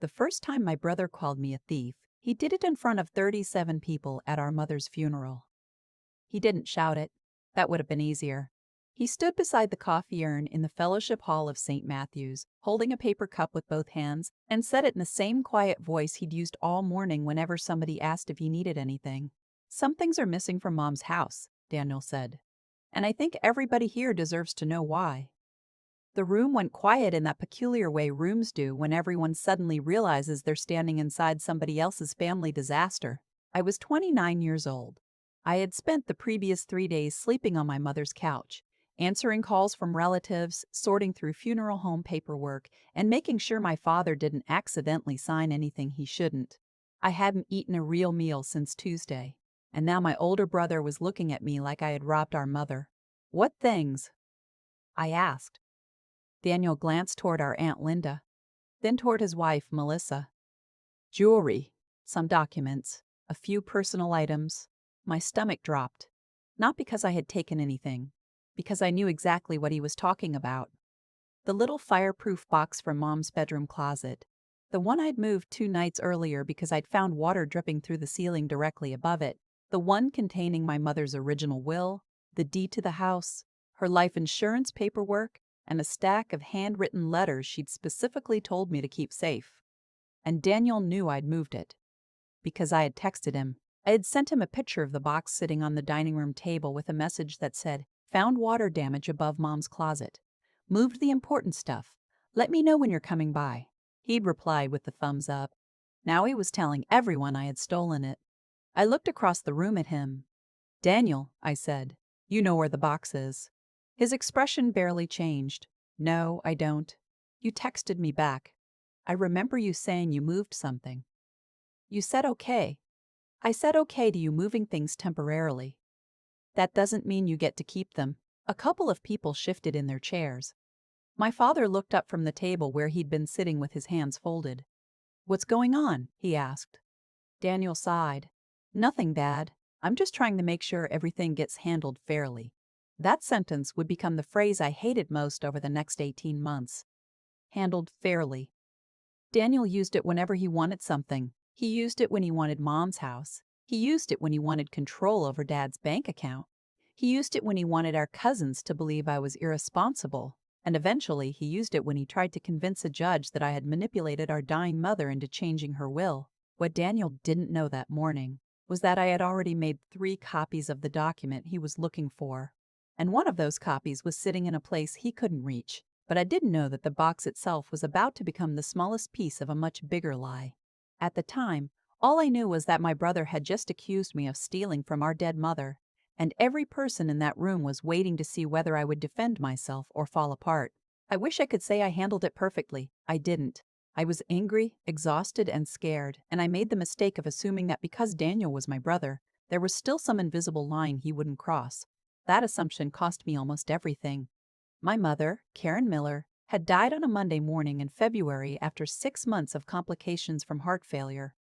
The first time my brother called me a thief, he did it in front of 37 people at our mother's funeral. He didn't shout it. That would have been easier. He stood beside the coffee urn in the Fellowship Hall of St. Matthew's, holding a paper cup with both hands, and said it in the same quiet voice he'd used all morning whenever somebody asked if he needed anything. "Some things are missing from Mom's house," Daniel said. "And I think everybody here deserves to know why." The room went quiet in that peculiar way rooms do when everyone suddenly realizes they're standing inside somebody else's family disaster. I was 29 years old. I had spent the previous 3 days sleeping on my mother's couch, answering calls from relatives, sorting through funeral home paperwork, and making sure my father didn't accidentally sign anything he shouldn't. I hadn't eaten a real meal since Tuesday, and now my older brother was looking at me like I had robbed our mother. "What things?" I asked. Daniel glanced toward our Aunt Linda, then toward his wife, Melissa. "Jewelry, some documents, a few personal items." My stomach dropped. Not because I had taken anything, because I knew exactly what he was talking about. The little fireproof box from Mom's bedroom closet. The one I'd moved 2 nights earlier because I'd found water dripping through the ceiling directly above it. The one containing my mother's original will, the deed to the house, her life insurance paperwork, and a stack of handwritten letters she'd specifically told me to keep safe. And Daniel knew I'd moved it, because I had texted him. I had sent him a picture of the box sitting on the dining room table with a message that said, "Found water damage above Mom's closet. Moved the important stuff. Let me know when you're coming by." He'd replied with the thumbs up. Now he was telling everyone I had stolen it. I looked across the room at him. "Daniel," I said, "you know where the box is." His expression barely changed. "No, I don't. You texted me back. I remember you saying you moved something. You said okay. I said okay to you moving things temporarily. That doesn't mean you get to keep them." A couple of people shifted in their chairs. My father looked up from the table where he'd been sitting with his hands folded. "What's going on?" he asked. Daniel sighed. "Nothing, Dad. I'm just trying to make sure everything gets handled fairly." That sentence would become the phrase I hated most over the next 18 months. Handled fairly. Daniel used it whenever he wanted something. He used it when he wanted Mom's house. He used it when he wanted control over Dad's bank account. He used it when he wanted our cousins to believe I was irresponsible. And eventually he used it when he tried to convince a judge that I had manipulated our dying mother into changing her will. What Daniel didn't know that morning was that I had already made 3 copies of the document he was looking for. And one of those copies was sitting in a place he couldn't reach. But I didn't know that the box itself was about to become the smallest piece of a much bigger lie. At the time, all I knew was that my brother had just accused me of stealing from our dead mother, and every person in that room was waiting to see whether I would defend myself or fall apart. I wish I could say I handled it perfectly. I didn't. I was angry, exhausted, and scared, and I made the mistake of assuming that because Daniel was my brother, there was still some invisible line he wouldn't cross. That assumption cost me almost everything. My mother, Karen Miller, had died on a Monday morning in February after 6 months of complications from heart failure.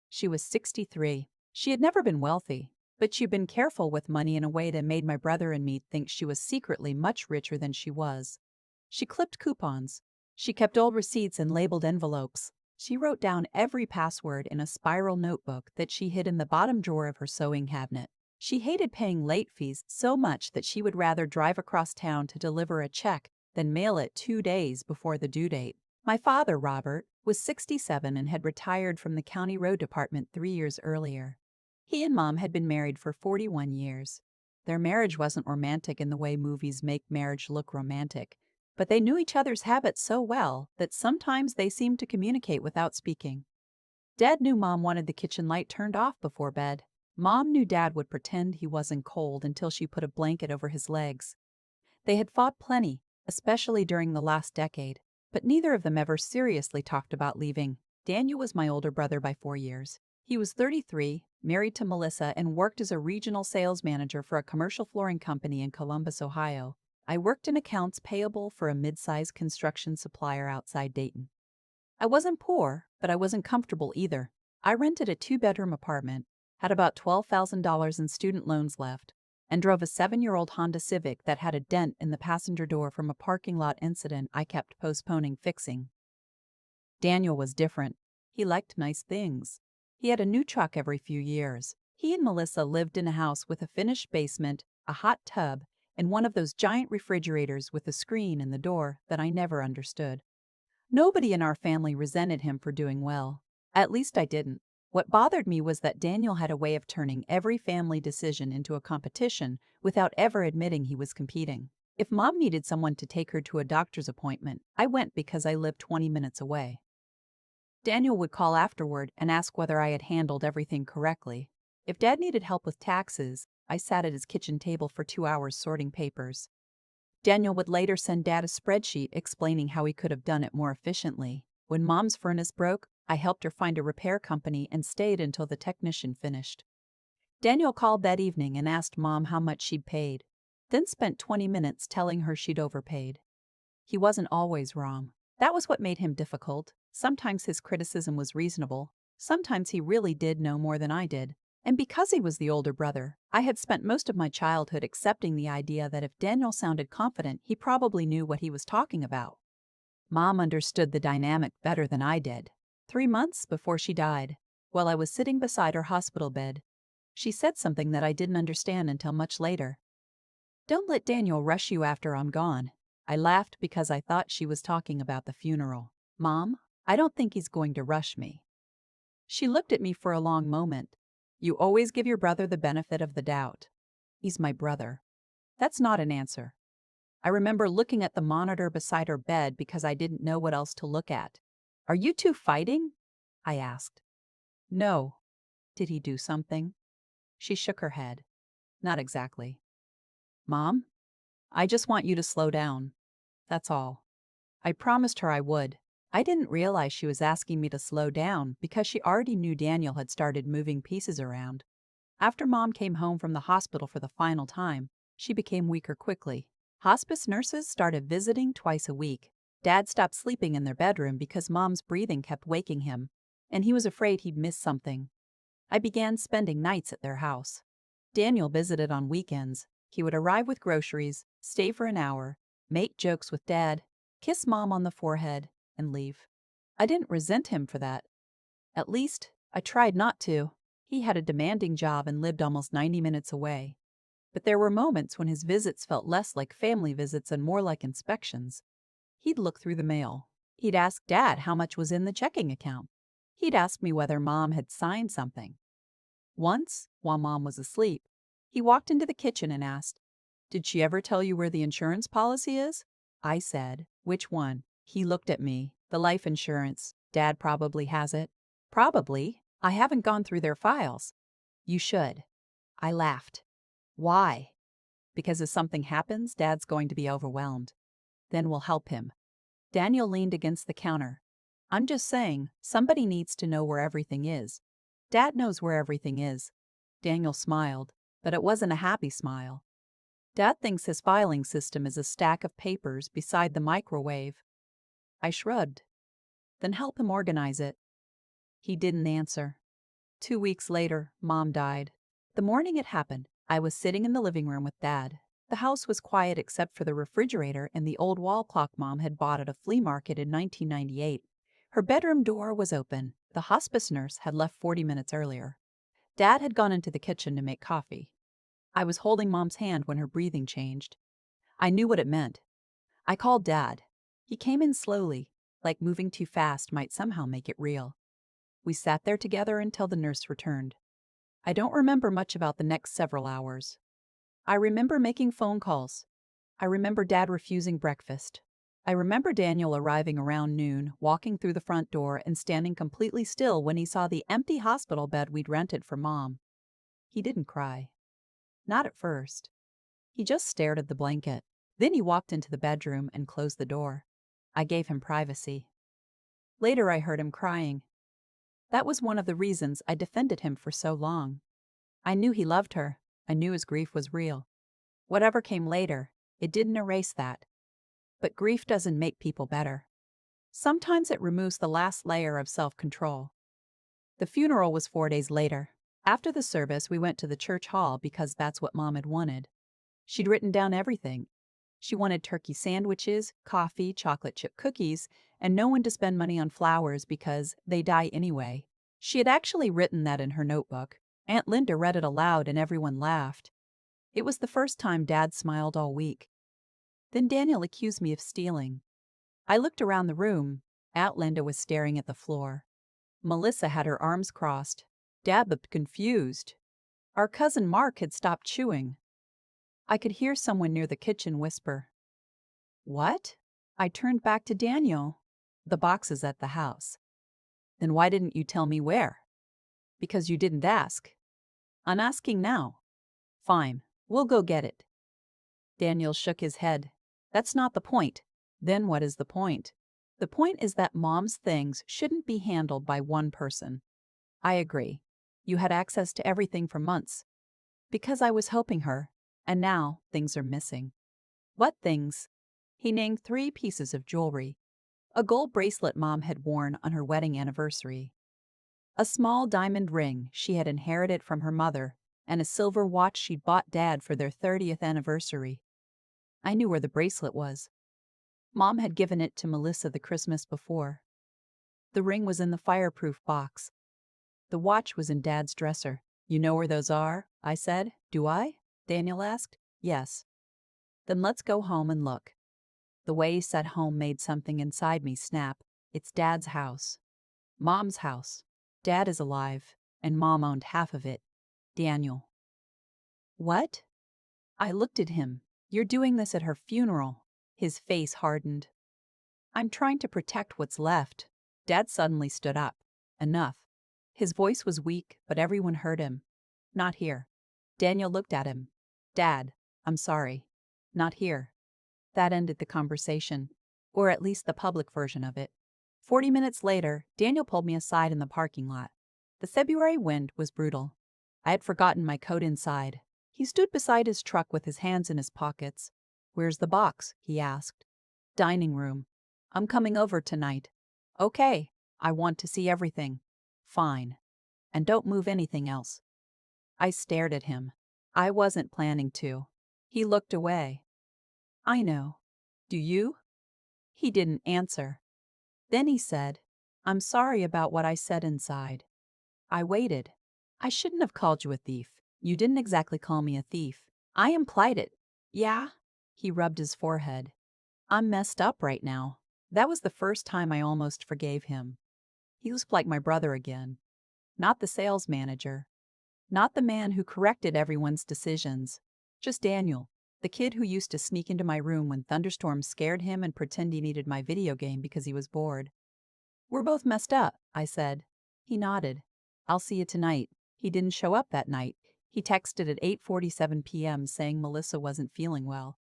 She was 63. She had never been wealthy, but she'd been careful with money in a way that made my brother and me think she was secretly much richer than she was. She clipped coupons. She kept old receipts in labeled envelopes. She wrote down every password in a spiral notebook that she hid in the bottom drawer of her sewing cabinet. She hated paying late fees so much that she would rather drive across town to deliver a check than mail it 2 days before the due date. My father, Robert, was 67 and had retired from the county road department 3 years earlier. He and Mom had been married for 41 years. Their marriage wasn't romantic in the way movies make marriage look romantic, but they knew each other's habits so well that sometimes they seemed to communicate without speaking. Dad knew Mom wanted the kitchen light turned off before bed. Mom knew Dad would pretend he wasn't cold until she put a blanket over his legs. They had fought plenty, especially during the last decade, but neither of them ever seriously talked about leaving. Daniel was my older brother by 4 years. He was 33, married to Melissa, and worked as a regional sales manager for a commercial flooring company in Columbus, Ohio. I worked in accounts payable for a mid-sized construction supplier outside Dayton. I wasn't poor, but I wasn't comfortable either. I rented a 2-bedroom apartment, had about $12,000 in student loans left, and drove a 7-year-old Honda Civic that had a dent in the passenger door from a parking lot incident I kept postponing fixing. Daniel was different. He liked nice things. He had a new truck every few years. He and Melissa lived in a house with a finished basement, a hot tub, and one of those giant refrigerators with a screen in the door that I never understood. Nobody in our family resented him for doing well. At least I didn't. What bothered me was that Daniel had a way of turning every family decision into a competition without ever admitting he was competing. If Mom needed someone to take her to a doctor's appointment, I went because I lived 20 minutes away. Daniel would call afterward and ask whether I had handled everything correctly. If Dad needed help with taxes, I sat at his kitchen table for 2 hours sorting papers. Daniel would later send Dad a spreadsheet explaining how he could have done it more efficiently. When Mom's furnace broke, I helped her find a repair company and stayed until the technician finished. Daniel called that evening and asked Mom how much she'd paid, then spent 20 minutes telling her she'd overpaid. He wasn't always wrong. That was what made him difficult. Sometimes his criticism was reasonable. Sometimes he really did know more than I did. And because he was the older brother, I had spent most of my childhood accepting the idea that if Daniel sounded confident, he probably knew what he was talking about. Mom understood the dynamic better than I did. 3 months before she died, while I was sitting beside her hospital bed, she said something that I didn't understand until much later. "Don't let Daniel rush you after I'm gone." I laughed because I thought she was talking about the funeral. "Mom, I don't think he's going to rush me." She looked at me for a long moment. "You always give your brother the benefit of the doubt." "He's my brother." That's not an answer. I remember looking at the monitor beside her bed because I didn't know what else to look at. "Are you two fighting?" I asked. "No." "Did he do something?" She shook her head. "Not exactly." "Mom, I just want you to slow down. That's all." I promised her I would. I didn't realize she was asking me to slow down because she already knew Daniel had started moving pieces around. After Mom came home from the hospital for the final time, she became weaker quickly. Hospice nurses started visiting twice a week. Dad stopped sleeping in their bedroom because Mom's breathing kept waking him, and he was afraid he'd miss something. I began spending nights at their house. Daniel visited on weekends. He would arrive with groceries, stay for an hour, make jokes with Dad, kiss Mom on the forehead, and leave. I didn't resent him for that. At least, I tried not to. He had a demanding job and lived almost 90 minutes away. But there were moments when his visits felt less like family visits and more like inspections. He'd look through the mail. He'd ask Dad how much was in the checking account. He'd ask me whether Mom had signed something. Once, while Mom was asleep, he walked into the kitchen and asked, "Did she ever tell you where the insurance policy is?" I said, "Which one?" He looked at me. "The life insurance. Dad probably has it." "Probably. I haven't gone through their files." "You should." I laughed. "Why?" "Because if something happens, Dad's going to be overwhelmed. Then we'll help him." Daniel leaned against the counter. "I'm just saying, somebody needs to know where everything is. Dad knows where everything is." Daniel smiled, but it wasn't a happy smile. "Dad thinks his filing system is a stack of papers beside the microwave." I shrugged. "Then help him organize it." He didn't answer. 2 weeks later, Mom died. The morning it happened, I was sitting in the living room with Dad. The house was quiet except for the refrigerator and the old wall clock Mom had bought at a flea market in 1998. Her bedroom door was open. The hospice nurse had left 40 minutes earlier. Dad had gone into the kitchen to make coffee. I was holding Mom's hand when her breathing changed. I knew what it meant. I called Dad. He came in slowly, like moving too fast might somehow make it real. We sat there together until the nurse returned. I don't remember much about the next several hours. I remember making phone calls. I remember Dad refusing breakfast. I remember Daniel arriving around noon, walking through the front door and standing completely still when he saw the empty hospital bed we'd rented for Mom. He didn't cry. Not at first. He just stared at the blanket. Then he walked into the bedroom and closed the door. I gave him privacy. Later I heard him crying. That was one of the reasons I defended him for so long. I knew he loved her. I knew his grief was real. Whatever came later, it didn't erase that. But grief doesn't make people better. Sometimes it removes the last layer of self-control. The funeral was 4 days later. After the service, we went to the church hall because that's what Mom had wanted. She'd written down everything. She wanted turkey sandwiches, coffee, chocolate chip cookies, and no one to spend money on flowers because they die anyway. She had actually written that in her notebook. Aunt Linda read it aloud and everyone laughed. It was the first time Dad smiled all week. Then Daniel accused me of stealing. I looked around the room. Aunt Linda was staring at the floor. Melissa had her arms crossed. Dad looked confused. Our cousin Mark had stopped chewing. I could hear someone near the kitchen whisper, "What?" I turned back to Daniel. "The box is at the house." "Then why didn't you tell me where?" "Because you didn't ask." "I'm asking now." "Fine, we'll go get it." Daniel shook his head. "That's not the point." "Then what is the point?" "The point is that Mom's things shouldn't be handled by one person." "I agree. You had access to everything for months." "Because I was helping her, and now things are missing." "What things?" He named 3 pieces of jewelry. A gold bracelet Mom had worn on her wedding anniversary, a small diamond ring she had inherited from her mother, and a silver watch she'd bought Dad for their 30th anniversary. I knew where the bracelet was. Mom had given it to Melissa the Christmas before. The ring was in the fireproof box. The watch was in Dad's dresser. "You know where those are?" I said. "Do I?" Daniel asked. "Yes." "Then let's go home and look." The way he said home made something inside me snap. It's Dad's house. Mom's house. Dad is alive, and Mom owned half of it. Daniel. "What?" I looked at him. "You're doing this at her funeral." His face hardened. "I'm trying to protect what's left." Dad suddenly stood up. "Enough." His voice was weak, but everyone heard him. "Not here." Daniel looked at him. "Dad, I'm sorry." "Not here." That ended the conversation, or at least the public version of it. 40 minutes later, Daniel pulled me aside in the parking lot. The February wind was brutal. I had forgotten my coat inside. He stood beside his truck with his hands in his pockets. "Where's the box?" he asked. "Dining room." "I'm coming over tonight." "Okay. I want to see everything." "Fine. And don't move anything else." I stared at him. I wasn't planning to. He looked away. "I know. Do you?" He didn't answer. Then he said, "I'm sorry about what I said inside." I waited. "I shouldn't have called you a thief. You didn't exactly call me a thief. I implied it." "Yeah?" He rubbed his forehead. "I'm messed up right now." That was the first time I almost forgave him. He was like my brother again. Not the sales manager. Not the man who corrected everyone's decisions. Just Daniel, the kid who used to sneak into my room when thunderstorms scared him and pretend he needed my video game because he was bored. "We're both messed up," I said. He nodded. "I'll see you tonight." He didn't show up that night. He texted at 8:47 p.m. saying Melissa wasn't feeling well.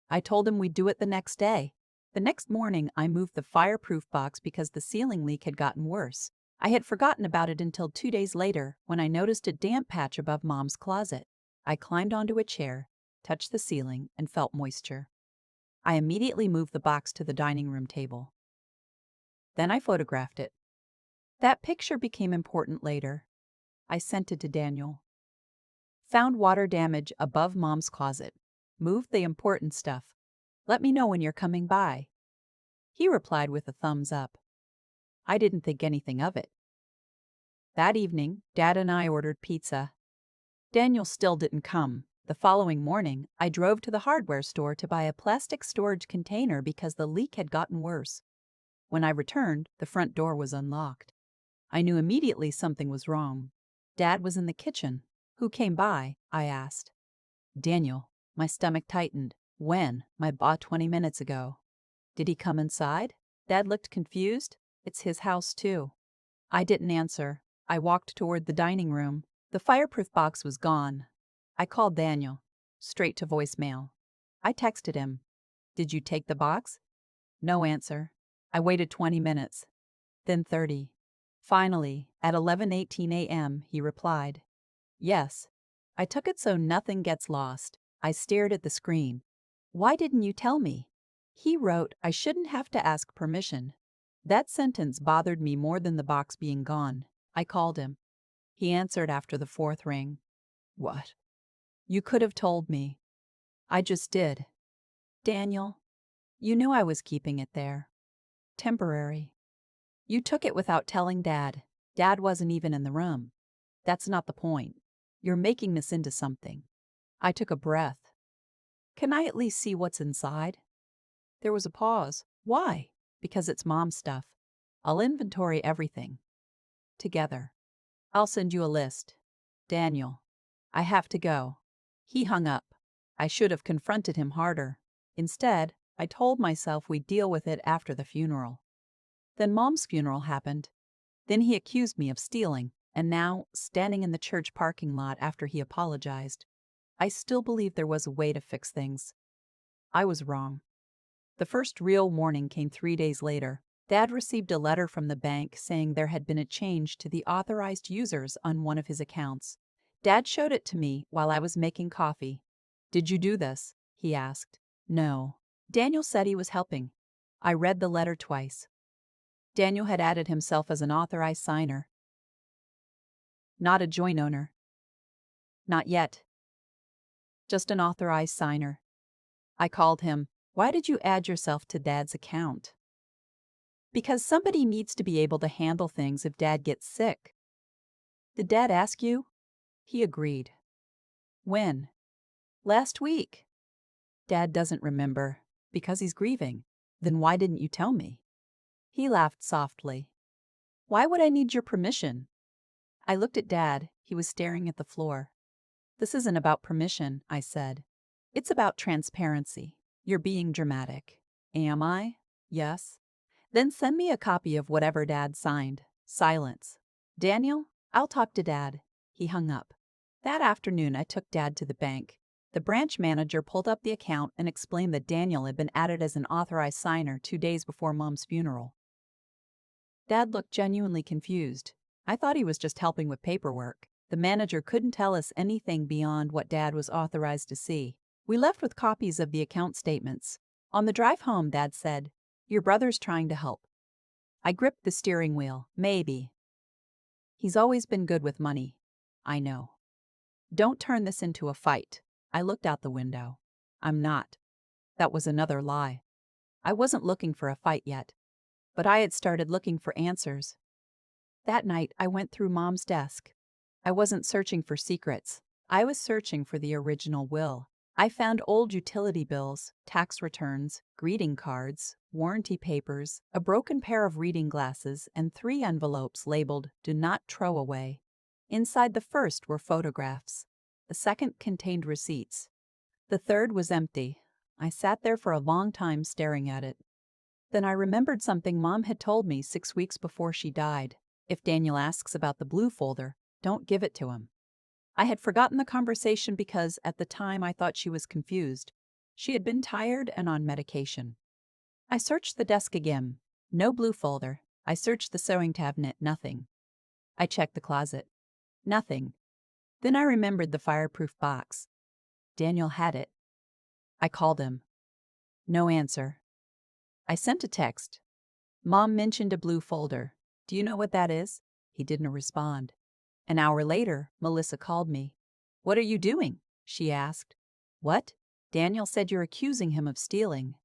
I told him we'd do it the next day. The next morning, I moved the fireproof box because the ceiling leak had gotten worse. I had forgotten about it until 2 days later when I noticed a damp patch above Mom's closet. I climbed onto a chair, touched the ceiling, and felt moisture. I immediately moved the box to the dining room table. Then I photographed it. That picture became important later. I sent it to Daniel. "Found water damage above Mom's closet. Moved the important stuff. Let me know when you're coming by." He replied with a thumbs up. I didn't think anything of it. That evening, Dad and I ordered pizza. Daniel still didn't come. The following morning, I drove to the hardware store to buy a plastic storage container because the leak had gotten worse. When I returned, the front door was unlocked. I knew immediately something was wrong. Dad was in the kitchen. "Who came by?" I asked. "Daniel." My stomach tightened. "When?" "My ba 20 minutes ago." "Did he come inside?" Dad looked confused. "It's his house, too." I didn't answer. I walked toward the dining room. The fireproof box was gone. I called Daniel. Straight to voicemail. I texted him. "Did you take the box?" No answer. I waited 20 minutes. Then 30. Finally, at 11:18 a.m., he replied. "Yes. I took it so nothing gets lost." I stared at the screen. "Why didn't you tell me?" He wrote I shouldn't have to ask permission. That sentence bothered me more than the box being gone. I called him. He answered after the 4th ring. "What?" "You could have told me." "I just did." "Daniel, you knew I was keeping it there." Temporary. You took it without telling Dad. Dad wasn't even in the room. That's not the point. You're making this into something. I took a breath. Can I at least see what's inside? There was a pause. Why? Because it's Mom's stuff. I'll inventory everything. Together. I'll send you a list. Daniel. I have to go. He hung up. I should have confronted him harder. Instead, I told myself we'd deal with it after the funeral. Then Mom's funeral happened. Then he accused me of stealing, and now, standing in the church parking lot after he apologized, I still believe there was a way to fix things. I was wrong. The first real warning came 3 days later. Dad received a letter from the bank saying there had been a change to the authorized users on one of his accounts. Dad showed it to me while I was making coffee. "Did you do this?" he asked. "No." Daniel said he was helping. I read the letter twice. Daniel had added himself as an authorized signer. Not a joint owner. Not yet. Just an authorized signer. I called him. "Why did you add yourself to Dad's account?" "Because somebody needs to be able to handle things if Dad gets sick." "Did Dad ask you?" He agreed. "When?" "Last week." "Dad doesn't remember. Because he's grieving." "Then why didn't you tell me?" He laughed softly. "Why would I need your permission?" I looked at Dad. He was staring at the floor. "This isn't about permission," I said. "It's about transparency. You're being dramatic." "Am I?" "Yes." "Then send me a copy of whatever Dad signed." Silence. "Daniel, I'll talk to Dad." He hung up. That afternoon, I took Dad to the bank. The branch manager pulled up the account and explained that Daniel had been added as an authorized signer 2 days before Mom's funeral. Dad looked genuinely confused. I thought he was just helping with paperwork. The manager couldn't tell us anything beyond what Dad was authorized to see. We left with copies of the account statements. On the drive home, Dad said, "Your brother's trying to help." I gripped the steering wheel. Maybe. He's always been good with money. I know. Don't turn this into a fight. I looked out the window. I'm not. That was another lie. I wasn't looking for a fight yet, but I had started looking for answers. That night, I went through Mom's desk. I wasn't searching for secrets. I was searching for the original will. I found old utility bills, tax returns, greeting cards, warranty papers, a broken pair of reading glasses, and 3 envelopes labeled "Do Not Throw Away." Inside the first were photographs. The second contained receipts. The third was empty. I sat there for a long time staring at it. Then I remembered something Mom had told me 6 weeks before she died. If Daniel asks about the blue folder, don't give it to him. I had forgotten the conversation because, at the time, I thought she was confused. She had been tired and on medication. I searched the desk again. No blue folder. I searched the sewing cabinet. Nothing. I checked the closet. Nothing. Then I remembered the fireproof box. Daniel had it. I called him. No answer. I sent a text. "Mom mentioned a blue folder. Do you know what that is?" He didn't respond. An hour later, Melissa called me. "What are you doing?" she asked. "What?" "Daniel said you're accusing him of stealing."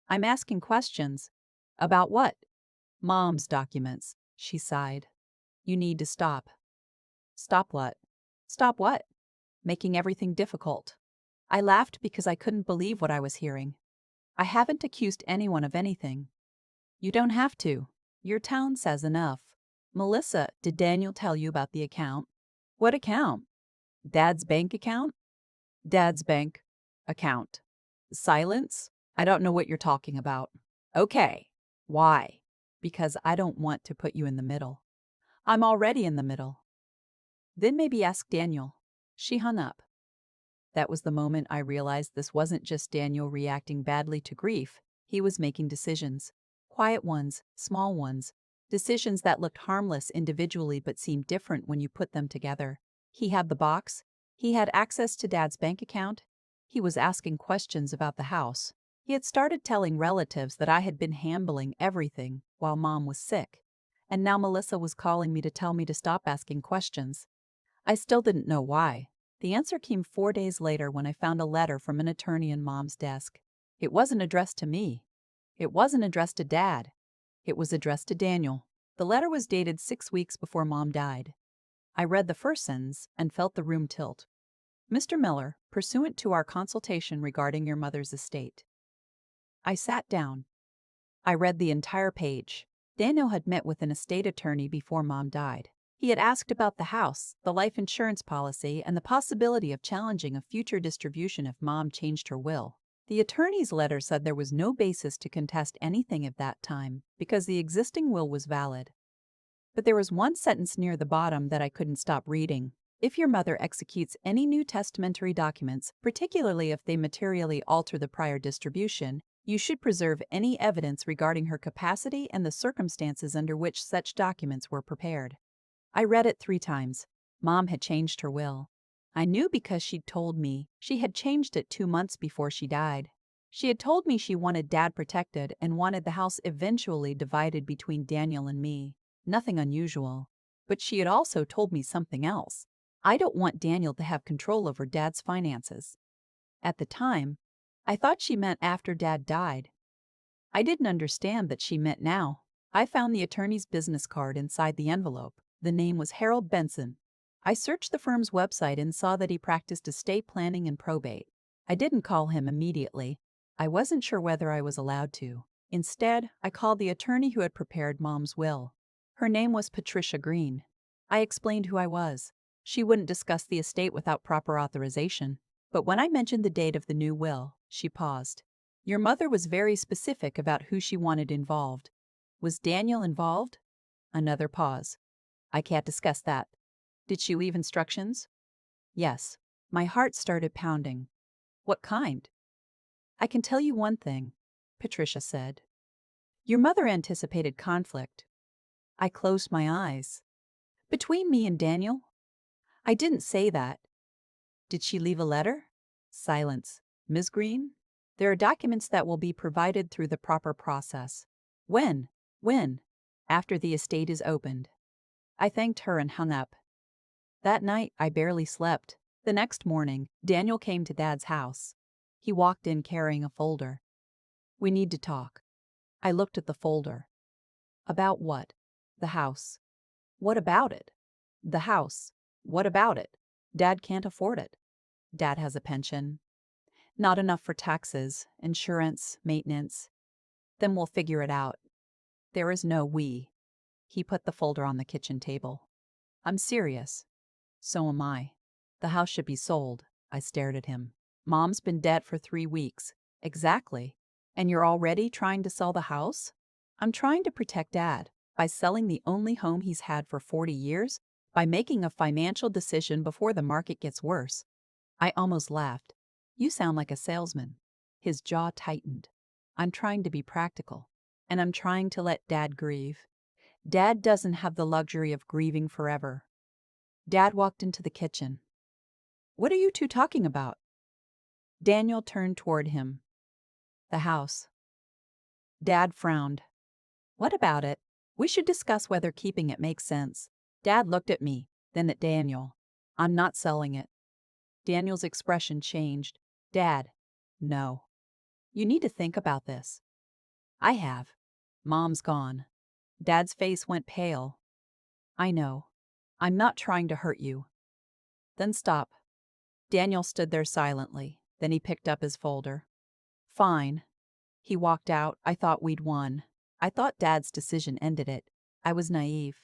"I'm asking questions." "About what?" "Mom's documents," she sighed. "You need to stop." "Stop what?" "Stop what?" "Making everything difficult." I laughed because I couldn't believe what I was hearing. "I haven't accused anyone of anything." "You don't have to. Your tone says enough." "Melissa, did Daniel tell you about the account?" "What account?" "Dad's bank account?" "Dad's bank account." Silence. "I don't know what you're talking about." "Okay. Why?" "Because I don't want to put you in the middle." "I'm already in the middle." "Then maybe ask Daniel." She hung up. That was the moment I realized this wasn't just Daniel reacting badly to grief. He was making decisions. Quiet ones, small ones. Decisions that looked harmless individually but seemed different when you put them together. He had the box. He had access to Dad's bank account. He was asking questions about the house. He had started telling relatives that I had been handling everything while Mom was sick. And now Melissa was calling me to stop asking questions. I still didn't know why. The answer came 4 days later when I found a letter from an attorney in Mom's desk. It wasn't addressed to me. It wasn't addressed to Dad. It was addressed to Daniel. The letter was dated 6 weeks before Mom died. I read the first sentence and felt the room tilt. Mr. Miller, pursuant to our consultation regarding your mother's estate. I sat down. I read the entire page. Daniel had met with an estate attorney before Mom died. He had asked about the house, the life insurance policy, and the possibility of challenging a future distribution if Mom changed her will. The attorney's letter said there was no basis to contest anything at that time because the existing will was valid. But there was one sentence near the bottom that I couldn't stop reading. If your mother executes any new testamentary documents, particularly if they materially alter the prior distribution, you should preserve any evidence regarding her capacity and the circumstances under which such documents were prepared. I read it 3 times. Mom had changed her will. I knew because she'd told me. She had changed it 2 months before she died. She had told me she wanted Dad protected and wanted the house eventually divided between Daniel and me. Nothing unusual. But she had also told me something else. I don't want Daniel to have control over Dad's finances. At the time, I thought she meant after Dad died. I didn't understand that she meant now. I found the attorney's business card inside the envelope. The name was Harold Benson. I searched the firm's website and saw that he practiced estate planning and probate. I didn't call him immediately. I wasn't sure whether I was allowed to. Instead, I called the attorney who had prepared Mom's will. Her name was Patricia Green. I explained who I was. She wouldn't discuss the estate without proper authorization. But when I mentioned the date of the new will, she paused. Your mother was very specific about who she wanted involved. Was Daniel involved? Another pause. I can't discuss that. Did she leave instructions? Yes. My heart started pounding. What kind? I can tell you one thing, Patricia said. Your mother anticipated conflict. I closed my eyes. Between me and Daniel? I didn't say that. Did she leave a letter? Silence. Ms. Green? There are documents that will be provided through the proper process. When? When? After the estate is opened. I thanked her and hung up. That night, I barely slept. The next morning, Daniel came to Dad's house. He walked in carrying a folder. We need to talk. I looked at the folder. About what? The house. What about it? The house. What about it? Dad can't afford it. Dad has a pension. Not enough for taxes, insurance, maintenance. Then we'll figure it out. There is no we. He put the folder on the kitchen table. I'm serious. So am I. The house should be sold. I stared at him. Mom's been dead for 3 weeks. Exactly. And you're already trying to sell the house? I'm trying to protect Dad by selling the only home he's had for 40 years, by making a financial decision before the market gets worse. I almost laughed. You sound like a salesman. His jaw tightened. I'm trying to be practical, and I'm trying to let Dad grieve. Dad doesn't have the luxury of grieving forever. Dad walked into the kitchen. What are you two talking about? Daniel turned toward him. The house. Dad frowned. What about it? We should discuss whether keeping it makes sense. Dad looked at me, then at Daniel. I'm not selling it. Daniel's expression changed. Dad, no. You need to think about this. I have. Mom's gone. Dad's face went pale. I know. I'm not trying to hurt you. Then stop. Daniel stood there silently. Then he picked up his folder. Fine. He walked out. I thought we'd won. I thought Dad's decision ended it. I was naive.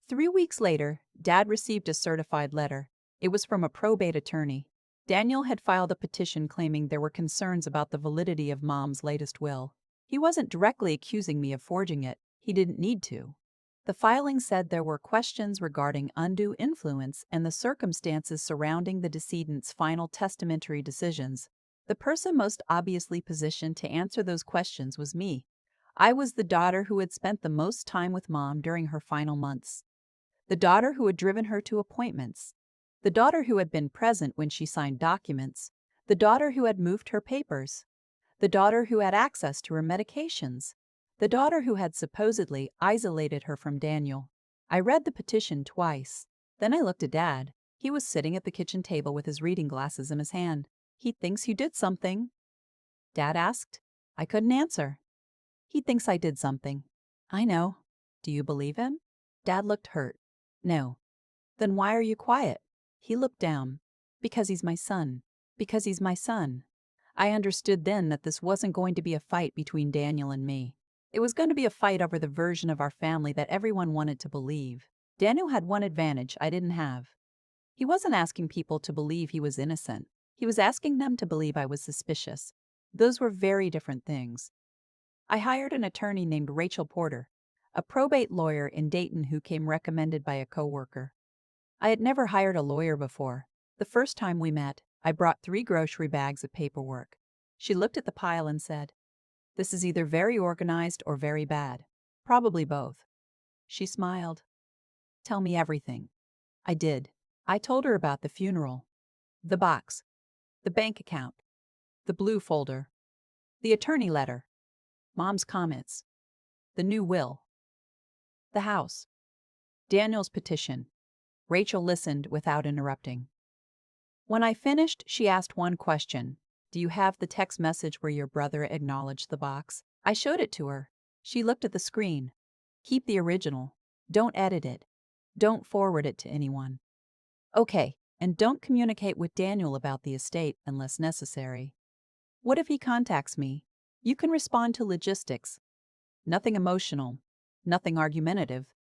3 weeks later, Dad received a certified letter. It was from a probate attorney. Daniel had filed a petition claiming there were concerns about the validity of Mom's latest will. He wasn't directly accusing me of forging it. He didn't need to. The filing said there were questions regarding undue influence and the circumstances surrounding the decedent's final testamentary decisions. The person most obviously positioned to answer those questions was me. I was the daughter who had spent the most time with Mom during her final months. The daughter who had driven her to appointments. The daughter who had been present when she signed documents. The daughter who had moved her papers. The daughter who had access to her medications. The daughter who had supposedly isolated her from Daniel. I read the petition twice. Then I looked at Dad. He was sitting at the kitchen table with his reading glasses in his hand. He thinks you did something. Dad asked. I couldn't answer. He thinks I did something. I know. Do you believe him? Dad looked hurt. No. Then why are you quiet? He looked down. Because he's my son. Because he's my son. I understood then that this wasn't going to be a fight between Daniel and me. It was going to be a fight over the version of our family that everyone wanted to believe. Daniel had one advantage I didn't have. He wasn't asking people to believe he was innocent. He was asking them to believe I was suspicious. Those were very different things. I hired an attorney named Rachel Porter, a probate lawyer in Dayton who came recommended by a coworker. I had never hired a lawyer before. The first time we met, I brought 3 grocery bags of paperwork. She looked at the pile and said, "This is either very organized or very bad. Probably both." She smiled. "Tell me everything." I did. I told her about the funeral, the box, the bank account, the blue folder, the attorney letter, Mom's comments, the new will, the house, Daniel's petition. Rachel listened without interrupting. When I finished, she asked one question. "Do you have the text message where your brother acknowledged the box?" I showed it to her. She looked at the screen. "Keep the original. Don't edit it. Don't forward it to anyone." "Okay, and don't communicate with Daniel about the estate unless necessary." "What if he contacts me?" "You can respond to logistics. Nothing emotional. Nothing argumentative."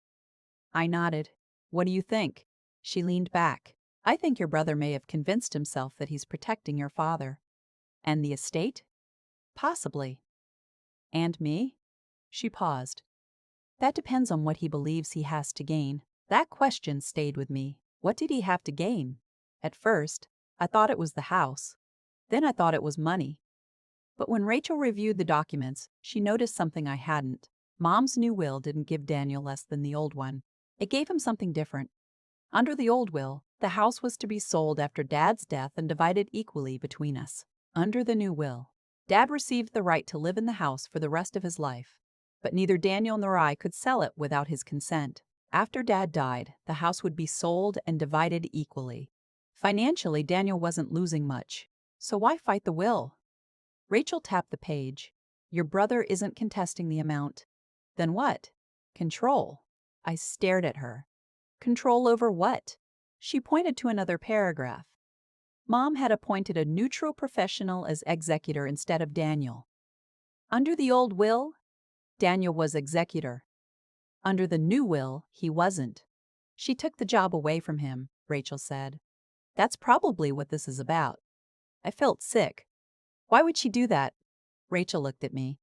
I nodded. "What do you think?" She leaned back. "I think your brother may have convinced himself that he's protecting your father." "And the estate?" "Possibly." "And me?" She paused. "That depends on what he believes he has to gain." That question stayed with me. What did he have to gain? At first, I thought it was the house. Then I thought it was money. But when Rachel reviewed the documents, she noticed something I hadn't. Mom's new will didn't give Daniel less than the old one. It gave him something different. Under the old will, the house was to be sold after Dad's death and divided equally between us. Under the new will, Dad received the right to live in the house for the rest of his life. But neither Daniel nor I could sell it without his consent. After Dad died, the house would be sold and divided equally. Financially, Daniel wasn't losing much. So why fight the will? Rachel tapped the page. "Your brother isn't contesting the amount." "Then what?" "Control." I stared at her. "Control over what?" She pointed to another paragraph. Mom had appointed a neutral professional as executor instead of Daniel. Under the old will, Daniel was executor. Under the new will, he wasn't. She took the job away from him, Rachel said. "That's probably what this is about." I felt sick. "Why would she do that?" Rachel looked at me.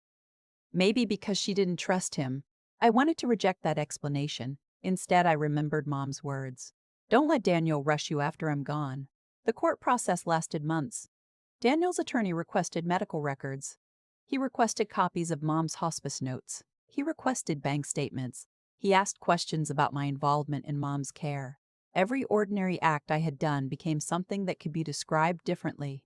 "Maybe because she didn't trust him." I wanted to reject that explanation. Instead, I remembered Mom's words. "Don't let Daniel rush you after I'm gone." The court process lasted months. Daniel's attorney requested medical records. He requested copies of Mom's hospice notes. He requested bank statements. He asked questions about my involvement in Mom's care. Every ordinary act I had done became something that could be described differently.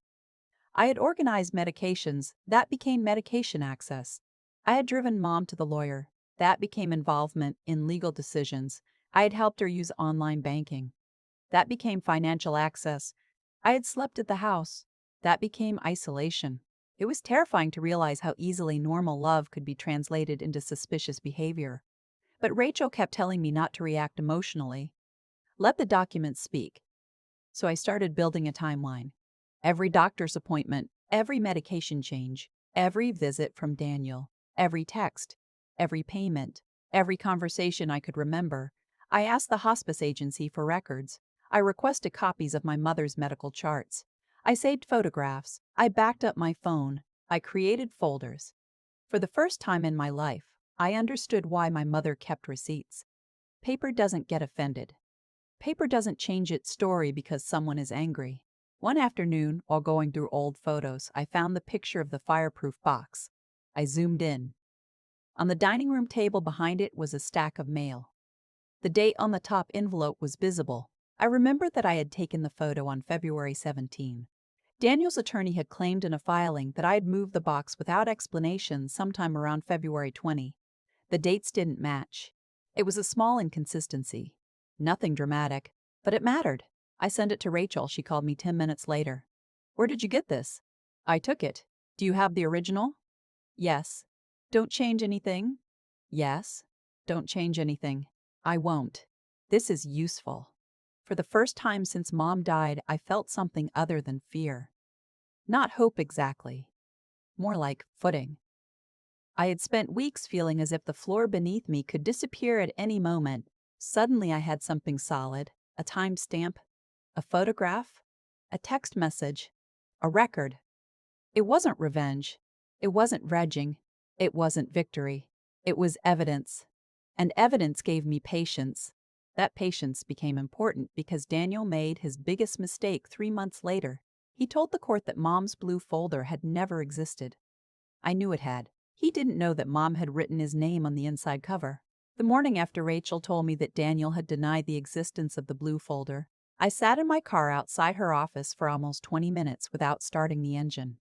I had organized medications. That became medication access. I had driven Mom to the lawyer. That became involvement in legal decisions. I had helped her use online banking. That became financial access. I had slept at the house. That became isolation. It was terrifying to realize how easily normal love could be translated into suspicious behavior. But Rachel kept telling me not to react emotionally. Let the documents speak. So I started building a timeline. Every doctor's appointment, every medication change, every visit from Daniel, every text, every payment, every conversation I could remember. I asked the hospice agency for records. I requested copies of my mother's medical charts. I saved photographs. I backed up my phone. I created folders. For the first time in my life, I understood why my mother kept receipts. Paper doesn't get offended. Paper doesn't change its story because someone is angry. One afternoon, while going through old photos, I found the picture of the fireproof box. I zoomed in. On the dining room table behind it was a stack of mail. The date on the top envelope was visible. I remembered that I had taken the photo on February 17. Daniel's attorney had claimed in a filing that I had moved the box without explanation sometime around February 20. The dates didn't match. It was a small inconsistency. Nothing dramatic, but it mattered. I sent it to Rachel. She called me 10 minutes later. "Where did you get this?" "I took it. Do you have the original?" "Yes." "Don't change anything?" Yes. Don't change anything. I won't. This is useful. For the first time since Mom died, I felt something other than fear. Not hope exactly. More like footing. I had spent weeks feeling as if the floor beneath me could disappear at any moment. Suddenly I had something solid, a timestamp, a photograph, a text message, a record. It wasn't revenge. It wasn't raging. It wasn't victory. It was evidence. And evidence gave me patience. That patience became important because Daniel made his biggest mistake 3 months later. He told the court that Mom's blue folder had never existed. I knew it had. He didn't know that Mom had written his name on the inside cover. The morning after Rachel told me that Daniel had denied the existence of the blue folder, I sat in my car outside her office for almost 20 minutes without starting the engine.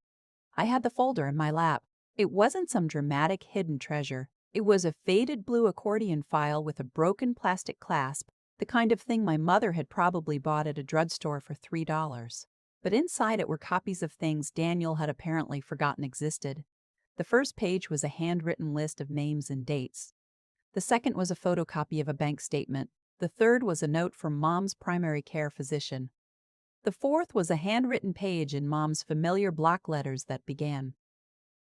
I had the folder in my lap. It wasn't some dramatic hidden treasure. It was a faded blue accordion file with a broken plastic clasp, the kind of thing my mother had probably bought at a drugstore for $3. But inside it were copies of things Daniel had apparently forgotten existed. The first page was a handwritten list of names and dates. The second was a photocopy of a bank statement. The third was a note from Mom's primary care physician. The fourth was a handwritten page in Mom's familiar block letters that began,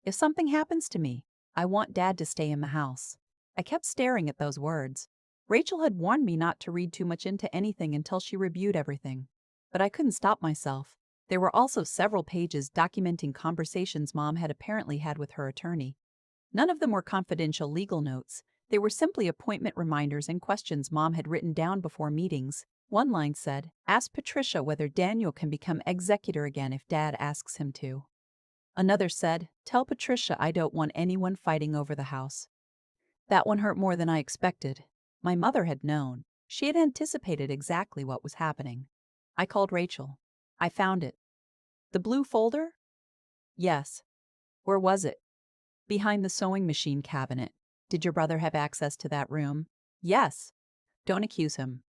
"If something happens to me, I want Dad to stay in the house." I kept staring at those words. Rachel had warned me not to read too much into anything until she reviewed everything. But I couldn't stop myself. There were also several pages documenting conversations Mom had apparently had with her attorney. None of them were confidential legal notes. They were simply appointment reminders and questions Mom had written down before meetings. One line said, "Ask Patricia whether Daniel can become executor again if Dad asks him to." Another said, "Tell Patricia I don't want anyone fighting over the house." That one hurt more than I expected. My mother had known. She had anticipated exactly what was happening. I called Rachel. I found it. The blue folder? Yes. Where was it? Behind the sewing machine cabinet. Did your brother have access to that room? Yes. Don't accuse him.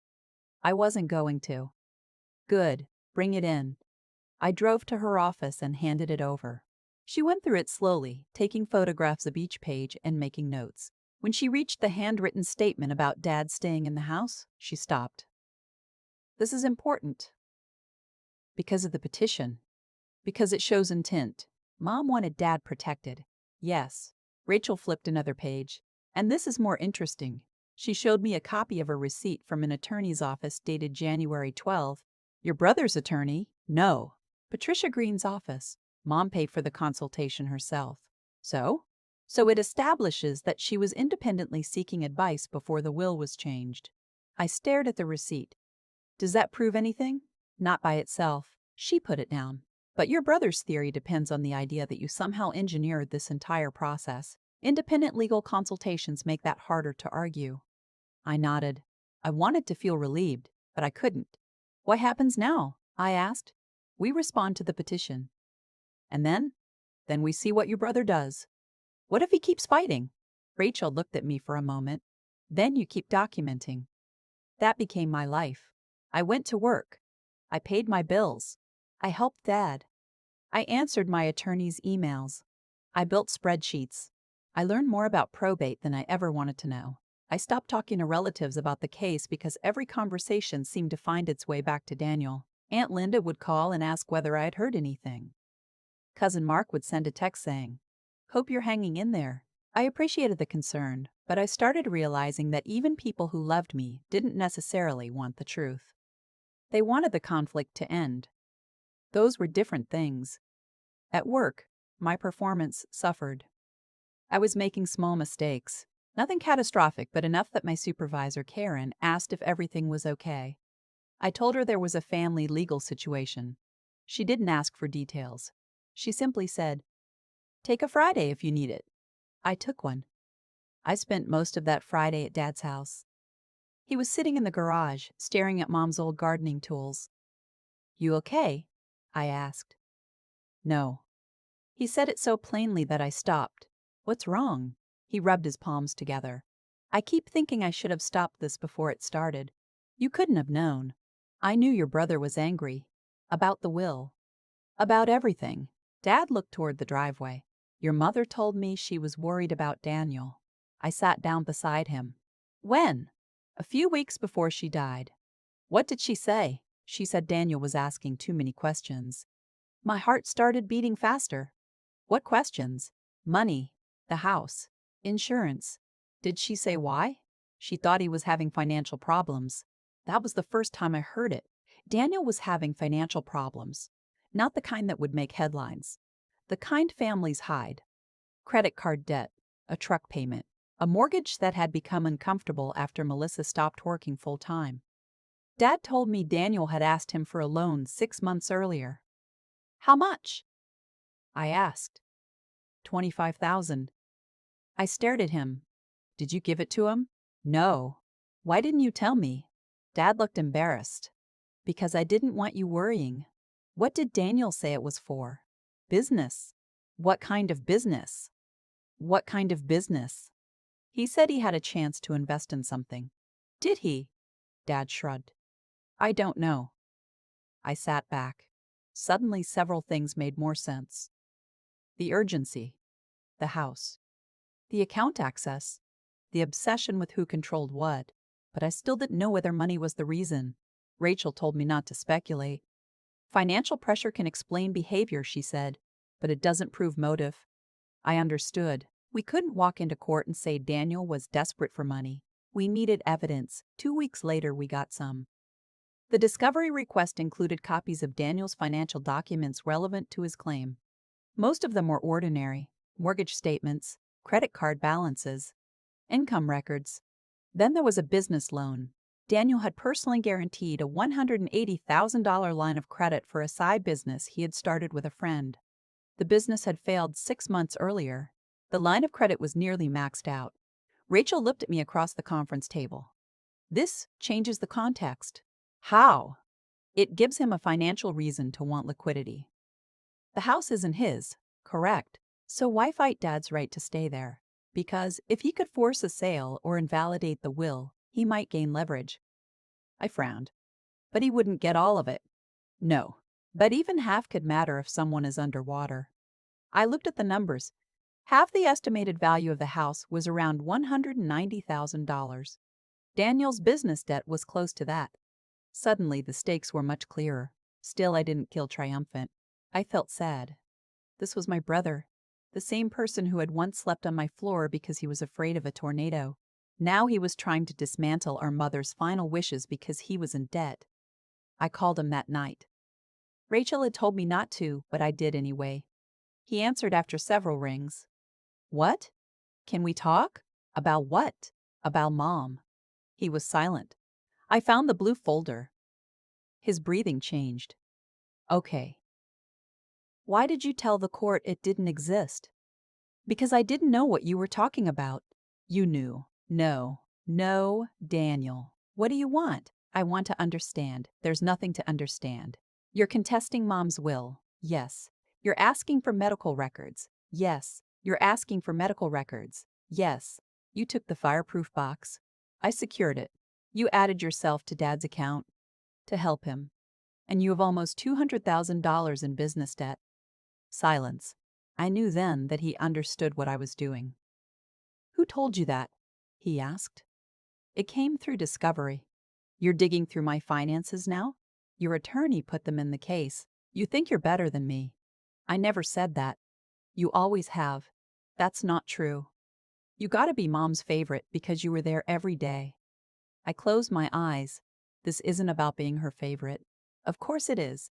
I wasn't going to. Good. Bring it in. I drove to her office and handed it over. She went through it slowly, taking photographs of each page and making notes. When she reached the handwritten statement about Dad staying in the house, she stopped. "This is important." "Because of the petition." "Because it shows intent. Mom wanted Dad protected." "Yes." Rachel flipped another page. "And this is more interesting." She showed me a copy of a receipt from an attorney's office dated January 12. "Your brother's attorney?" "No. Patricia Green's office. Mom paid for the consultation herself." "So?" "So it establishes that she was independently seeking advice before the will was changed." I stared at the receipt. "Does that prove anything?" "Not by itself." She put it down. "But your brother's theory depends on the idea that you somehow engineered this entire process. Independent legal consultations make that harder to argue." I nodded. I wanted to feel relieved, but I couldn't. "What happens now?" I asked. "We respond to the petition." "And then?" "Then we see what your brother does." "What if he keeps fighting?" Rachel looked at me for a moment. "Then you keep documenting." That became my life. I went to work. I paid my bills. I helped Dad. I answered my attorney's emails. I built spreadsheets. I learned more about probate than I ever wanted to know. I stopped talking to relatives about the case because every conversation seemed to find its way back to Daniel. Aunt Linda would call and ask whether I had heard anything. Cousin Mark would send a text saying, "Hope you're hanging in there." I appreciated the concern, but I started realizing that even people who loved me didn't necessarily want the truth. They wanted the conflict to end. Those were different things. At work, my performance suffered. I was making small mistakes. Nothing catastrophic, but enough that my supervisor, Karen, asked if everything was okay. I told her there was a family legal situation. She didn't ask for details. She simply said, "Take a Friday if you need it." I took one. I spent most of that Friday at Dad's house. He was sitting in the garage, staring at Mom's old gardening tools. "You okay?" I asked. "No." He said it so plainly that I stopped. "What's wrong?" He rubbed his palms together. "I keep thinking I should have stopped this before it started. You couldn't have known. I knew your brother was angry. About the will. About everything." Dad looked toward the driveway. "Your mother told me she was worried about Daniel." I sat down beside him. When? A few weeks before she died. What did she say? She said Daniel was asking too many questions. My heart started beating faster. What questions? Money, the house, insurance. Did she say why? She thought he was having financial problems. That was the first time I heard it. Daniel was having financial problems. Not the kind that would make headlines. The kind families hide. Credit card debt, a truck payment, a mortgage that had become uncomfortable after Melissa stopped working full-time. Dad told me Daniel had asked him for a loan 6 months earlier. How much? I asked. 25,000. I stared at him. Did you give it to him? No. Why didn't you tell me? Dad looked embarrassed. Because I didn't want you worrying. What did Daniel say it was for? Business. What kind of business? What kind of business? He said he had a chance to invest in something. Did he? Dad shrugged. I don't know. I sat back. Suddenly several things made more sense. The urgency. The house. The account access. The obsession with who controlled what. But I still didn't know whether money was the reason. Rachel told me not to speculate. Financial pressure can explain behavior, she said, but it doesn't prove motive. I understood. We couldn't walk into court and say Daniel was desperate for money. We needed evidence. 2 weeks later, we got some. The discovery request included copies of Daniel's financial documents relevant to his claim. Most of them were ordinary: mortgage statements, credit card balances, income records. Then there was a business loan. Daniel had personally guaranteed a $180,000 line of credit for a side business he had started with a friend. The business had failed 6 months earlier. The line of credit was nearly maxed out. Rachel looked at me across the conference table. This changes the context. How? It gives him a financial reason to want liquidity. The house isn't his, correct? So why fight Dad's right to stay there? Because if he could force a sale or invalidate the will, he might gain leverage. I frowned. But he wouldn't get all of it. No. But even half could matter if someone is underwater. I looked at the numbers. Half the estimated value of the house was around $190,000. Daniel's business debt was close to that. Suddenly, the stakes were much clearer. Still, I didn't feel triumphant. I felt sad. This was my brother, the same person who had once slept on my floor because he was afraid of a tornado. Now he was trying to dismantle our mother's final wishes because he was in debt. I called him that night. Rachel had told me not to, but I did anyway. He answered after several rings. What? Can we talk? About what? About Mom. He was silent. I found the blue folder. His breathing changed. Okay. Why did you tell the court it didn't exist? Because I didn't know what you were talking about. You knew. No, Daniel. What do you want? I want to understand. There's nothing to understand. You're contesting Mom's will. Yes. You're asking for medical records. Yes. You're asking for medical records. Yes. You took the fireproof box. I secured it. You added yourself to Dad's account to help him. And you have almost $200,000 in business debt. Silence. I knew then that he understood what I was doing. Who told you that? He asked. It came through discovery. You're digging through my finances now? Your attorney put them in the case. You think you're better than me. I never said that. You always have. That's not true. You gotta be Mom's favorite because you were there every day. I closed my eyes. This isn't about being her favorite. Of course it is.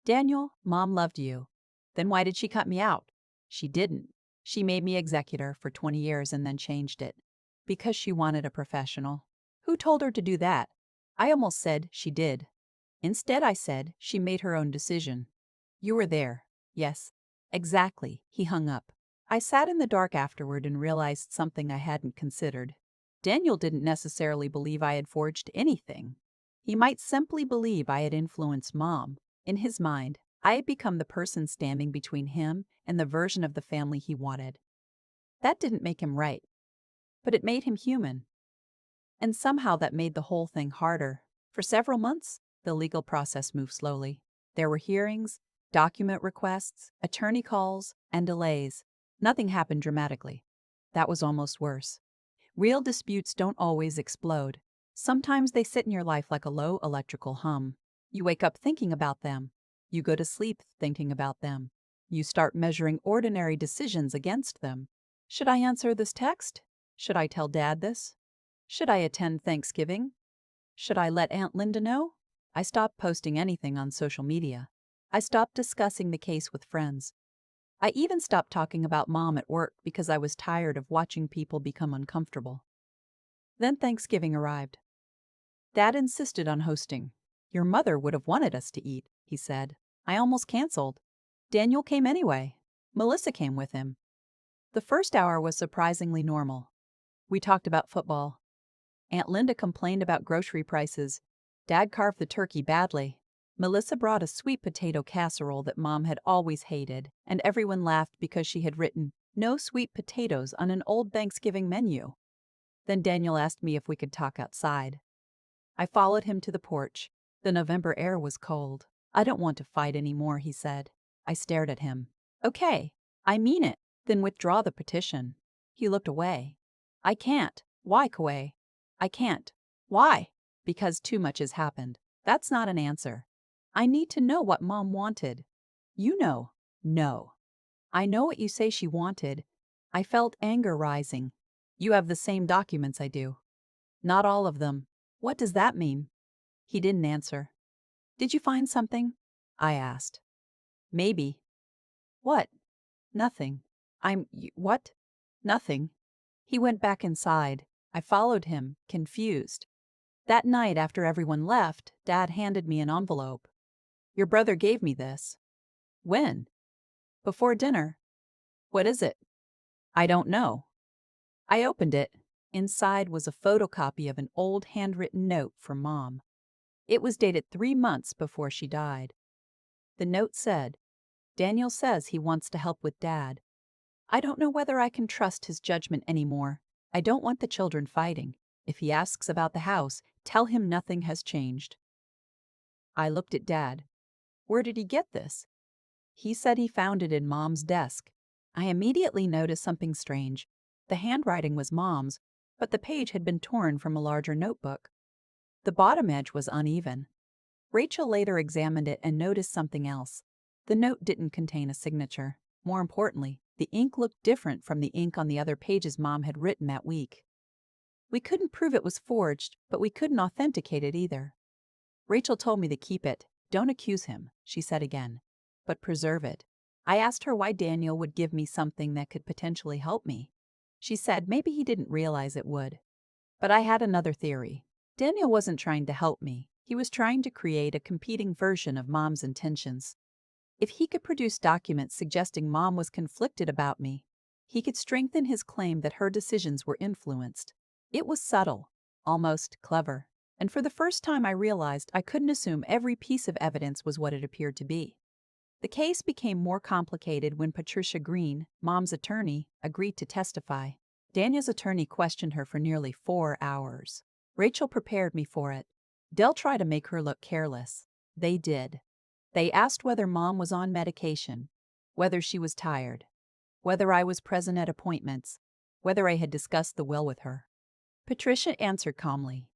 Daniel, Mom loved you. Then why did she cut me out? She didn't. She made me executor for 20 years and then changed it. Because she wanted a professional. Who told her to do that? I almost said she did. Instead, I said she made her own decision. You were there. Yes. Exactly. He hung up. I sat in the dark afterward and realized something I hadn't considered. Daniel didn't necessarily believe I had forged anything. He might simply believe I had influenced Mom. In his mind, I had become the person standing between him and the version of the family he wanted. That didn't make him right, but it made him human. And somehow that made the whole thing harder. For several months, the legal process moved slowly. There were hearings, document requests, attorney calls, and delays. Nothing happened dramatically. That was almost worse. Real disputes don't always explode. Sometimes they sit in your life like a low electrical hum. You wake up thinking about them. You go to sleep thinking about them. You start measuring ordinary decisions against them. Should I answer this text? Should I tell Dad this? Should I attend Thanksgiving? Should I let Aunt Linda know? I stopped posting anything on social media. I stopped discussing the case with friends. I even stopped talking about Mom at work because I was tired of watching people become uncomfortable. Then Thanksgiving arrived. Dad insisted on hosting. Your mother would have wanted us to eat, he said. I almost canceled. Daniel came anyway. Melissa came with him. The first hour was surprisingly normal. We talked about football. Aunt Linda complained about grocery prices. Dad carved the turkey badly. Melissa brought a sweet potato casserole that Mom had always hated, and everyone laughed because she had written, "No sweet potatoes" on an old Thanksgiving menu. Then Daniel asked me if we could talk outside. I followed him to the porch. The November air was cold. I don't want to fight anymore, he said. I stared at him. Okay, I mean it. Then withdraw the petition. He looked away. I can't. Why, Kawai? I can't. Why? Because too much has happened. That's not an answer. I need to know what Mom wanted. You know. No. I know what you say she wanted. I felt anger rising. You have the same documents I do. Not all of them. What does that mean? He didn't answer. Did you find something? I asked. Maybe. What? Nothing. What? Nothing. He went back inside. I followed him, confused. That night, after everyone left, Dad handed me an envelope. Your brother gave me this. When? Before dinner. What is it? I don't know. I opened it. Inside was a photocopy of an old handwritten note from Mom. It was dated 3 months before she died. The note said, Daniel says he wants to help with Dad. I don't know whether I can trust his judgment anymore. I don't want the children fighting. If he asks about the house, tell him nothing has changed. I looked at Dad. Where did he get this? He said he found it in Mom's desk. I immediately noticed something strange. The handwriting was Mom's, but the page had been torn from a larger notebook. The bottom edge was uneven. Rachel later examined it and noticed something else. The note didn't contain a signature. More importantly, the ink looked different from the ink on the other pages Mom had written that week. We couldn't prove it was forged, but we couldn't authenticate it either. Rachel told me to keep it. Don't accuse him, she said again, but preserve it. I asked her why Daniel would give me something that could potentially help me. She said maybe he didn't realize it would. But I had another theory. Daniel wasn't trying to help me. He was trying to create a competing version of Mom's intentions. If he could produce documents suggesting Mom was conflicted about me, he could strengthen his claim that her decisions were influenced. It was subtle, almost clever, and for the first time I realized I couldn't assume every piece of evidence was what it appeared to be. The case became more complicated when Patricia Green, Mom's attorney, agreed to testify. Daniel's attorney questioned her for nearly 4 hours. Rachel prepared me for it. They'll try to make her look careless. They did. They asked whether Mom was on medication, whether she was tired, whether I was present at appointments, whether I had discussed the will with her. Patricia answered calmly.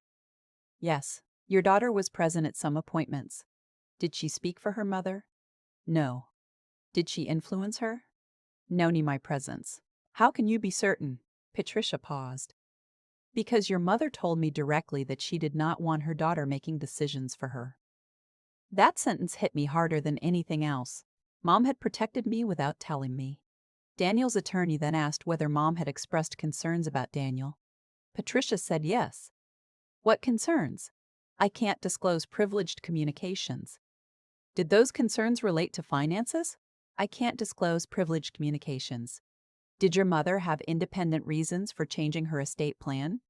Yes, your daughter was present at some appointments. Did she speak for her mother? No. Did she influence her? No, ni my presence. How can you be certain? Patricia paused. Because your mother told me directly that she did not want her daughter making decisions for her. That sentence hit me harder than anything else. Mom had protected me without telling me. Daniel's attorney then asked whether Mom had expressed concerns about Daniel. Patricia said yes. What concerns? I can't disclose privileged communications. Did those concerns relate to finances? I can't disclose privileged communications. Did your mother have independent reasons for changing her estate plan?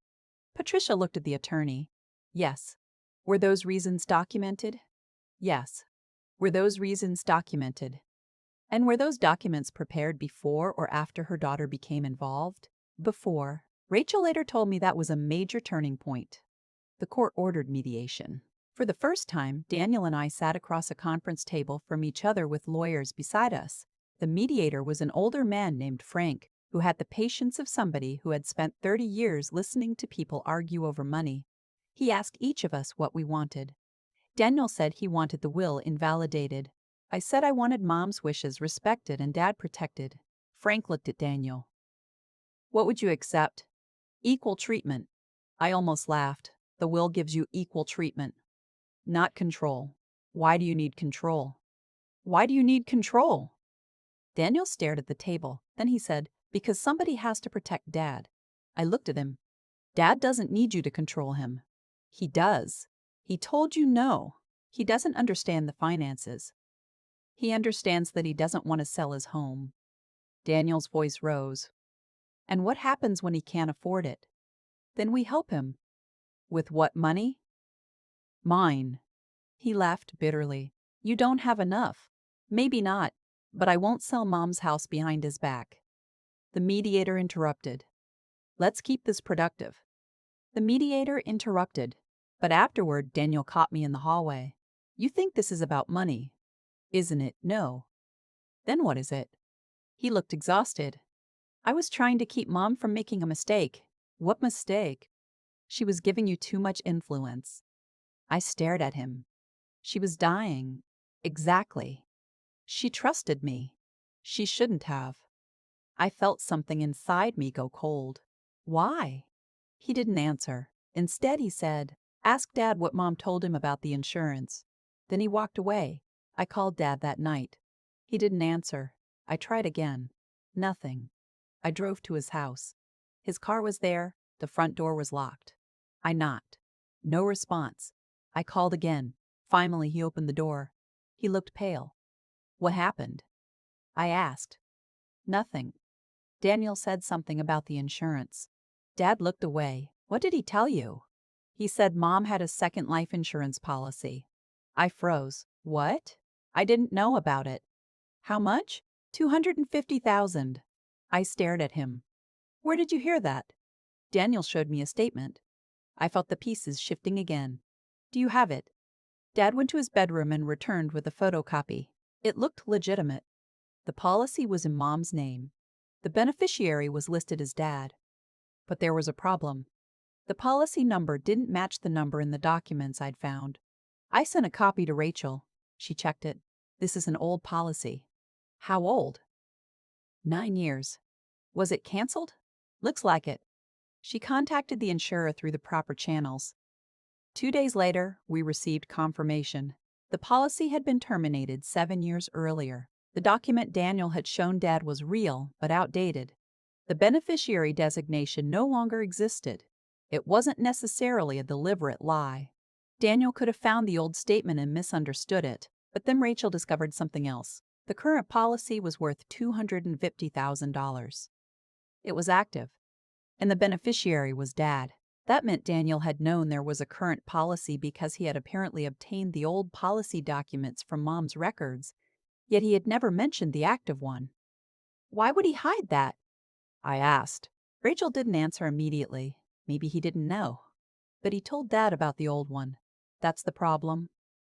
Patricia looked at the attorney. Yes. Were those reasons documented? Yes. Were those reasons documented? And were those documents prepared before or after her daughter became involved? Before. Rachel later told me that was a major turning point. The court ordered mediation. For the first time, Daniel and I sat across a conference table from each other with lawyers beside us. The mediator was an older man named Frank, who had the patience of somebody who had spent 30 years listening to people argue over money. He asked each of us what we wanted. Daniel said he wanted the will invalidated. I said I wanted Mom's wishes respected and Dad protected. Frank looked at Daniel. What would you accept? Equal treatment. I almost laughed. The will gives you equal treatment. Not control. Why do you need control? Why do you need control? Daniel stared at the table. Then he said, because somebody has to protect Dad. I looked at him. Dad doesn't need you to control him. He does. He told you no. He doesn't understand the finances. He understands that he doesn't want to sell his home. Daniel's voice rose. And what happens when he can't afford it? Then we help him. With what money? Mine. He laughed bitterly. You don't have enough. Maybe not, but I won't sell Mom's house behind his back. The mediator interrupted. Let's keep this productive. The mediator interrupted, but afterward Daniel caught me in the hallway. You think this is about money, isn't it? No. Then what is it? He looked exhausted. I was trying to keep Mom from making a mistake. What mistake? She was giving you too much influence. I stared at him. She was dying. Exactly. She trusted me. She shouldn't have. I felt something inside me go cold. Why? He didn't answer. Instead, he said, ask Dad what Mom told him about the insurance. Then he walked away. I called Dad that night. He didn't answer. I tried again. Nothing. I drove to his house. His car was there. The front door was locked. I knocked. No response. I called again. Finally, he opened the door. He looked pale. What happened? I asked. Nothing. Daniel said something about the insurance. Dad looked away. What did he tell you? He said Mom had a second life insurance policy. I froze. What? I didn't know about it. How much? $250,000. I stared at him. Where did you hear that? Daniel showed me a statement. I felt the pieces shifting again. Do you have it? Dad went to his bedroom and returned with a photocopy. It looked legitimate. The policy was in Mom's name. The beneficiary was listed as Dad. But there was a problem. The policy number didn't match the number in the documents I'd found. I sent a copy to Rachel. She checked it. This is an old policy. How old? 9 years. Was it canceled? Looks like it. She contacted the insurer through the proper channels. 2 days later, we received confirmation. The policy had been terminated 7 years earlier. The document Daniel had shown Dad was real, but outdated. The beneficiary designation no longer existed. It wasn't necessarily a deliberate lie. Daniel could have found the old statement and misunderstood it, but then Rachel discovered something else. The current policy was worth $250,000. It was active, and the beneficiary was Dad. That meant Daniel had known there was a current policy because he had apparently obtained the old policy documents from Mom's records, yet he had never mentioned the active one. Why would he hide that? I asked. Rachel didn't answer immediately. Maybe he didn't know. But he told Dad about the old one. That's the problem.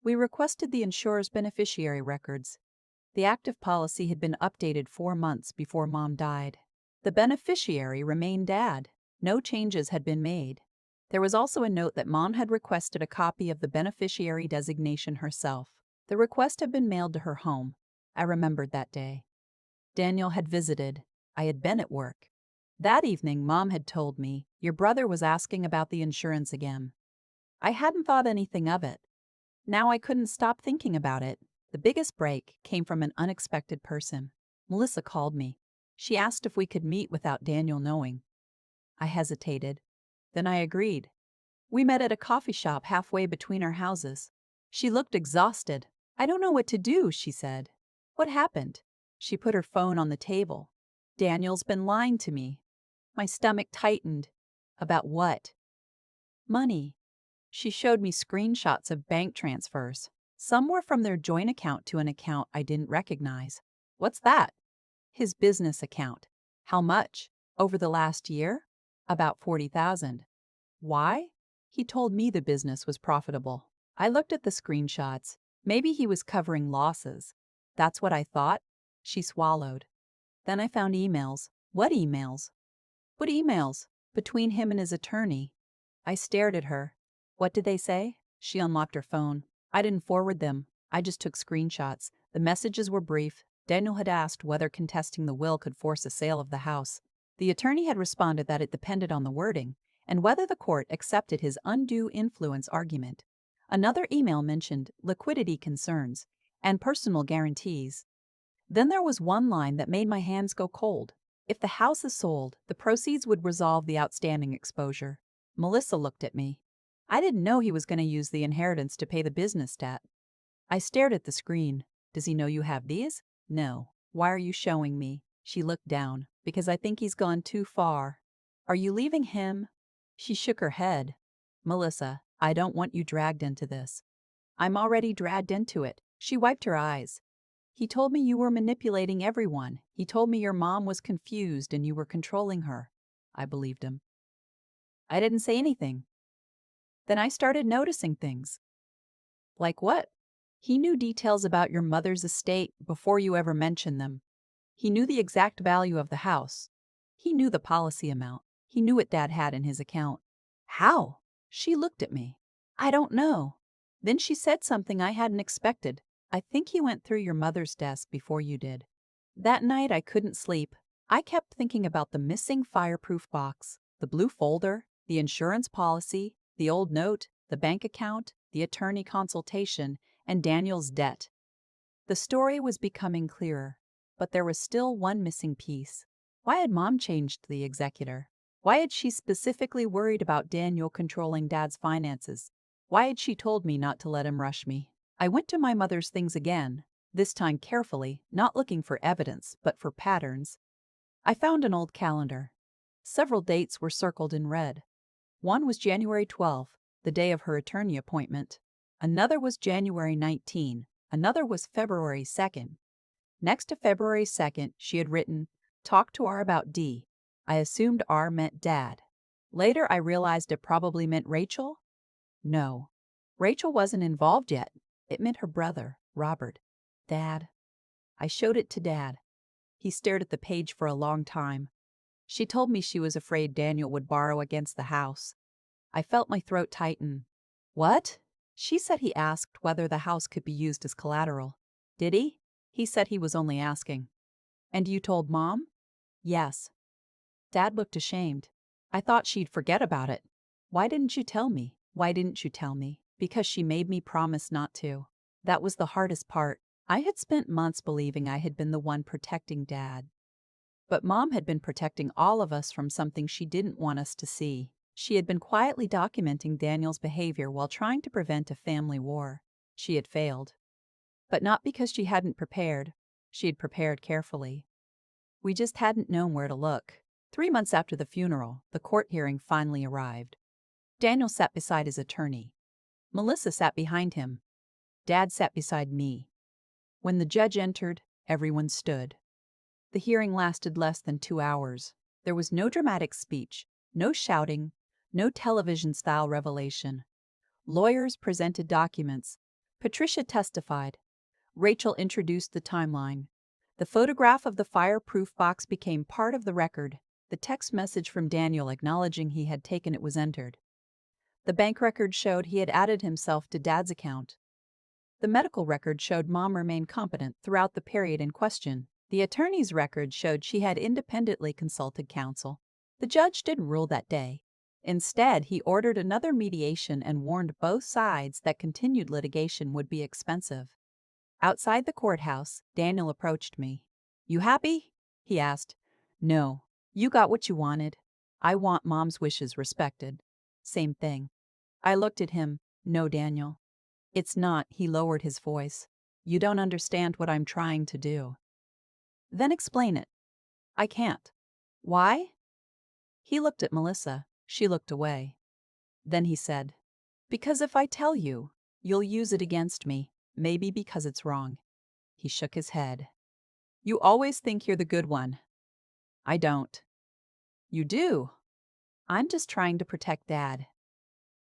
We requested the insurer's beneficiary records. The active policy had been updated 4 months before Mom died. The beneficiary remained Dad. No changes had been made. There was also a note that Mom had requested a copy of the beneficiary designation herself. The request had been mailed to her home. I remembered that day. Daniel had visited. I had been at work. That evening, Mom had told me, your brother was asking about the insurance again. I hadn't thought anything of it. Now I couldn't stop thinking about it. The biggest break came from an unexpected person. Melissa called me. She asked if we could meet without Daniel knowing. I hesitated. Then I agreed. We met at a coffee shop halfway between our houses. She looked exhausted. I don't know what to do, she said. What happened? She put her phone on the table. Daniel's been lying to me. My stomach tightened. About what? Money. She showed me screenshots of bank transfers. Some were from their joint account to an account I didn't recognize. What's that? His business account. How much? Over the last year? About $40,000. Why? He told me the business was profitable. I looked at the screenshots. Maybe he was covering losses. That's what I thought. She swallowed. Then I found emails. What emails? What emails? Between him and his attorney. I stared at her. What did they say? She unlocked her phone. I didn't forward them. I just took screenshots. The messages were brief. Daniel had asked whether contesting the will could force a sale of the house. The attorney had responded that it depended on the wording and whether the court accepted his undue influence argument. Another email mentioned liquidity concerns and personal guarantees. Then there was one line that made my hands go cold. If the house is sold, the proceeds would resolve the outstanding exposure. Melissa looked at me. I didn't know he was going to use the inheritance to pay the business debt. I stared at the screen. Does he know you have these? No. Why are you showing me? She looked down. Because I think he's gone too far. Are you leaving him? She shook her head. Melissa, I don't want you dragged into this. I'm already dragged into it. She wiped her eyes. He told me you were manipulating everyone. He told me your mom was confused and you were controlling her. I believed him. I didn't say anything. Then I started noticing things. Like what? He knew details about your mother's estate before you ever mentioned them. He knew the exact value of the house. He knew the policy amount. He knew what Dad had in his account. How? She looked at me. I don't know. Then she said something I hadn't expected. I think he went through your mother's desk before you did. That night I couldn't sleep. I kept thinking about the missing fireproof box, the blue folder, the insurance policy, the old note, the bank account, the attorney consultation, and Daniel's debt. The story was becoming clearer, but there was still one missing piece. Why had Mom changed the executor? Why had she specifically worried about Daniel controlling Dad's finances? Why had she told me not to let him rush me? I went to my mother's things again, this time carefully, not looking for evidence, but for patterns. I found an old calendar. Several dates were circled in red. One was January 12, the day of her attorney appointment. Another was January 19. Another was February 2nd. Next to February 2nd, she had written, "Talk to R about D." I assumed R meant Dad. Later, I realized it probably meant Rachel. No, Rachel wasn't involved yet. It meant her brother, Robert. Dad. I showed it to Dad. He stared at the page for a long time. She told me she was afraid Daniel would borrow against the house. I felt my throat tighten. What? She said he asked whether the house could be used as collateral. Did he? He said he was only asking. And you told Mom? Yes. Dad looked ashamed. I thought she'd forget about it. Why didn't you tell me? Why didn't you tell me? Because she made me promise not to. That was the hardest part. I had spent months believing I had been the one protecting Dad. But Mom had been protecting all of us from something she didn't want us to see. She had been quietly documenting Daniel's behavior while trying to prevent a family war. She had failed. But not because she hadn't prepared. She had prepared carefully. We just hadn't known where to look. 3 months after the funeral, the court hearing finally arrived. Daniel sat beside his attorney. Melissa sat behind him. Dad sat beside me. When the judge entered, everyone stood. The hearing lasted less than 2 hours. There was no dramatic speech, no shouting, no television-style revelation. Lawyers presented documents. Patricia testified. Rachel introduced the timeline. The photograph of the fireproof box became part of the record. The text message from Daniel acknowledging he had taken it was entered. The bank record showed he had added himself to Dad's account. The medical record showed Mom remained competent throughout the period in question. The attorney's record showed she had independently consulted counsel. The judge didn't rule that day. Instead, he ordered another mediation and warned both sides that continued litigation would be expensive. Outside the courthouse, Daniel approached me. "You happy?" he asked. "No. You got what you wanted. I want Mom's wishes respected." Same thing. I looked at him. "No, Daniel. It's not." He lowered his voice. "You don't understand what I'm trying to do." "Then explain it." "I can't." "Why?" He looked at Melissa. She looked away. Then he said, "Because if I tell you, you'll use it against me, maybe because it's wrong." He shook his head. "You always think you're the good one." "I don't." "You do." "I'm just trying to protect Dad."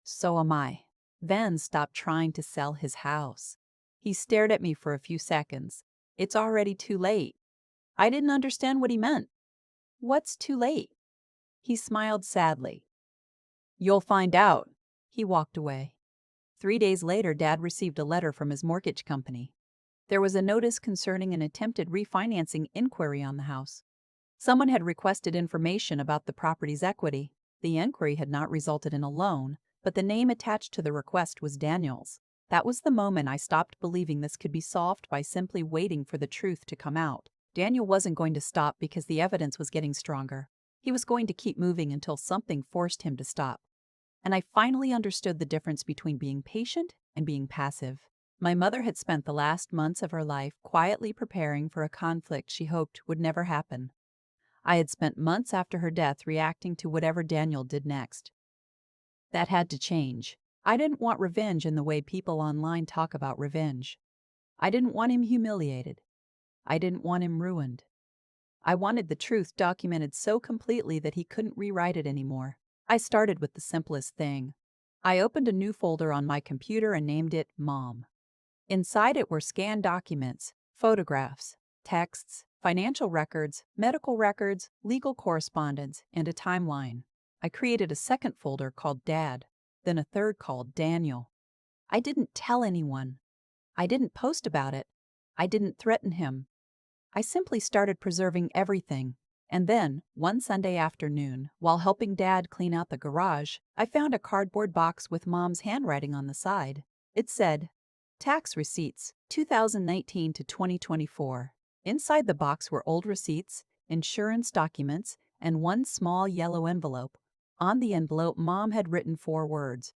"So am I." Then stopped trying to sell his house. He stared at me for a few seconds. "It's already too late." I didn't understand what he meant. What's too late? He smiled sadly. You'll find out. He walked away. 3 days later, Dad received a letter from his mortgage company. There was a notice concerning an attempted refinancing inquiry on the house. Someone had requested information about the property's equity. The inquiry had not resulted in a loan, but the name attached to the request was Daniel's. That was the moment I stopped believing this could be solved by simply waiting for the truth to come out. Daniel wasn't going to stop because the evidence was getting stronger. He was going to keep moving until something forced him to stop. And I finally understood the difference between being patient and being passive. My mother had spent the last months of her life quietly preparing for a conflict she hoped would never happen. I had spent months after her death reacting to whatever Daniel did next. That had to change. I didn't want revenge in the way people online talk about revenge. I didn't want him humiliated. I didn't want him ruined. I wanted the truth documented so completely that he couldn't rewrite it anymore. I started with the simplest thing. I opened a new folder on my computer and named it Mom. Inside it were scanned documents, photographs, texts, financial records, medical records, legal correspondence, and a timeline. I created a second folder called Dad, then a third called Daniel. I didn't tell anyone. I didn't post about it. I didn't threaten him. I simply started preserving everything. And then, one Sunday afternoon, while helping Dad clean out the garage, I found a cardboard box with Mom's handwriting on the side. It said, Tax Receipts, 2019 to 2024. Inside the box were old receipts, insurance documents, and one small yellow envelope. On the envelope, Mom had written 4 words.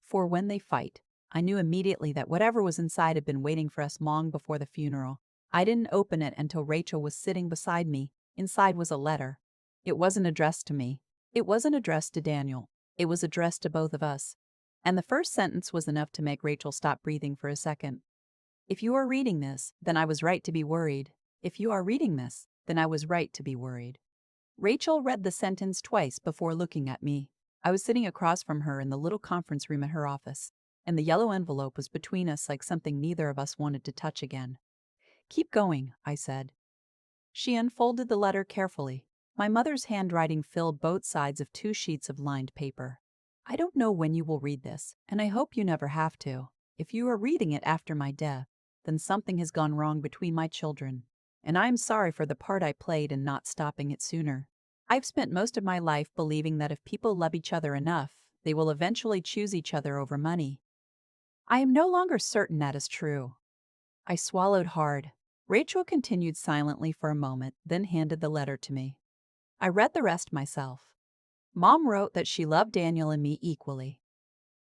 For when they fight. I knew immediately that whatever was inside had been waiting for us long before the funeral. I didn't open it until Rachel was sitting beside me. Inside was a letter. It wasn't addressed to me. It wasn't addressed to Daniel. It was addressed to both of us. And the first sentence was enough to make Rachel stop breathing for a second. If you are reading this, then I was right to be worried. If you are reading this, then I was right to be worried. Rachel read the sentence twice before looking at me. I was sitting across from her in the little conference room at her office, and the yellow envelope was between us like something neither of us wanted to touch again. Keep going, I said. She unfolded the letter carefully. My mother's handwriting filled both sides of 2 sheets of lined paper. I don't know when you will read this, and I hope you never have to. If you are reading it after my death, then something has gone wrong between my children, and I am sorry for the part I played in not stopping it sooner. I've spent most of my life believing that if people love each other enough, they will eventually choose each other over money. I am no longer certain that is true. I swallowed hard. Rachel continued silently for a moment, then handed the letter to me. I read the rest myself. Mom wrote that she loved Daniel and me equally.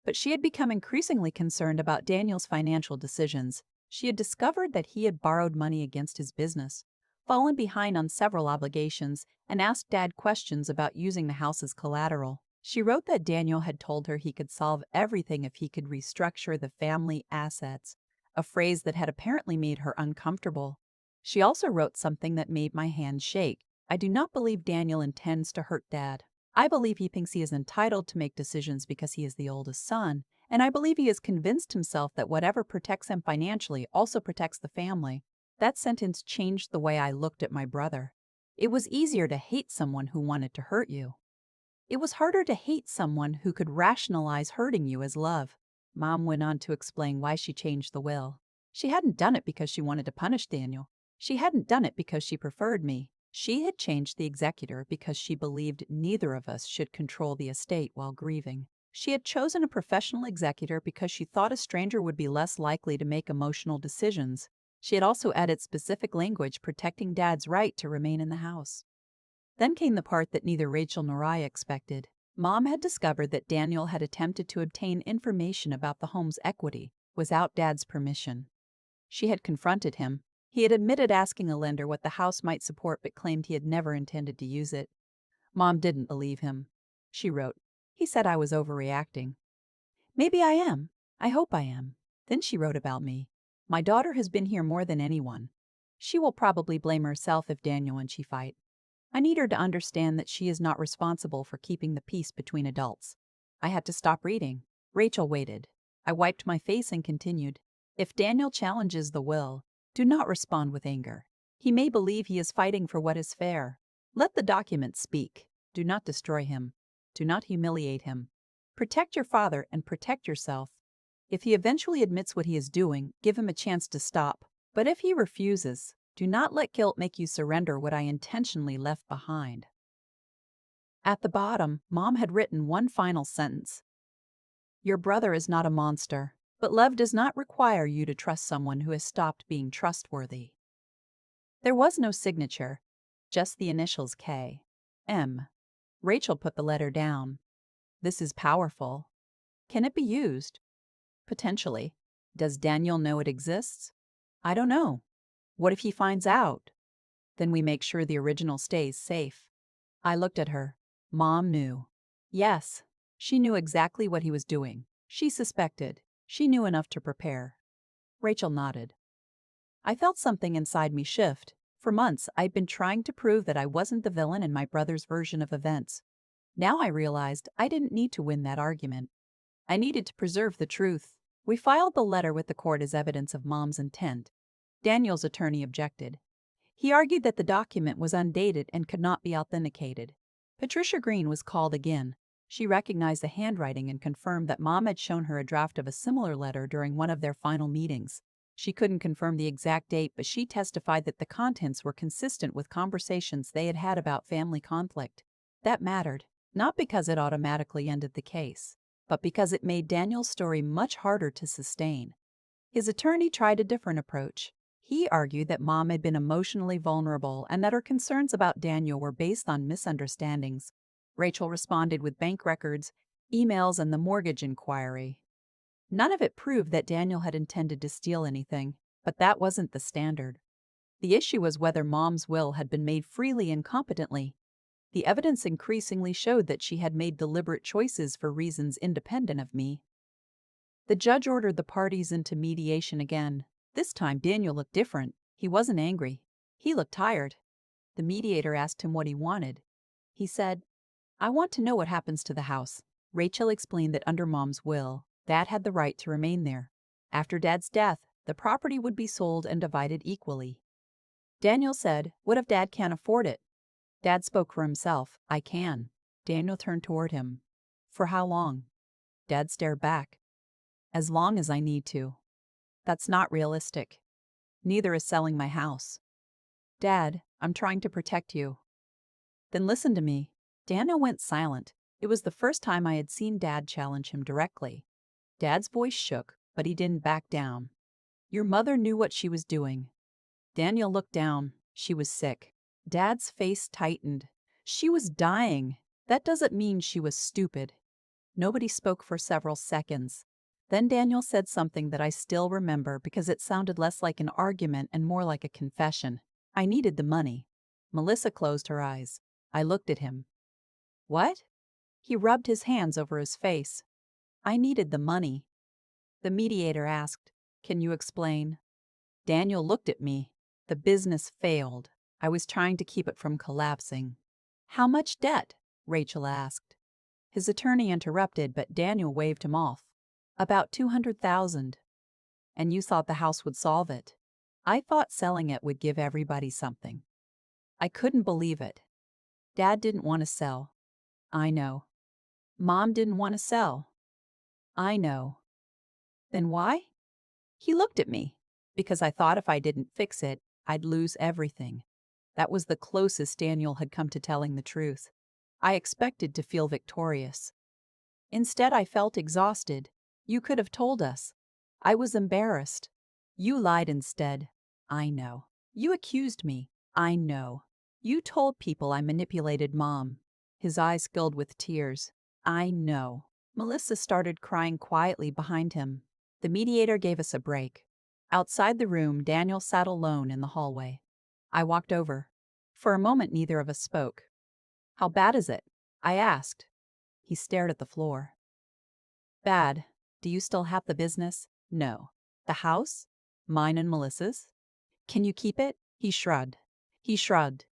But she had become increasingly concerned about Daniel's financial decisions. She had discovered that he had borrowed money against his business, fallen behind on several obligations, and asked Dad questions about using the house as collateral. She wrote that Daniel had told her he could solve everything if he could restructure the family assets, a phrase that had apparently made her uncomfortable. She also wrote something that made my hand shake. I do not believe Daniel intends to hurt Dad. I believe he thinks he is entitled to make decisions because he is the oldest son, and I believe he has convinced himself that whatever protects him financially also protects the family. That sentence changed the way I looked at my brother. It was easier to hate someone who wanted to hurt you. It was harder to hate someone who could rationalize hurting you as love. Mom went on to explain why she changed the will. She hadn't done it because she wanted to punish Daniel. She hadn't done it because she preferred me. She had changed the executor because she believed neither of us should control the estate while grieving. She had chosen a professional executor because she thought a stranger would be less likely to make emotional decisions. She had also added specific language protecting Dad's right to remain in the house. Then came the part that neither Rachel nor I expected. Mom had discovered that Daniel had attempted to obtain information about the home's equity without Dad's permission. She had confronted him. He had admitted asking a lender what the house might support but claimed he had never intended to use it. Mom didn't believe him. She wrote, "He said I was overreacting." Maybe I am. I hope I am. Then she wrote about me. My daughter has been here more than anyone. She will probably blame herself if Daniel and she fight. I need her to understand that she is not responsible for keeping the peace between adults. I had to stop reading. Rachel waited. I wiped my face and continued. If Daniel challenges the will, do not respond with anger. He may believe he is fighting for what is fair. Let the document speak. Do not destroy him. Do not humiliate him. Protect your father and protect yourself. If he eventually admits what he is doing, give him a chance to stop. But if he refuses, do not let guilt make you surrender what I intentionally left behind. At the bottom, Mom had written one final sentence. Your brother is not a monster, but love does not require you to trust someone who has stopped being trustworthy. There was no signature, just the initials K. M. Rachel put the letter down. This is powerful. Can it be used? Potentially. Does Daniel know it exists? I don't know. What if he finds out? Then we make sure the original stays safe. I looked at her. Mom knew. Yes, she knew exactly what he was doing. She suspected. She knew enough to prepare. Rachel nodded. I felt something inside me shift. For months, I'd been trying to prove that I wasn't the villain in my brother's version of events. Now I realized I didn't need to win that argument. I needed to preserve the truth. We filed the letter with the court as evidence of Mom's intent. Daniel's attorney objected. He argued that the document was undated and could not be authenticated. Patricia Green was called again. She recognized the handwriting and confirmed that Mom had shown her a draft of a similar letter during one of their final meetings. She couldn't confirm the exact date, but she testified that the contents were consistent with conversations they had had about family conflict. That mattered, not because it automatically ended the case, but because it made Daniel's story much harder to sustain. His attorney tried a different approach. He argued that Mom had been emotionally vulnerable and that her concerns about Daniel were based on misunderstandings. Rachel responded with bank records, emails, and the mortgage inquiry. None of it proved that Daniel had intended to steal anything, but that wasn't the standard. The issue was whether Mom's will had been made freely and competently. The evidence increasingly showed that she had made deliberate choices for reasons independent of me. The judge ordered the parties into mediation again. This time Daniel looked different. He wasn't angry. He looked tired. The mediator asked him what he wanted. He said, I want to know what happens to the house. Rachel explained that under Mom's will, Dad had the right to remain there. After Dad's death, the property would be sold and divided equally. Daniel said, what if Dad can't afford it? Dad spoke for himself. I can. Daniel turned toward him. For how long? Dad stared back. As long as I need to. That's not realistic. Neither is selling my house. Dad, I'm trying to protect you. Then listen to me. Daniel went silent. It was the first time I had seen Dad challenge him directly. Dad's voice shook, but he didn't back down. Your mother knew what she was doing. Daniel looked down. She was sick. Dad's face tightened. She was dying. That doesn't mean she was stupid. Nobody spoke for several seconds. Then Daniel said something that I still remember because it sounded less like an argument and more like a confession. I needed the money. Melissa closed her eyes. I looked at him. What? He rubbed his hands over his face. I needed the money. The mediator asked, Can you explain? Daniel looked at me. The business failed. I was trying to keep it from collapsing. How much debt? Rachel asked. His attorney interrupted, but Daniel waved him off. About $200,000. And you thought the house would solve it. I thought selling it would give everybody something. I couldn't believe it. Dad didn't want to sell. I know. Mom didn't want to sell. I know. Then why? He looked at me. Because I thought if I didn't fix it, I'd lose everything. That was the closest Daniel had come to telling the truth. I expected to feel victorious. Instead, I felt exhausted. You could have told us. I was embarrassed. You lied instead. I know. You accused me. I know. You told people I manipulated Mom. His eyes filled with tears. I know. Melissa started crying quietly behind him. The mediator gave us a break. Outside the room, Daniel sat alone in the hallway. I walked over. For a moment, neither of us spoke. How bad is it? I asked. He stared at the floor. Bad. Do you still have the business? No. The house? Mine and Melissa's? Can you keep it? He shrugged.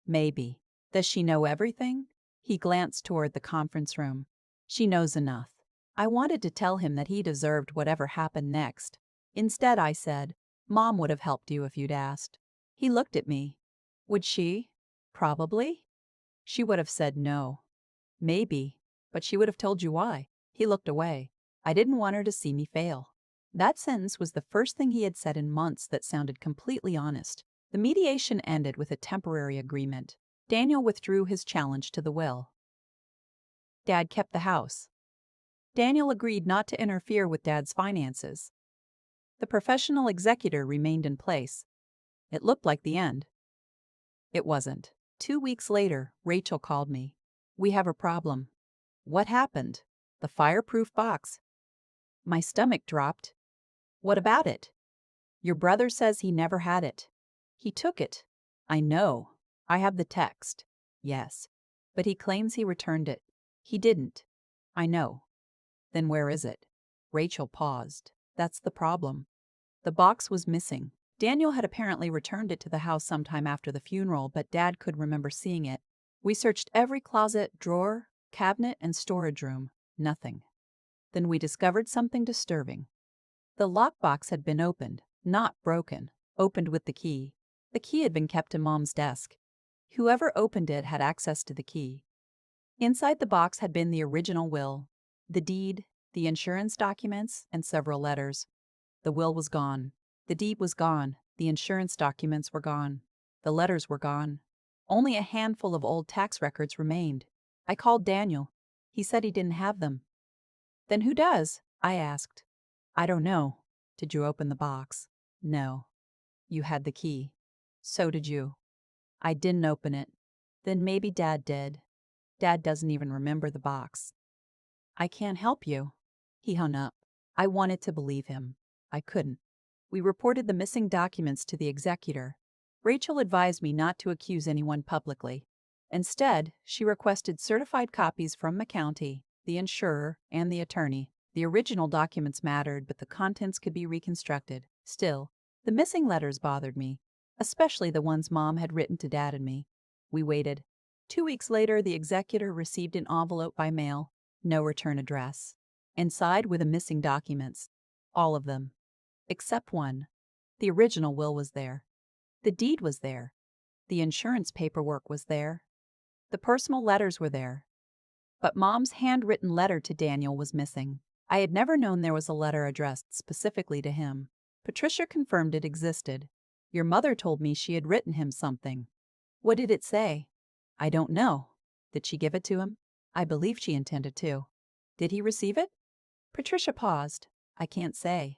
Maybe. Does she know everything? He glanced toward the conference room. She knows enough. I wanted to tell him that he deserved whatever happened next. Instead, I said, Mom would have helped you if you'd asked. He looked at me. Would she? Probably. She would have said no. Maybe, but she would have told you why. He looked away. I didn't want her to see me fail. That sentence was the first thing he had said in months that sounded completely honest. The mediation ended with a temporary agreement. Daniel withdrew his challenge to the will. Dad kept the house. Daniel agreed not to interfere with Dad's finances. The professional executor remained in place. It looked like the end. It wasn't. 2 weeks later, Rachel called me. "We have a problem." "What happened?" "The fireproof box." My stomach dropped. "What about it?" "Your brother says he never had it." "He took it." "I know. I have the text." "Yes. But he claims he returned it." "He didn't." "I know." "Then where is it?" Rachel paused. "That's the problem." The box was missing. Daniel had apparently returned it to the house sometime after the funeral, but Dad could remember seeing it. We searched every closet, drawer, cabinet, and storage room. Nothing. Then we discovered something disturbing. The lockbox had been opened, not broken, opened with the key. The key had been kept in Mom's desk. Whoever opened it had access to the key. Inside the box had been the original will, the deed, the insurance documents, and several letters. The will was gone. The deed was gone. The insurance documents were gone. The letters were gone. Only a handful of old tax records remained. I called Daniel. He said he didn't have them. "Then who does?" I asked. "I don't know." "Did you open the box?" "No." "You had the key." "So did you." "I didn't open it." "Then maybe Dad did." "Dad doesn't even remember the box." "I can't help you." He hung up. I wanted to believe him. I couldn't. We reported the missing documents to the executor. Rachel advised me not to accuse anyone publicly. Instead, she requested certified copies from the county, the insurer, and the attorney. The original documents mattered, but the contents could be reconstructed. Still, the missing letters bothered me, especially the ones Mom had written to Dad and me. We waited. 2 weeks later, the executor received an envelope by mail. No return address. Inside were the missing documents. All of them. Except one. The original will was there. The deed was there. The insurance paperwork was there. The personal letters were there. But Mom's handwritten letter to Daniel was missing. I had never known there was a letter addressed specifically to him. Patricia confirmed it existed. "Your mother told me she had written him something." "What did it say?" "I don't know." "Did she give it to him?" "I believe she intended to." "Did he receive it?" Patricia paused. "I can't say."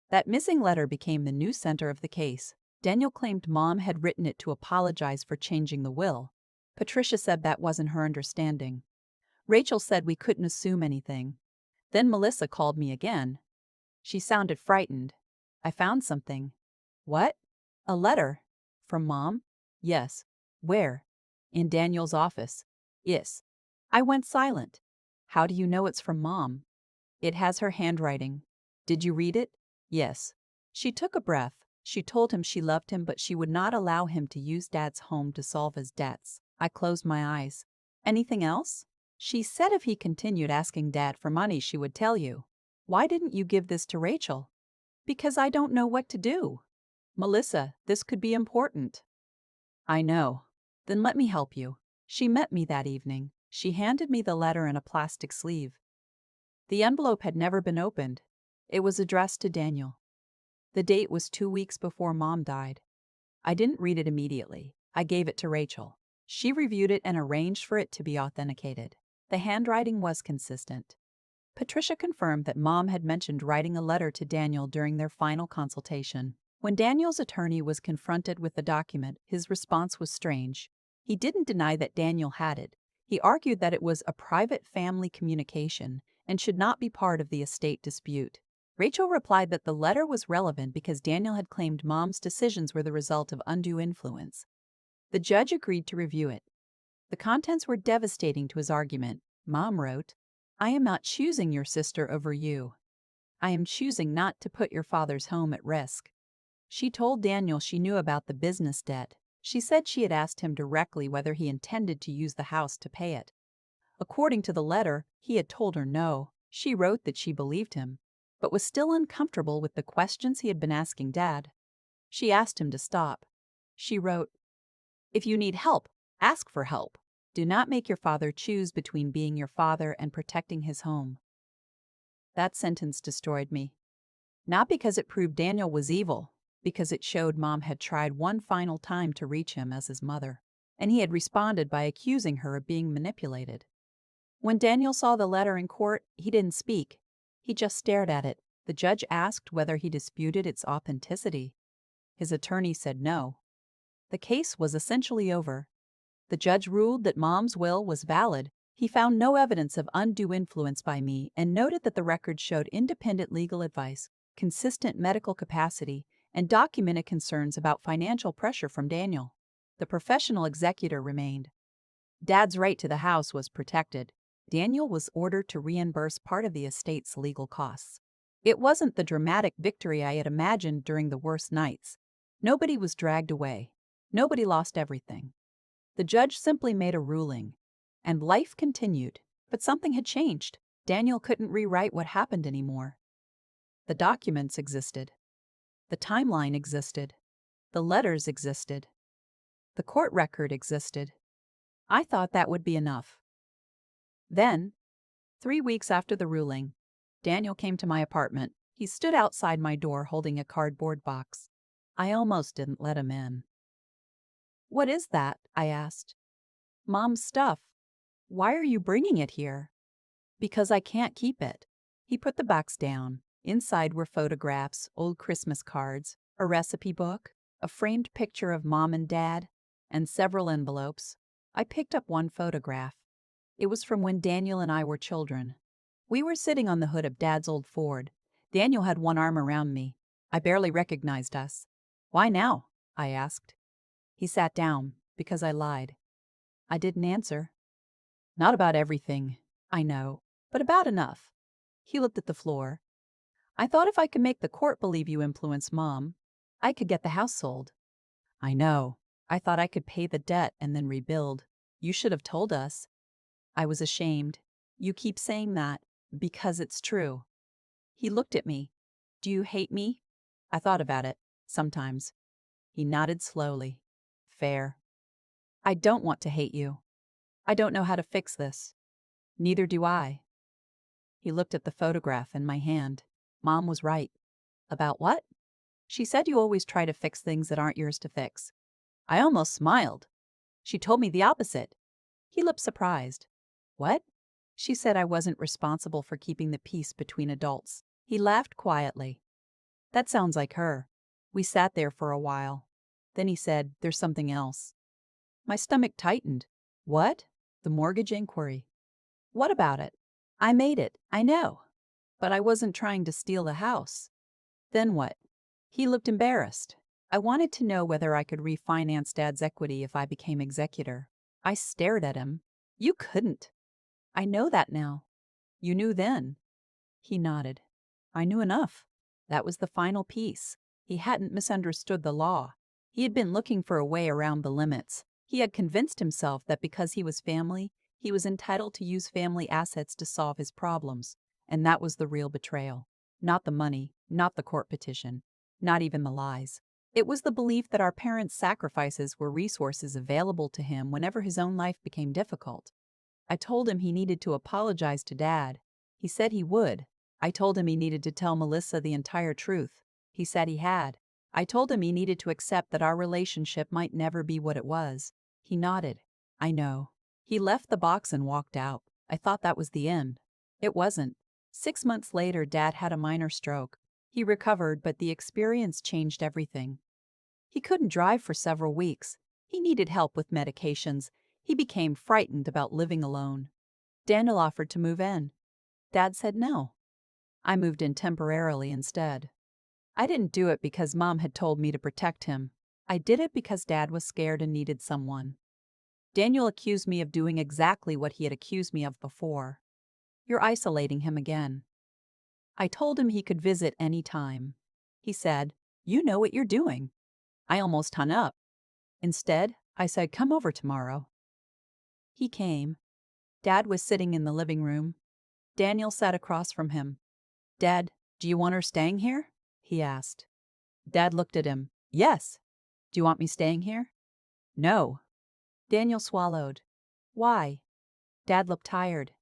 That missing letter became the new center of the case. Daniel claimed Mom had written it to apologize for changing the will. Patricia said that wasn't her understanding. Rachel said we couldn't assume anything. Then Melissa called me again. She sounded frightened. "I found something." "What?" "A letter." "From Mom?" "Yes." "Where?" "In Daniel's office." "Yes." I went silent. "How do you know it's from Mom?" "It has her handwriting." "Did you read it?" "Yes." She took a breath. She told him she loved him, but she would not allow him to use Dad's home to solve his debts. I closed my eyes. "Anything else?" "She said if he continued asking Dad for money, she would tell you." "Why didn't you give this to Rachel?" "Because I don't know what to do." "Melissa, this could be important." "I know." "Then let me help you." She met me that evening. She handed me the letter in a plastic sleeve. The envelope had never been opened. It was addressed to Daniel. The date was 2 weeks before Mom died. I didn't read it immediately. I gave it to Rachel. She reviewed it and arranged for it to be authenticated. The handwriting was consistent. Patricia confirmed that Mom had mentioned writing a letter to Daniel during their final consultation. When Daniel's attorney was confronted with the document, his response was strange. He didn't deny that Daniel had it. He argued that it was a private family communication and should not be part of the estate dispute. Rachel replied that the letter was relevant because Daniel had claimed Mom's decisions were the result of undue influence. The judge agreed to review it. The contents were devastating to his argument. Mom wrote, "I am not choosing your sister over you. I am choosing not to put your father's home at risk." She told Daniel she knew about the business debt. She said she had asked him directly whether he intended to use the house to pay it. According to the letter, he had told her no. She wrote that she believed him, but was still uncomfortable with the questions he had been asking Dad. She asked him to stop. She wrote, "If you need help, ask for help." Do not make your father choose between being your father and protecting his home. That sentence destroyed me. Not because it proved Daniel was evil, because it showed Mom had tried one final time to reach him as his mother, and he had responded by accusing her of being manipulated. When Daniel saw the letter in court, he didn't speak. He just stared at it. The judge asked whether he disputed its authenticity. His attorney said no. The case was essentially over. The judge ruled that Mom's will was valid. He found no evidence of undue influence by me and noted that the record showed independent legal advice, consistent medical capacity, and documented concerns about financial pressure from Daniel. The professional executor remained. Dad's right to the house was protected. Daniel was ordered to reimburse part of the estate's legal costs. It wasn't the dramatic victory I had imagined during the worst nights. Nobody was dragged away. Nobody lost everything. The judge simply made a ruling, and life continued. But something had changed. Daniel couldn't rewrite what happened anymore. The documents existed. The timeline existed. The letters existed. The court record existed. I thought that would be enough. Then, 3 weeks after the ruling, Daniel came to my apartment. He stood outside my door holding a cardboard box. I almost didn't let him in. "What is that?" I asked. "Mom's stuff. Why are you bringing it here?" "Because I can't keep it." He put the box down. Inside were photographs, old Christmas cards, a recipe book, a framed picture of Mom and Dad, and several envelopes. I picked up one photograph. It was from when Daniel and I were children. We were sitting on the hood of Dad's old Ford. Daniel had one arm around me. I barely recognized us. "Why now?" I asked. He sat down, because I lied. I didn't answer. "Not about everything, I know, but about enough." He looked at the floor. "I thought if I could make the court believe you influenced Mom, I could get the house sold." "I know. I thought I could pay the debt and then rebuild. You should have told us." I was ashamed. "You keep saying that because it's true." He looked at me. "Do you hate me?" I thought about it. Sometimes. He nodded slowly. "Fair. I don't want to hate you. I don't know how to fix this. Neither do I." He looked at the photograph in my hand. Mom was right. "About what?" "She said you always try to fix things that aren't yours to fix." I almost smiled. "She told me the opposite." He looked surprised. "What?" "She said I wasn't responsible for keeping the peace between adults." He laughed quietly. "That sounds like her." We sat there for a while. Then he said, "There's something else." My stomach tightened. "What?" "The mortgage inquiry." "What about it?" "I made it, I know. But I wasn't trying to steal the house." "Then what?" He looked embarrassed. "I wanted to know whether I could refinance Dad's equity if I became executor." I stared at him. "You couldn't." "I know that now." "You knew then." He nodded. "I knew enough." That was the final piece. He hadn't misunderstood the law. He had been looking for a way around the limits. He had convinced himself that because he was family, he was entitled to use family assets to solve his problems. And that was the real betrayal. Not the money, not the court petition, not even the lies. It was the belief that our parents' sacrifices were resources available to him whenever his own life became difficult. I told him he needed to apologize to Dad. He said he would. I told him he needed to tell Melissa the entire truth. He said he had. I told him he needed to accept that our relationship might never be what it was. He nodded. "I know." He left the box and walked out. I thought that was the end. It wasn't. 6 months later, Dad had a minor stroke. He recovered, but the experience changed everything. He couldn't drive for several weeks. He needed help with medications. He became frightened about living alone. Daniel offered to move in. Dad said no. I moved in temporarily instead. I didn't do it because Mom had told me to protect him. I did it because Dad was scared and needed someone. Daniel accused me of doing exactly what he had accused me of before. "You're isolating him again." I told him he could visit any time. He said, "You know what you're doing." I almost hung up. Instead, I said, "Come over tomorrow." He came. Dad was sitting in the living room. Daniel sat across from him. "Dad, do you want her staying here?" he asked. Dad looked at him. "Yes." "Do you want me staying here?" "No." Daniel swallowed. Why? Dad looked tired.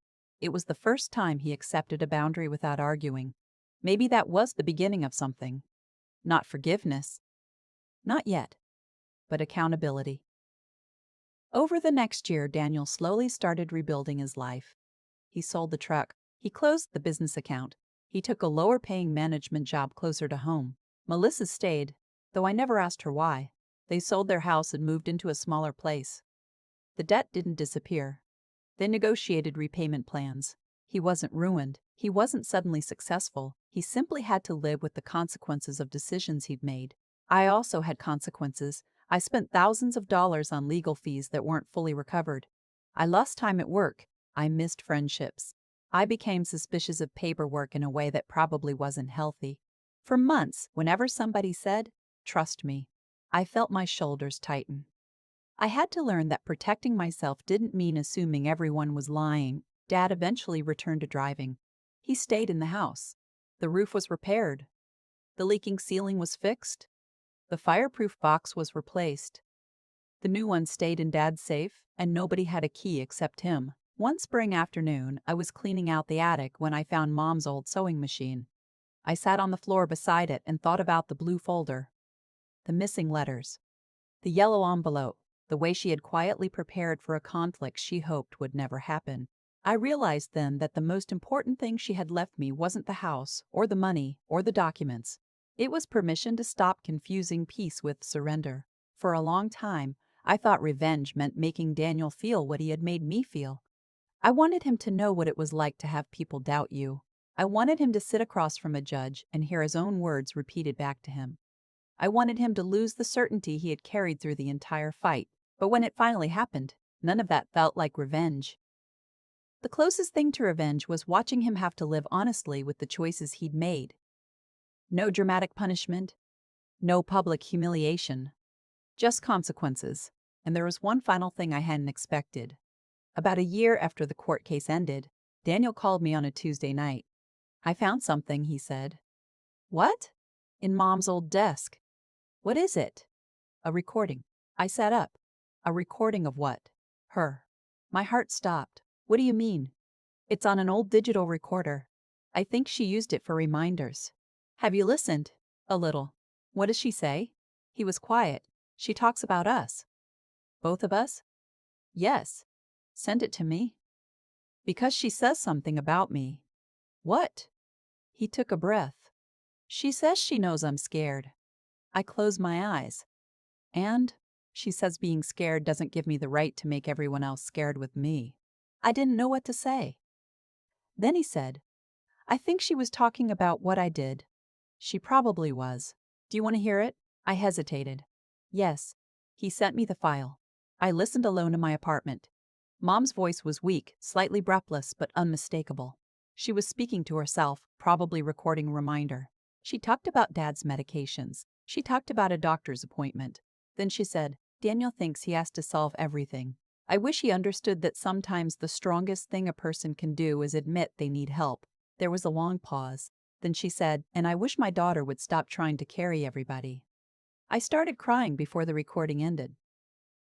It was the first time he accepted a boundary without arguing. Maybe that was the beginning of something. Not forgiveness. Not yet. But accountability. Over the next year, Daniel slowly started rebuilding his life. He sold the truck. He closed the business account. He took a lower-paying management job closer to home. Melissa stayed, though I never asked her why. They sold their house and moved into a smaller place. The debt didn't disappear. They negotiated repayment plans. He wasn't ruined. He wasn't suddenly successful. He simply had to live with the consequences of decisions he'd made. I also had consequences. I spent thousands of dollars on legal fees that weren't fully recovered. I lost time at work. I missed friendships. I became suspicious of paperwork in a way that probably wasn't healthy. For months, whenever somebody said, "Trust me," I felt my shoulders tighten. I had to learn that protecting myself didn't mean assuming everyone was lying. Dad eventually returned to driving. He stayed in the house. The roof was repaired. The leaking ceiling was fixed. The fireproof box was replaced. The new one stayed in Dad's safe, and nobody had a key except him. One spring afternoon, I was cleaning out the attic when I found Mom's old sewing machine. I sat on the floor beside it and thought about the blue folder, the missing letters, the yellow envelope, the way she had quietly prepared for a conflict she hoped would never happen. I realized then that the most important thing she had left me wasn't the house, or the money, or the documents. It was permission to stop confusing peace with surrender. For a long time, I thought revenge meant making Daniel feel what he had made me feel. I wanted him to know what it was like to have people doubt you. I wanted him to sit across from a judge and hear his own words repeated back to him. I wanted him to lose the certainty he had carried through the entire fight. But when it finally happened, none of that felt like revenge. The closest thing to revenge was watching him have to live honestly with the choices he'd made. No dramatic punishment, no public humiliation, just consequences. And there was one final thing I hadn't expected. About a year after the court case ended, Daniel called me on a Tuesday night. "I found something," he said. "What?" "In Mom's old desk." "What is it?" "A recording." I sat up. "A recording of what?" "Her." My heart stopped. "What do you mean?" "It's on an old digital recorder. I think she used it for reminders." "Have you listened?" "A little." "What does she say?" He was quiet. "She talks about us." "Both of us?" "Yes." "Send it to me." "Because she says something about me." "What?" He took a breath. "She says she knows I'm scared." I closed my eyes. "And she says being scared doesn't give me the right to make everyone else scared with me." I didn't know what to say. Then he said, "I think she was talking about what I did." "She probably was. Do you want to hear it?" I hesitated. "Yes." He sent me the file. I listened alone in my apartment. Mom's voice was weak, slightly breathless, but unmistakable. She was speaking to herself, probably recording a reminder. She talked about Dad's medications. She talked about a doctor's appointment. Then she said, "Daniel thinks he has to solve everything. I wish he understood that sometimes the strongest thing a person can do is admit they need help." There was a long pause. Then she said, "And I wish my daughter would stop trying to carry everybody." I started crying before the recording ended.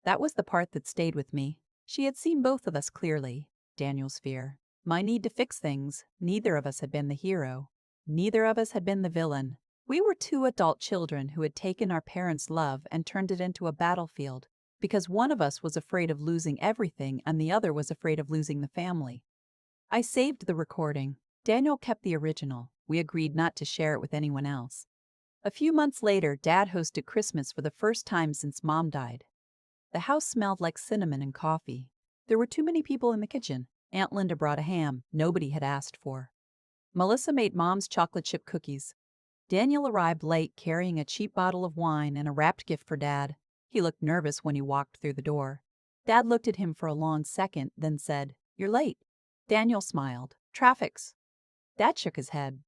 That was the part that stayed with me. She had seen both of us clearly. Daniel's fear, my need to fix things. Neither of us had been the hero. Neither of us had been the villain. We were two adult children who had taken our parents' love and turned it into a battlefield, because one of us was afraid of losing everything and the other was afraid of losing the family. I saved the recording. Daniel kept the original. We agreed not to share it with anyone else. A few months later, Dad hosted Christmas for the first time since Mom died. The house smelled like cinnamon and coffee. There were too many people in the kitchen. Aunt Linda brought a ham nobody had asked for. Melissa made Mom's chocolate chip cookies. Daniel arrived late carrying a cheap bottle of wine and a wrapped gift for Dad. He looked nervous when he walked through the door. Dad looked at him for a long second, then said, "You're late." Daniel smiled. "Traffic's." Dad shook his head.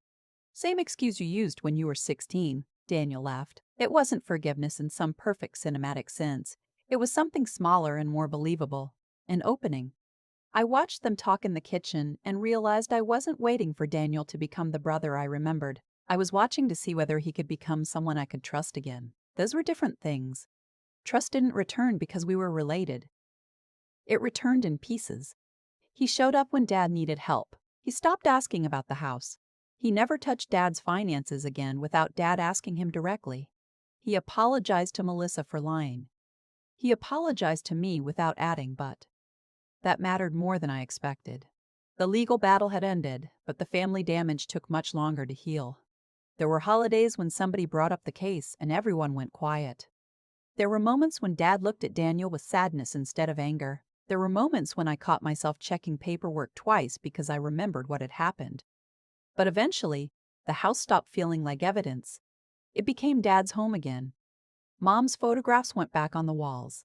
"Same excuse you used when you were 16, Daniel laughed. It wasn't forgiveness in some perfect cinematic sense. It was something smaller and more believable. An opening. I watched them talk in the kitchen and realized I wasn't waiting for Daniel to become the brother I remembered. I was watching to see whether he could become someone I could trust again. Those were different things. Trust didn't return because we were related. It returned in pieces. He showed up when Dad needed help. He stopped asking about the house. He never touched Dad's finances again without Dad asking him directly. He apologized to Melissa for lying. He apologized to me without adding but. That mattered more than I expected. The legal battle had ended, but the family damage took much longer to heal. There were holidays when somebody brought up the case and everyone went quiet. There were moments when Dad looked at Daniel with sadness instead of anger. There were moments when I caught myself checking paperwork twice because I remembered what had happened. But eventually, the house stopped feeling like evidence. It became Dad's home again. Mom's photographs went back on the walls.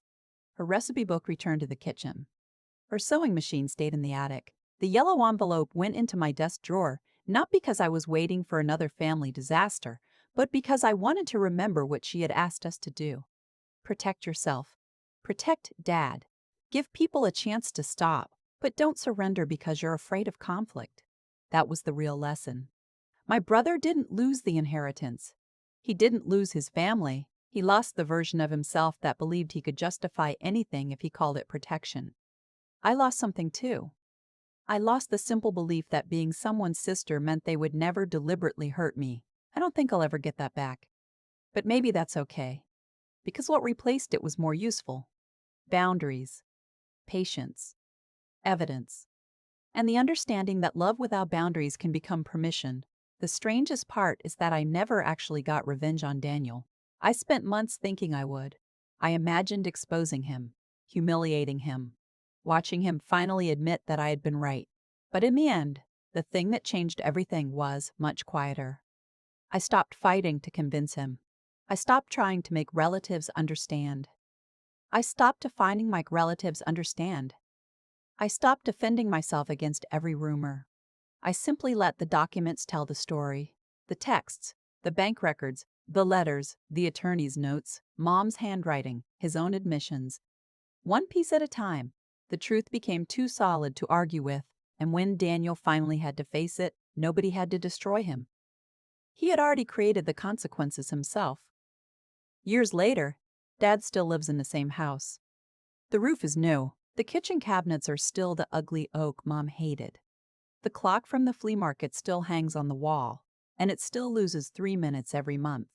Her recipe book returned to the kitchen. Her sewing machine stayed in the attic. The yellow envelope went into my desk drawer, not because I was waiting for another family disaster, but because I wanted to remember what she had asked us to do. Protect yourself. Protect Dad. Give people a chance to stop, but don't surrender because you're afraid of conflict. That was the real lesson. My brother didn't lose the inheritance. He didn't lose his family. He lost the version of himself that believed he could justify anything if he called it protection. I lost something too. I lost the simple belief that being someone's sister meant they would never deliberately hurt me. I don't think I'll ever get that back. But maybe that's okay, because what replaced it was more useful. Boundaries, patience, evidence, and the understanding that love without boundaries can become permission. The strangest part is that I never actually got revenge on Daniel. I spent months thinking I would. I imagined exposing him, humiliating him, watching him finally admit that I had been right. But in the end, the thing that changed everything was much quieter. I stopped fighting to convince him. I stopped trying to make relatives understand. I stopped defining my relatives understand. I stopped defending myself against every rumor. I simply let the documents tell the story. The texts, the bank records, the letters, the attorney's notes, Mom's handwriting, his own admissions. One piece at a time, the truth became too solid to argue with, and when Daniel finally had to face it, nobody had to destroy him. He had already created the consequences himself. Years later, Dad still lives in the same house. The roof is new. The kitchen cabinets are still the ugly oak Mom hated. The clock from the flea market still hangs on the wall, and it still loses 3 minutes every month.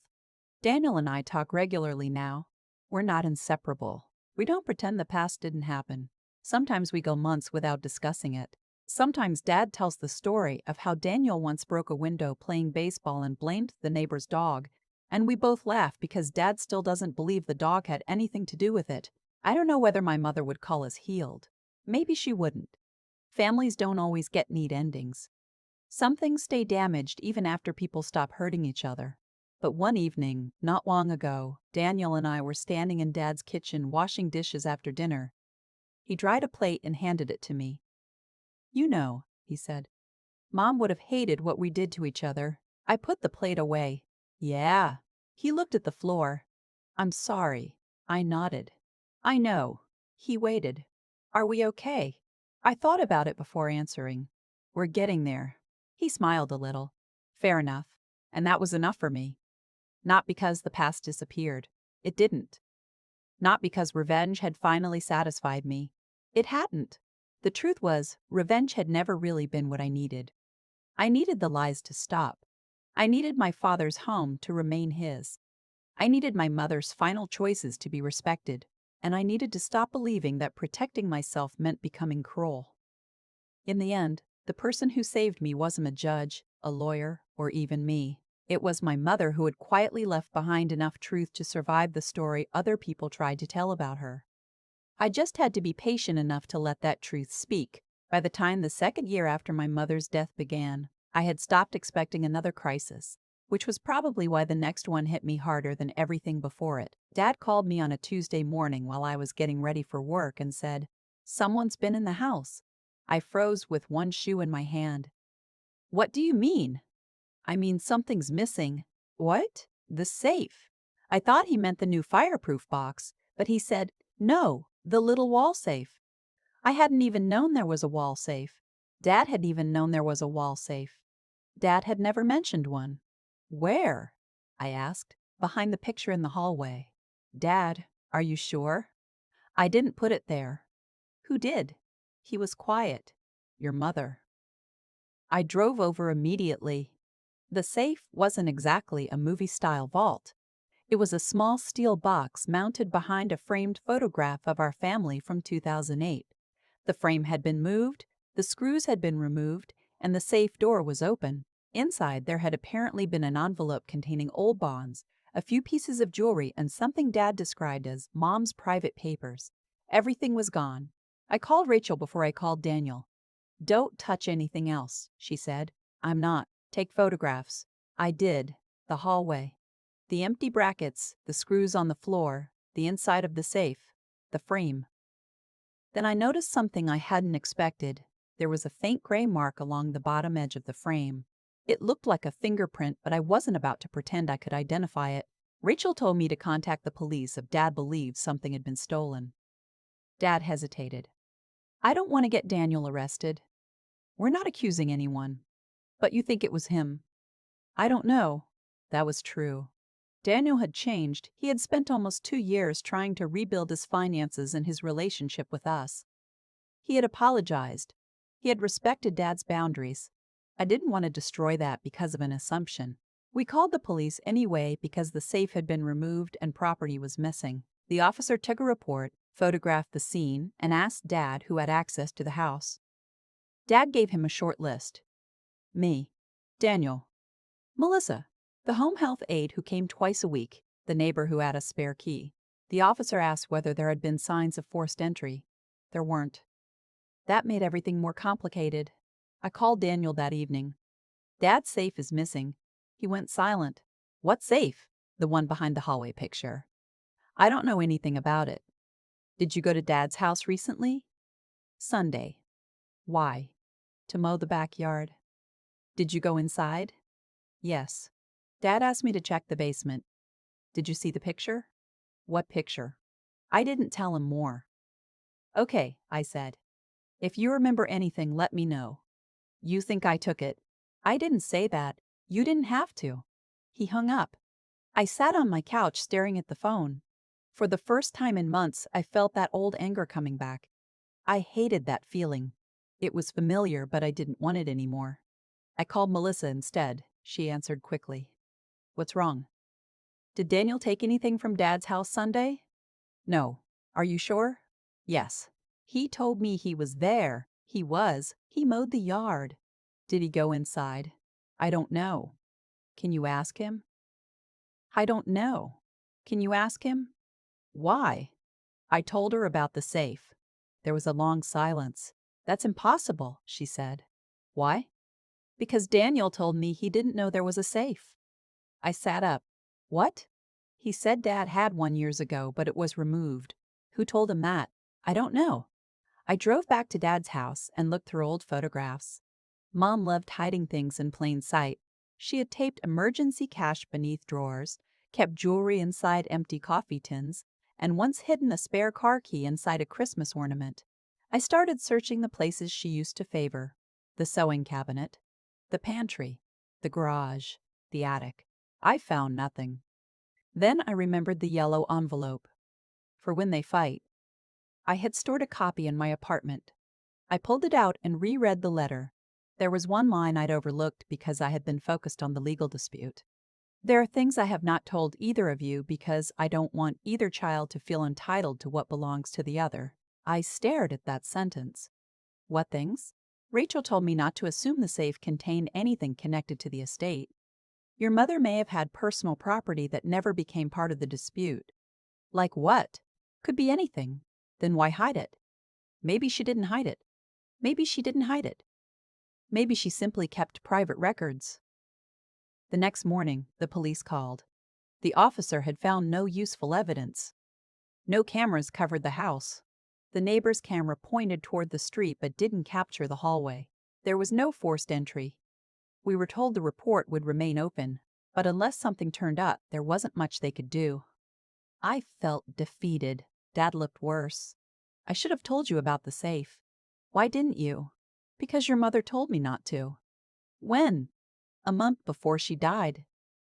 Daniel and I talk regularly now. We're not inseparable. We don't pretend the past didn't happen. Sometimes we go months without discussing it. Sometimes Dad tells the story of how Daniel once broke a window playing baseball and blamed the neighbor's dog, and we both laugh because Dad still doesn't believe the dog had anything to do with it. I don't know whether my mother would call us healed. Maybe she wouldn't. Families don't always get neat endings. Some things stay damaged even after people stop hurting each other. But one evening, not long ago, Daniel and I were standing in Dad's kitchen washing dishes after dinner. He dried a plate and handed it to me. "You know," he said, "Mom would have hated what we did to each other." I put the plate away. "Yeah." He looked at the floor. "I'm sorry." I nodded. "I know." He waited. "Are we okay?" I thought about it before answering. "We're getting there." He smiled a little. "Fair enough." And that was enough for me. Not because the past disappeared. It didn't. Not because revenge had finally satisfied me. It hadn't. The truth was, revenge had never really been what I needed. I needed the lies to stop. I needed my father's home to remain his. I needed my mother's final choices to be respected, and I needed to stop believing that protecting myself meant becoming cruel. In the end, the person who saved me wasn't a judge, a lawyer, or even me. It was my mother who had quietly left behind enough truth to survive the story other people tried to tell about her. I just had to be patient enough to let that truth speak. By the time the second year after my mother's death began, I had stopped expecting another crisis, which was probably why the next one hit me harder than everything before it. Dad called me on a Tuesday morning while I was getting ready for work and said, "Someone's been in the house." I froze with one shoe in my hand. "What do you mean?" "I mean something's missing." "What?" "The safe." I thought he meant the new fireproof box, but he said, "No, the little wall safe." I hadn't even known there was a wall safe. Dad hadn't even known there was a wall safe. Dad had never mentioned one. "Where?" I asked. "Behind the picture in the hallway." "Dad, are you sure?" "I didn't put it there." Who did? He was quiet. Your mother. I drove over immediately. The safe wasn't exactly a movie-style vault. It was a small steel box mounted behind a framed photograph of our family from 2008. The frame had been moved, the screws had been removed, and the safe door was open. Inside, there had apparently been an envelope containing old bonds, a few pieces of jewelry, and something Dad described as Mom's private papers. Everything was gone. I called Rachel before I called Daniel. "Don't touch anything else," she said. "I'm not. Take photographs." I did. The hallway. The empty brackets, the screws on the floor, the inside of the safe, the frame. Then I noticed something I hadn't expected. There was a faint gray mark along the bottom edge of the frame. It looked like a fingerprint, but I wasn't about to pretend I could identify it. Rachel told me to contact the police if Dad believed something had been stolen. Dad hesitated. "I don't want to get Daniel arrested." "We're not accusing anyone." "But you think it was him?" "I don't know." That was true. Daniel had changed. He had spent almost 2 years trying to rebuild his finances and his relationship with us. He had apologized. He had respected Dad's boundaries. I didn't want to destroy that because of an assumption. We called the police anyway because the safe had been removed and property was missing. The officer took a report, photographed the scene, and asked Dad who had access to the house. Dad gave him a short list. Me. Daniel. Melissa, the home health aide who came twice a week, the neighbor who had a spare key. The officer asked whether there had been signs of forced entry. There weren't. That made everything more complicated. I called Daniel that evening. "Dad's safe is missing." He went silent. "What safe?" "The one behind the hallway picture." "I don't know anything about it." "Did you go to Dad's house recently?" "Sunday." "Why?" "To mow the backyard." "Did you go inside?" "Yes." "Dad asked me to check the basement." "Did you see the picture?" "What picture?" I didn't tell him more. "Okay," I said. "If you remember anything, let me know." "You think I took it." "I didn't say that. You didn't have to." He hung up. I sat on my couch staring at the phone. For the first time in months, I felt that old anger coming back. I hated that feeling. It was familiar, but I didn't want it anymore. I called Melissa instead. She answered quickly. "What's wrong?" "Did Daniel take anything from Dad's house Sunday?" "No." "Are you sure?" "Yes. He told me he was there." "He was. He mowed the yard." "Did he go inside?" "I don't know." "Can you ask him?" "I don't know." "Can you ask him?" "Why?" I told her about the safe. There was a long silence. "That's impossible," she said. "Why?" "Because Daniel told me he didn't know there was a safe." I sat up. "What?" "He said Dad had one years ago, but it was removed." "Who told him that?" "I don't know." I drove back to Dad's house and looked through old photographs. Mom loved hiding things in plain sight. She had taped emergency cash beneath drawers, kept jewelry inside empty coffee tins, and once hidden a spare car key inside a Christmas ornament. I started searching the places she used to favor: the sewing cabinet, the pantry, the garage, the attic. I found nothing. Then I remembered the yellow envelope. For when they fight. I had stored a copy in my apartment. I pulled it out and reread the letter. There was one line I'd overlooked because I had been focused on the legal dispute. "There are things I have not told either of you because I don't want either child to feel entitled to what belongs to the other." I stared at that sentence. "What things?" "Rachel told me not to assume the safe contained anything connected to the estate. Your mother may have had personal property that never became part of the dispute." "Like what?" "Could be anything." "Then why hide it?" "Maybe she didn't hide it." "Maybe she didn't hide it." "Maybe she simply kept private records." The next morning, the police called. The officer had found no useful evidence. No cameras covered the house. The neighbor's camera pointed toward the street but didn't capture the hallway. There was no forced entry. We were told the report would remain open, but unless something turned up, there wasn't much they could do. I felt defeated. Dad looked worse. "I should have told you about the safe." "Why didn't you?" "Because your mother told me not to." "When?" "A month before she died."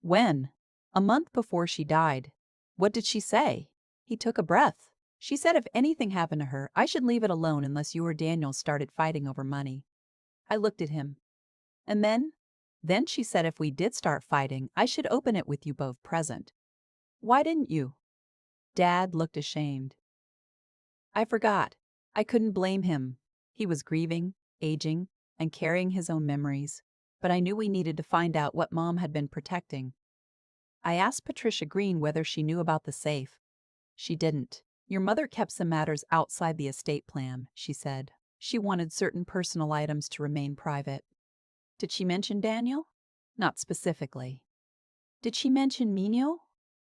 "When?" "A month before she died." "What did she say?" He took a breath. She said if anything happened to her, I should leave it alone unless you or Daniel started fighting over money. I looked at him. And then she said if we did start fighting, I should open it with you both present. Why didn't you? Dad looked ashamed. I forgot. I couldn't blame him. He was grieving, aging, and carrying his own memories. But I knew we needed to find out what Mom had been protecting. I asked Patricia Green whether she knew about the safe. She didn't. Your mother kept some matters outside the estate plan, she said. She wanted certain personal items to remain private. Did she mention Daniel? Not specifically. Did she mention Mino?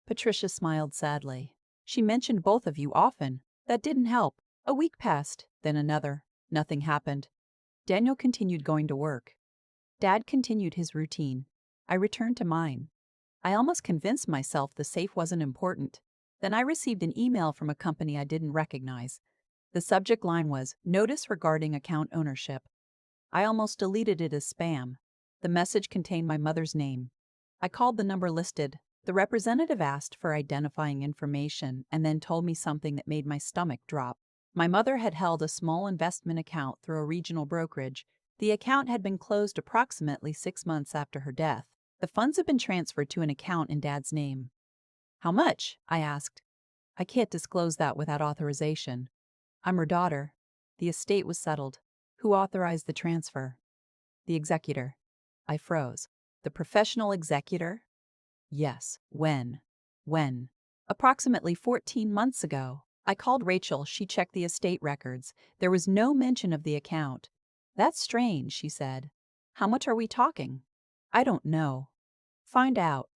Patricia smiled sadly. She mentioned both of you often. That didn't help. A week passed, then another. Nothing happened. Daniel continued going to work. Dad continued his routine. I returned to mine. I almost convinced myself the safe wasn't important. Then I received an email from a company I didn't recognize. The subject line was, "Notice regarding account ownership." I almost deleted it as spam. The message contained my mother's name. I called the number listed. The representative asked for identifying information and then told me something that made my stomach drop. My mother had held a small investment account through a regional brokerage. The account had been closed approximately 6 months after her death. The funds had been transferred to an account in Dad's name. How much? I asked. I can't disclose that without authorization. I'm her daughter. The estate was settled. Who authorized the transfer? The executor. I froze. The professional executor? Yes. When? When? Approximately 14 months ago. I called Rachel. She checked the estate records. There was no mention of the account. That's strange, she said. How much are we talking? I don't know. Find out.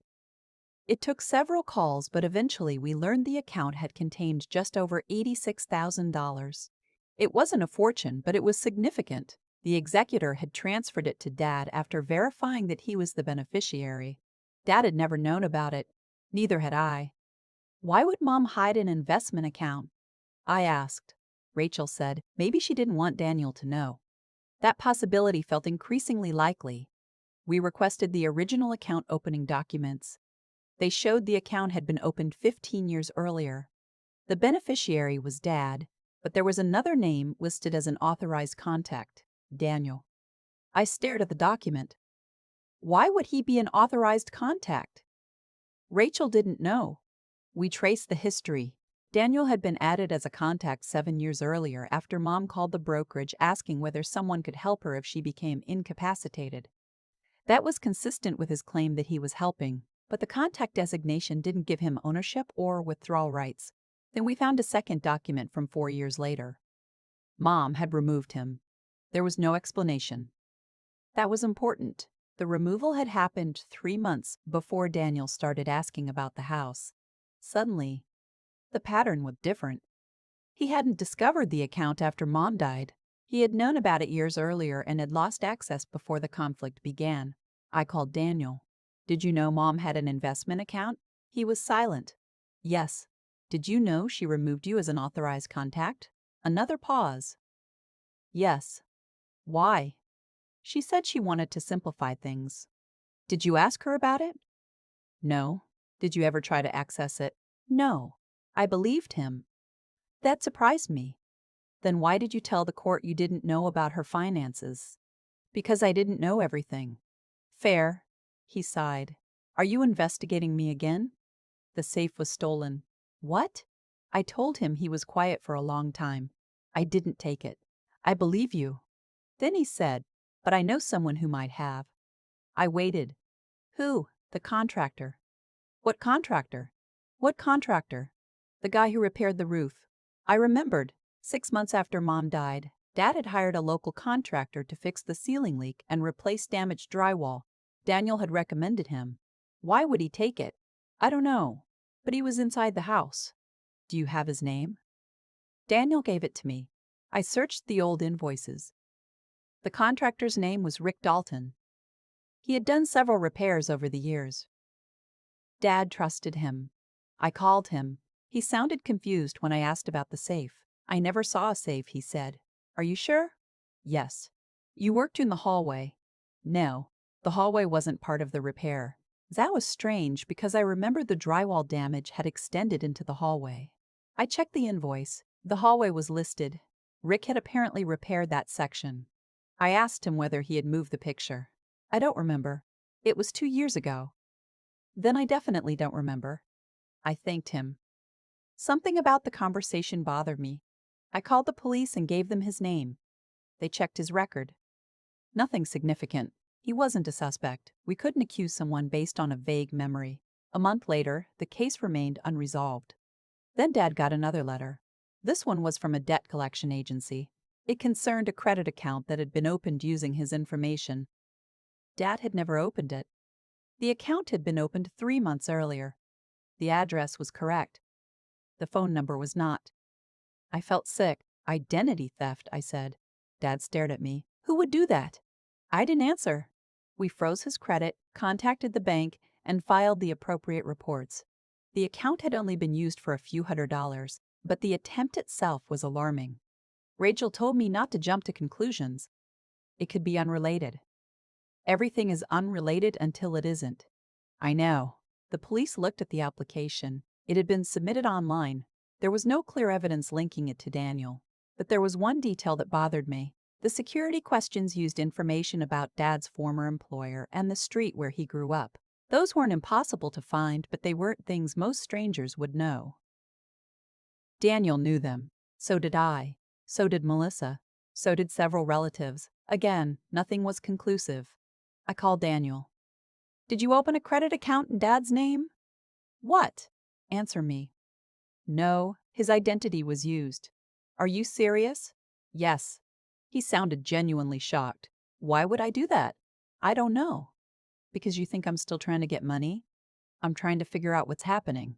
It took several calls, but eventually we learned the account had contained just over $86,000. It wasn't a fortune, but it was significant. The executor had transferred it to Dad after verifying that he was the beneficiary. Dad had never known about it. Neither had I. Why would Mom hide an investment account? I asked. Rachel said maybe she didn't want Daniel to know. That possibility felt increasingly likely. We requested the original account opening documents. They showed the account had been opened 15 years earlier. The beneficiary was Dad, but there was another name listed as an authorized contact, Daniel. I stared at the document. Why would he be an authorized contact? Rachel didn't know. We traced the history. Daniel had been added as a contact 7 years earlier after Mom called the brokerage asking whether someone could help her if she became incapacitated. That was consistent with his claim that he was helping, but the contact designation didn't give him ownership or withdrawal rights. Then we found a second document from 4 years later. Mom had removed him. There was no explanation. That was important. The removal had happened 3 months before Daniel started asking about the house. Suddenly, the pattern was different. He hadn't discovered the account after Mom died. He had known about it years earlier and had lost access before the conflict began. I called Daniel. Did you know Mom had an investment account? He was silent. Yes. Did you know she removed you as an authorized contact? Another pause. Yes. Why? She said she wanted to simplify things. Did you ask her about it? No. Did you ever try to access it? No. I believed him. That surprised me. Then why did you tell the court you didn't know about her finances? Because I didn't know everything. Fair. He sighed. Are you investigating me again? The safe was stolen. What? I told him. He was quiet for a long time. I didn't take it. I believe you. Then he said, but I know someone who might have. I waited. Who? The contractor. What contractor? What contractor? The guy who repaired the roof. I remembered. 6 months after Mom died, Dad had hired a local contractor to fix the ceiling leak and replace damaged drywall. Daniel had recommended him. Why would he take it? I don't know, but he was inside the house. Do you have his name? Daniel gave it to me. I searched the old invoices. The contractor's name was Rick Dalton. He had done several repairs over the years. Dad trusted him. I called him. He sounded confused when I asked about the safe. I never saw a safe, he said. Are you sure? Yes. You worked in the hallway. No, the hallway wasn't part of the repair. That was strange because I remembered the drywall damage had extended into the hallway. I checked the invoice. The hallway was listed. Rick had apparently repaired that section. I asked him whether he had moved the picture. I don't remember. It was 2 years ago. Then I definitely don't remember. I thanked him. Something about the conversation bothered me. I called the police and gave them his name. They checked his record. Nothing significant. He wasn't a suspect. We couldn't accuse someone based on a vague memory. A month later, the case remained unresolved. Then Dad got another letter. This one was from a debt collection agency. It concerned a credit account that had been opened using his information. Dad had never opened it. The account had been opened 3 months earlier. The address was correct. The phone number was not. I felt sick. Identity theft, I said. Dad stared at me. Who would do that? I didn't answer. We froze his credit, contacted the bank, and filed the appropriate reports. The account had only been used for a few $100s, but the attempt itself was alarming. Rachel told me not to jump to conclusions. It could be unrelated. Everything is unrelated until it isn't. I know. The police looked at the application. It had been submitted online. There was no clear evidence linking it to Daniel. But there was one detail that bothered me. The security questions used information about Dad's former employer and the street where he grew up. Those weren't impossible to find, but they weren't things most strangers would know. Daniel knew them. So did I. So did Melissa. So did several relatives. Again, nothing was conclusive. I called Daniel. Did you open a credit account in Dad's name? What? Answer me. No, his identity was used. Are you serious? Yes. He sounded genuinely shocked. Why would I do that? I don't know. Because you think I'm still trying to get money? I'm trying to figure out what's happening.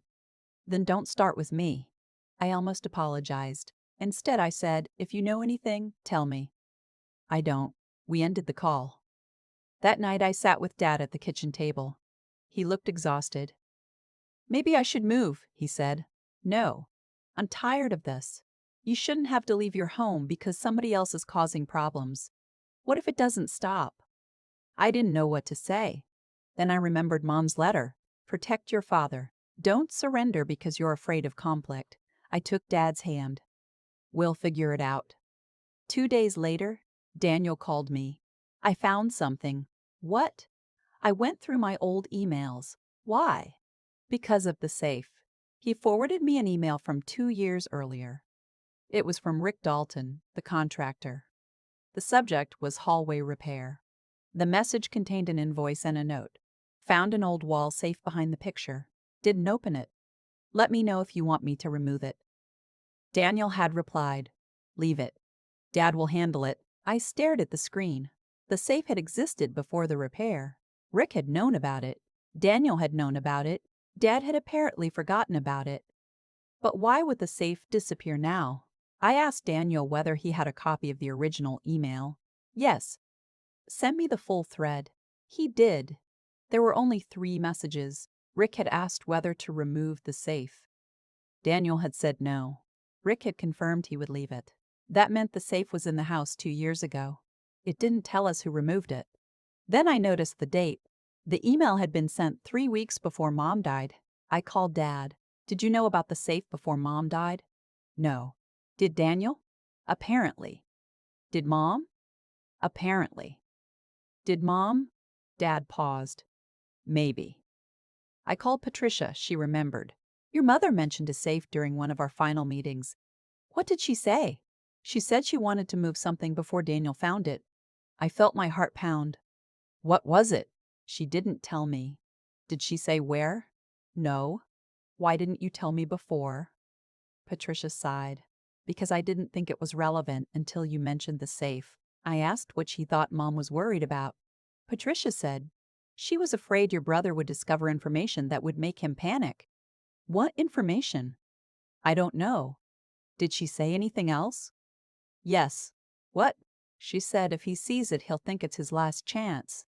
Then don't start with me. I almost apologized. Instead, I said, if you know anything, tell me. I don't. We ended the call. That night, I sat with Dad at the kitchen table. He looked exhausted. Maybe I should move, he said. No. I'm tired of this. You shouldn't have to leave your home because somebody else is causing problems. What if it doesn't stop? I didn't know what to say. Then I remembered Mom's letter. Protect your father. Don't surrender because you're afraid of conflict. I took Dad's hand. We'll figure it out. 2 days later, Daniel called me. I found something. What? I went through my old emails. Why? Because of the safe. He forwarded me an email from 2 years earlier. It was from Rick Dalton, the contractor. The subject was hallway repair. The message contained an invoice and a note. Found an old wall safe behind the picture. Didn't open it. Let me know if you want me to remove it. Daniel had replied, leave it. Dad will handle it. I stared at the screen. The safe had existed before the repair. Rick had known about it. Daniel had known about it. Dad had apparently forgotten about it. But why would the safe disappear now? I asked Daniel whether he had a copy of the original email. Yes. Send me the full thread. He did. There were only 3 messages. Rick had asked whether to remove the safe. Daniel had said no. Rick had confirmed he would leave it. That meant the safe was in the house 2 years ago. It didn't tell us who removed it. Then I noticed the date. The email had been sent 3 weeks before Mom died. I called Dad. Did you know about the safe before Mom died? No. Did Daniel? Apparently. Did Mom? Apparently. Did Mom? Dad paused. Maybe. I called Patricia. She remembered. Your mother mentioned a safe during one of our final meetings. What did she say? She said she wanted to move something before Daniel found it. I felt my heart pound. What was it? She didn't tell me. Did she say where? No. Why didn't you tell me before? Patricia sighed. Because I didn't think it was relevant until you mentioned the safe. I asked what she thought Mom was worried about. Patricia said, she was afraid your brother would discover information that would make him panic. What information? I don't know. Did she say anything else? Yes. What? She said if he sees it, he'll think it's his last chance.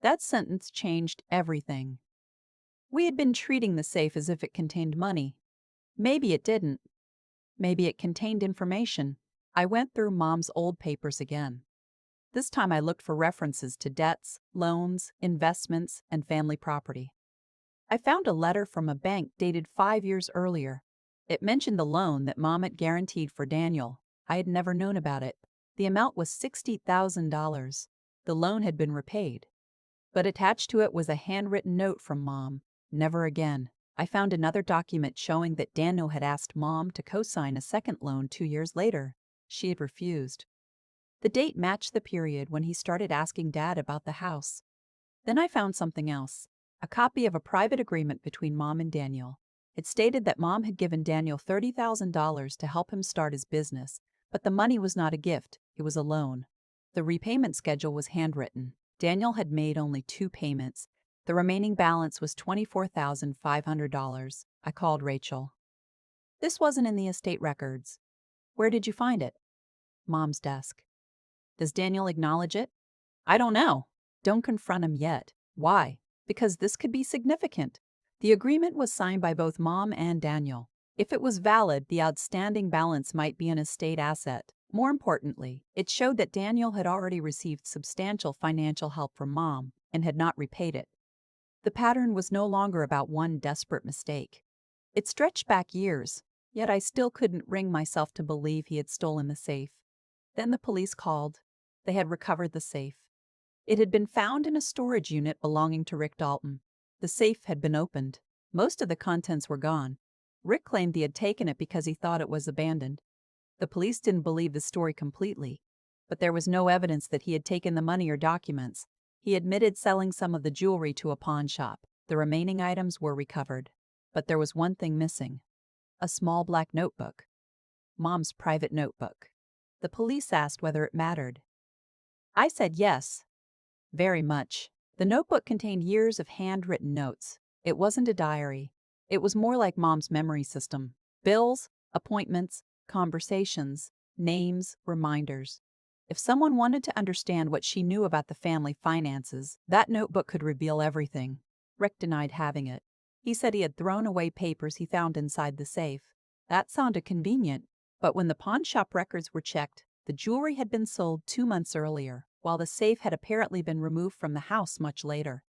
That sentence changed everything. We had been treating the safe as if it contained money. Maybe it didn't. Maybe it contained information. I went through Mom's old papers again. This time I looked for references to debts, loans, investments, and family property. I found a letter from a bank dated 5 years earlier. It mentioned the loan that Mom had guaranteed for Daniel. I had never known about it. The amount was $60,000. The loan had been repaid. But attached to it was a handwritten note from Mom. Never again. I found another document showing that Daniel had asked Mom to co-sign a second loan 2 years later. She had refused. The date matched the period when he started asking Dad about the house. Then I found something else. A copy of a private agreement between Mom and Daniel. It stated that Mom had given Daniel $30,000 to help him start his business, but the money was not a gift, it was a loan. The repayment schedule was handwritten. Daniel had made only 2 payments. The remaining balance was $24,500. I called Rachel. This wasn't in the estate records. Where did you find it? Mom's desk. Does Daniel acknowledge it? I don't know. Don't confront him yet. Why? Because this could be significant. The agreement was signed by both Mom and Daniel. If it was valid, the outstanding balance might be an estate asset. More importantly, it showed that Daniel had already received substantial financial help from Mom and had not repaid it. The pattern was no longer about one desperate mistake. It stretched back years, yet I still couldn't bring myself to believe he had stolen the safe. Then the police called. They had recovered the safe. It had been found in a storage unit belonging to Rick Dalton. The safe had been opened. Most of the contents were gone. Rick claimed he had taken it because he thought it was abandoned. The police didn't believe the story completely, but there was no evidence that he had taken the money or documents. He admitted selling some of the jewelry to a pawn shop. The remaining items were recovered. But there was one thing missing. A small black notebook. Mom's private notebook. The police asked whether it mattered. I said yes. Very much. The notebook contained years of handwritten notes. It wasn't a diary. It was more like Mom's memory system. Bills, appointments, conversations, names, reminders. If someone wanted to understand what she knew about the family finances, that notebook could reveal everything. Rick denied having it. He said he had thrown away papers he found inside the safe. That sounded convenient, but when the pawn shop records were checked, the jewelry had been sold 2 months earlier, while the safe had apparently been removed from the house much later.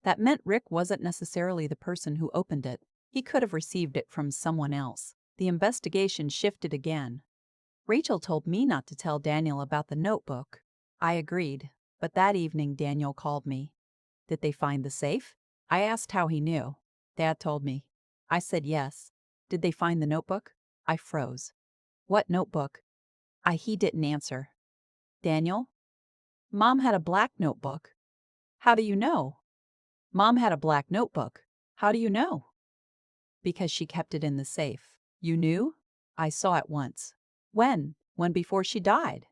That meant Rick wasn't necessarily the person who opened it. He could have received it from someone else. The investigation shifted again. Rachel told me not to tell Daniel about the notebook. I agreed, but that evening Daniel called me. Did they find the safe? I asked how he knew. Dad told me. I said yes. Did they find the notebook? I froze. What notebook? He didn't answer. Daniel? Mom had a black notebook. How do you know? Mom had a black notebook. How do you know? Because she kept it in the safe. You knew? I saw it once. When? When before she died?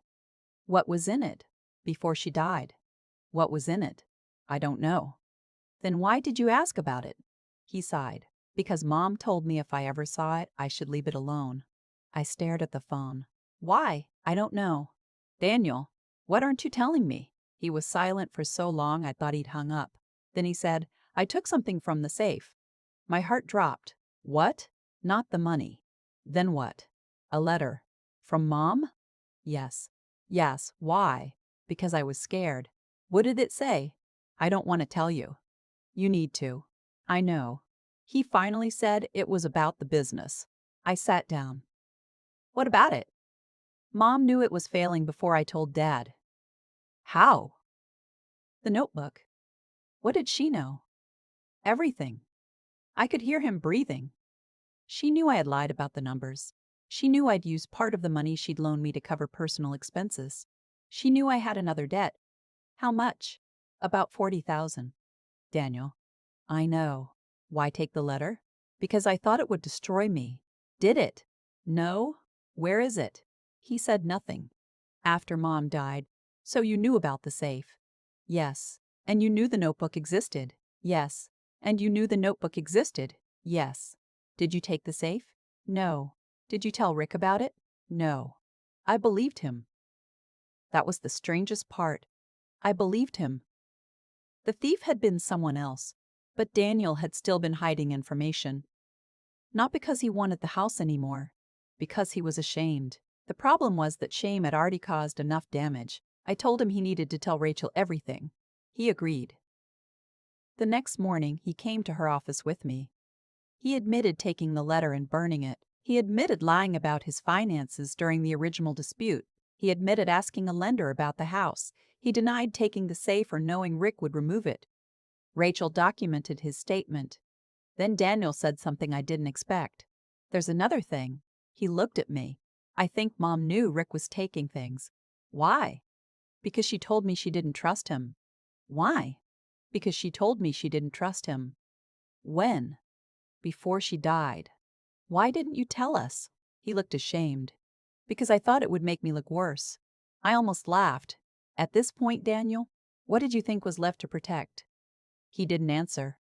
What was in it? Before she died. What was in it? I don't know. Then why did you ask about it? He sighed. Because Mom told me if I ever saw it, I should leave it alone. I stared at the phone. Why? I don't know. Daniel, what aren't you telling me? He was silent for so long I thought he'd hung up. Then he said, I took something from the safe. My heart dropped. What? Not the money. Then what? A letter. From Mom? Yes. Yes. Why? Because I was scared. What did it say? I don't want to tell you. You need to. I know. He finally said it was about the business. I sat down. What about it? Mom knew it was failing before I told Dad. How? The notebook. What did she know? Everything. I could hear him breathing. She knew I had lied about the numbers. She knew I'd used part of the money she'd loaned me to cover personal expenses. She knew I had another debt. How much? About $40,000. Daniel. I know. Why take the letter? Because I thought it would destroy me. Did it? No. Where is it? He said nothing. After Mom died. So you knew about the safe? Yes. And you knew the notebook existed? Yes. And you knew the notebook existed? Yes. Did you take the safe? No. Did you tell Rick about it? No. I believed him. That was the strangest part. I believed him. The thief had been someone else, but Daniel had still been hiding information. Not because he wanted the house anymore, because he was ashamed. The problem was that shame had already caused enough damage. I told him he needed to tell Rachel everything. He agreed. The next morning, he came to her office with me. He admitted taking the letter and burning it. He admitted lying about his finances during the original dispute. He admitted asking a lender about the house. He denied taking the safe or knowing Rick would remove it. Rachel documented his statement. Then Daniel said something I didn't expect. "There's another thing." He looked at me. "I think Mom knew Rick was taking things." "Why?" "Because she told me she didn't trust him." "Why?" "Because she told me she didn't trust him." "When?" "Before she died." "Why didn't you tell us?" He looked ashamed. "Because I thought it would make me look worse." I almost laughed. At this point, Daniel, what did you think was left to protect? He didn't answer.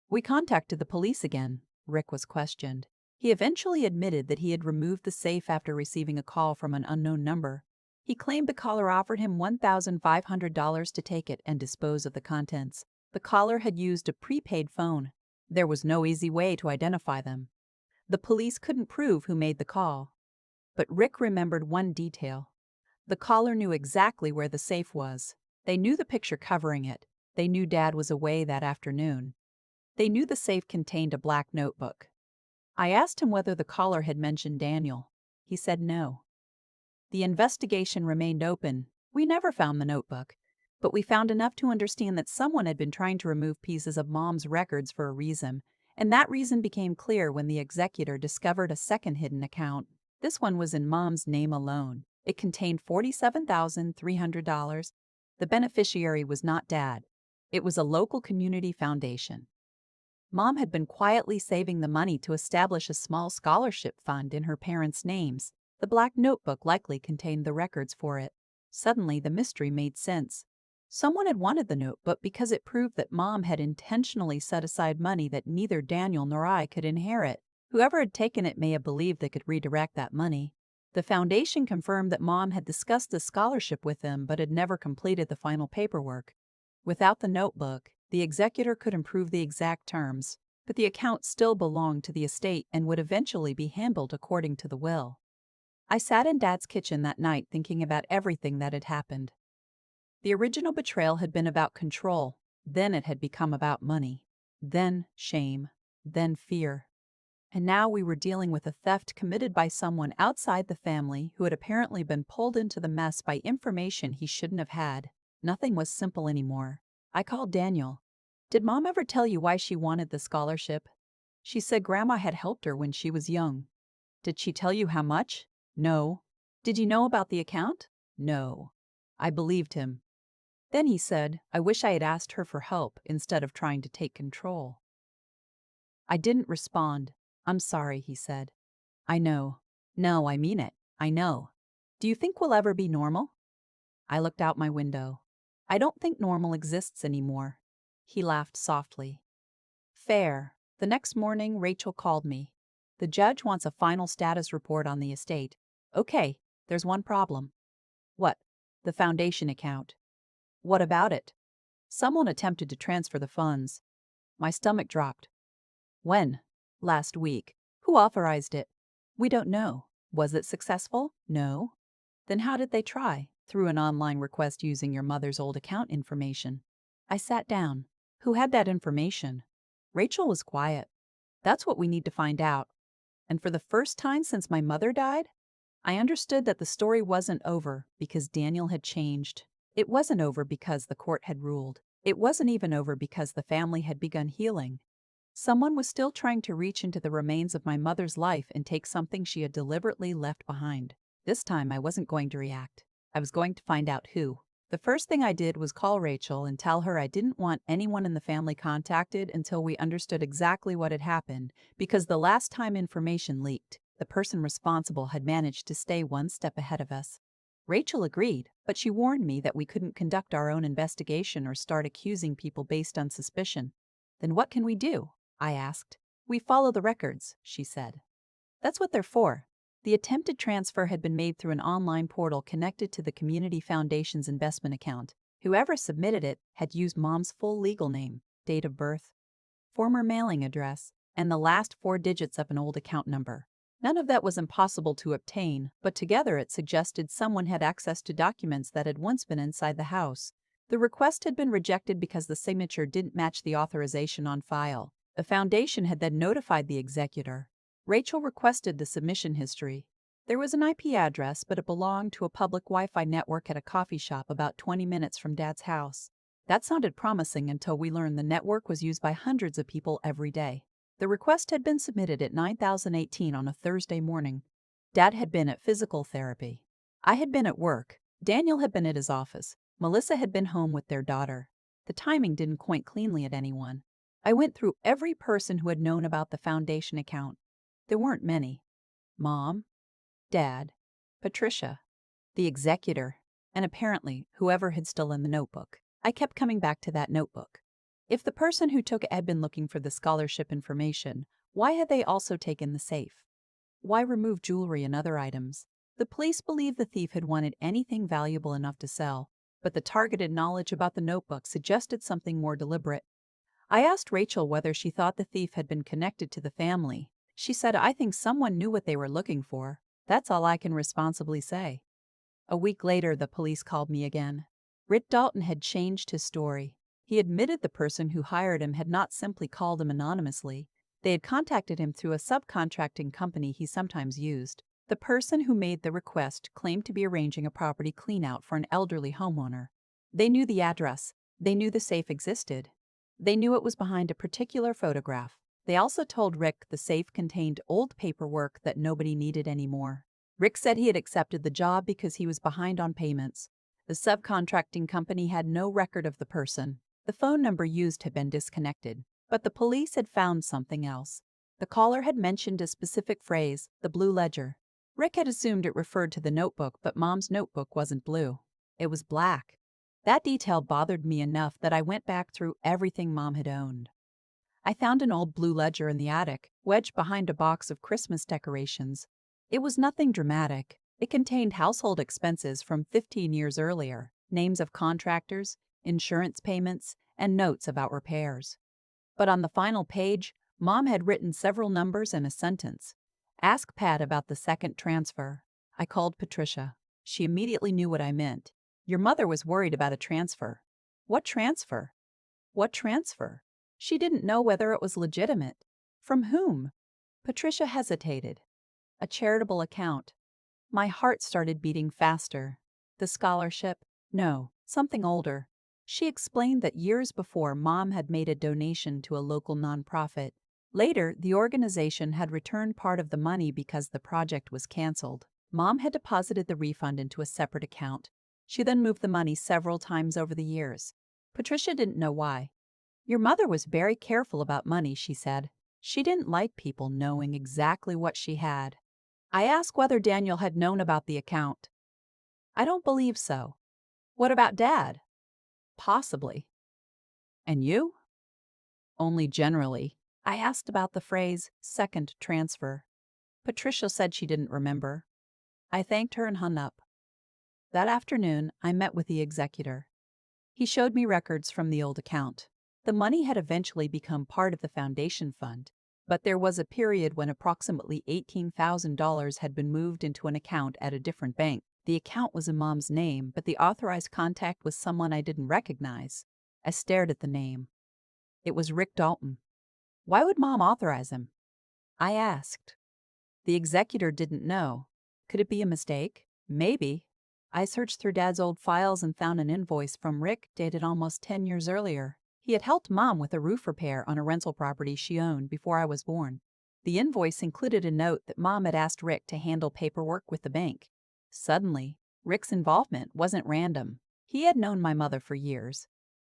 "We contacted the police again." Rick was questioned. He eventually admitted that he had removed the safe after receiving a call from an unknown number. He claimed the caller offered him $1,500 to take it and dispose of the contents. The caller had used a prepaid phone. There was no easy way to identify them. The police couldn't prove who made the call. But Rick remembered one detail. The caller knew exactly where the safe was. They knew the picture covering it. They knew Dad was away that afternoon. They knew the safe contained a black notebook. I asked him whether the caller had mentioned Daniel. He said no. The investigation remained open. We never found the notebook, but we found enough to understand that someone had been trying to remove pieces of Mom's records for a reason, and that reason became clear when the executor discovered a second hidden account. This one was in Mom's name alone. It contained $47,300. The beneficiary was not Dad. It was a local community foundation. Mom had been quietly saving the money to establish a small scholarship fund in her parents' names. The black notebook likely contained the records for it. Suddenly, the mystery made sense. Someone had wanted the notebook because it proved that Mom had intentionally set aside money that neither Daniel nor I could inherit. Whoever had taken it may have believed they could redirect that money. The foundation confirmed that Mom had discussed the scholarship with them but had never completed the final paperwork. Without the notebook, the executor could improve the exact terms, but the account still belonged to the estate and would eventually be handled according to the will. I sat in Dad's kitchen that night thinking about everything that had happened. The original betrayal had been about control, then it had become about money, then shame, then fear. And now we were dealing with a theft committed by someone outside the family who had apparently been pulled into the mess by information he shouldn't have had. Nothing was simple anymore. I called Daniel. "Did Mom ever tell you why she wanted the scholarship?" "She said Grandma had helped her when she was young." "Did she tell you how much?" "No." "Did you know about the account?" "No." I believed him. Then he said, "I wish I had asked her for help instead of trying to take control." I didn't respond. "I'm sorry," he said. "I know." "No, I mean it. I know. Do you think we'll ever be normal?" I looked out my window. "I don't think normal exists anymore." He laughed softly. "Fair." The next morning, Rachel called me. "The judge wants a final status report on the estate." "Okay, there's one problem." "What?" "The foundation account." "What about it?" "Someone attempted to transfer the funds." My stomach dropped. "When?" "Last week." "Who authorized it?" "We don't know." "Was it successful?" "No." "Then how did they try?" "Through an online request using your mother's old account information." I sat down. "Who had that information?" Rachel was quiet. "That's what we need to find out." And for the first time since my mother died, I understood that the story wasn't over because Daniel had changed. It wasn't over because the court had ruled. It wasn't even over because the family had begun healing. Someone was still trying to reach into the remains of my mother's life and take something she had deliberately left behind. This time I wasn't going to react. I was going to find out who. The first thing I did was call Rachel and tell her I didn't want anyone in the family contacted until we understood exactly what had happened, because the last time information leaked, the person responsible had managed to stay one step ahead of us. Rachel agreed, but she warned me that we couldn't conduct our own investigation or start accusing people based on suspicion. "Then what can we do?" I asked. "We follow the records," she said. "That's what they're for." The attempted transfer had been made through an online portal connected to the Community Foundation's investment account. Whoever submitted it had used Mom's full legal name, date of birth, former mailing address, and the last 4 digits of an old account number. None of that was impossible to obtain, but together it suggested someone had access to documents that had once been inside the house. The request had been rejected because the signature didn't match the authorization on file. The foundation had then notified the executor. Rachel requested the submission history. There was an IP address, but it belonged to a public Wi-Fi network at a coffee shop about 20 minutes from Dad's house. That sounded promising until we learned the network was used by hundreds of people every day. The request had been submitted at 9:18 on a Thursday morning. Dad had been at physical therapy. I had been at work. Daniel had been at his office. Melissa had been home with their daughter. The timing didn't point cleanly at anyone. I went through every person who had known about the foundation account. There weren't many. Mom, Dad, Patricia, the executor, and apparently whoever had stolen the notebook. I kept coming back to that notebook. If the person who took it had been looking for the scholarship information, why had they also taken the safe? Why remove jewelry and other items? The police believed the thief had wanted anything valuable enough to sell, but the targeted knowledge about the notebook suggested something more deliberate. I asked Rachel whether she thought the thief had been connected to the family. She said, "I think someone knew what they were looking for. That's all I can responsibly say." A week later, the police called me again. Rick Dalton had changed his story. He admitted the person who hired him had not simply called him anonymously. They had contacted him through a subcontracting company he sometimes used. The person who made the request claimed to be arranging a property cleanout for an elderly homeowner. They knew the address. They knew the safe existed. They knew it was behind a particular photograph. They also told Rick the safe contained old paperwork that nobody needed anymore. Rick said he had accepted the job because he was behind on payments. The subcontracting company had no record of the person. The phone number used had been disconnected. But the police had found something else. The caller had mentioned a specific phrase, the blue ledger. Rick had assumed it referred to the notebook, but Mom's notebook wasn't blue. It was black. That detail bothered me enough that I went back through everything Mom had owned. I found an old blue ledger in the attic, wedged behind a box of Christmas decorations. It was nothing dramatic. It contained household expenses from 15 years earlier, names of contractors, insurance payments, and notes about repairs. But on the final page, Mom had written several numbers and a sentence. "Ask Pat about the second transfer." I called Patricia. She immediately knew what I meant. "Your mother was worried about a transfer." "What transfer? What transfer?" She didn't know whether it was legitimate. From whom? Patricia hesitated. "A charitable account." My heart started beating faster. The scholarship? No, something older. She explained that years before, Mom had made a donation to a local nonprofit. Later, the organization had returned part of the money because the project was canceled. Mom had deposited the refund into a separate account. She then moved the money several times over the years. Patricia didn't know why. "Your mother was very careful about money," she said. "She didn't like people knowing exactly what she had." I asked whether Daniel had known about the account. "I don't believe so." "What about Dad?" "Possibly." "And you?" "Only generally." I asked about the phrase, second transfer. Patricia said she didn't remember. I thanked her and hung up. That afternoon, I met with the executor. He showed me records from the old account. The money had eventually become part of the foundation fund, but there was a period when approximately $18,000 had been moved into an account at a different bank. The account was in Mom's name, but the authorized contact was someone I didn't recognize. I stared at the name. It was Rick Dalton. Why would Mom authorize him? I asked. The executor didn't know. Could it be a mistake? Maybe. I searched through Dad's old files and found an invoice from Rick dated almost 10 years earlier. He had helped Mom with a roof repair on a rental property she owned before I was born. The invoice included a note that Mom had asked Rick to handle paperwork with the bank. Suddenly, Rick's involvement wasn't random. He had known my mother for years.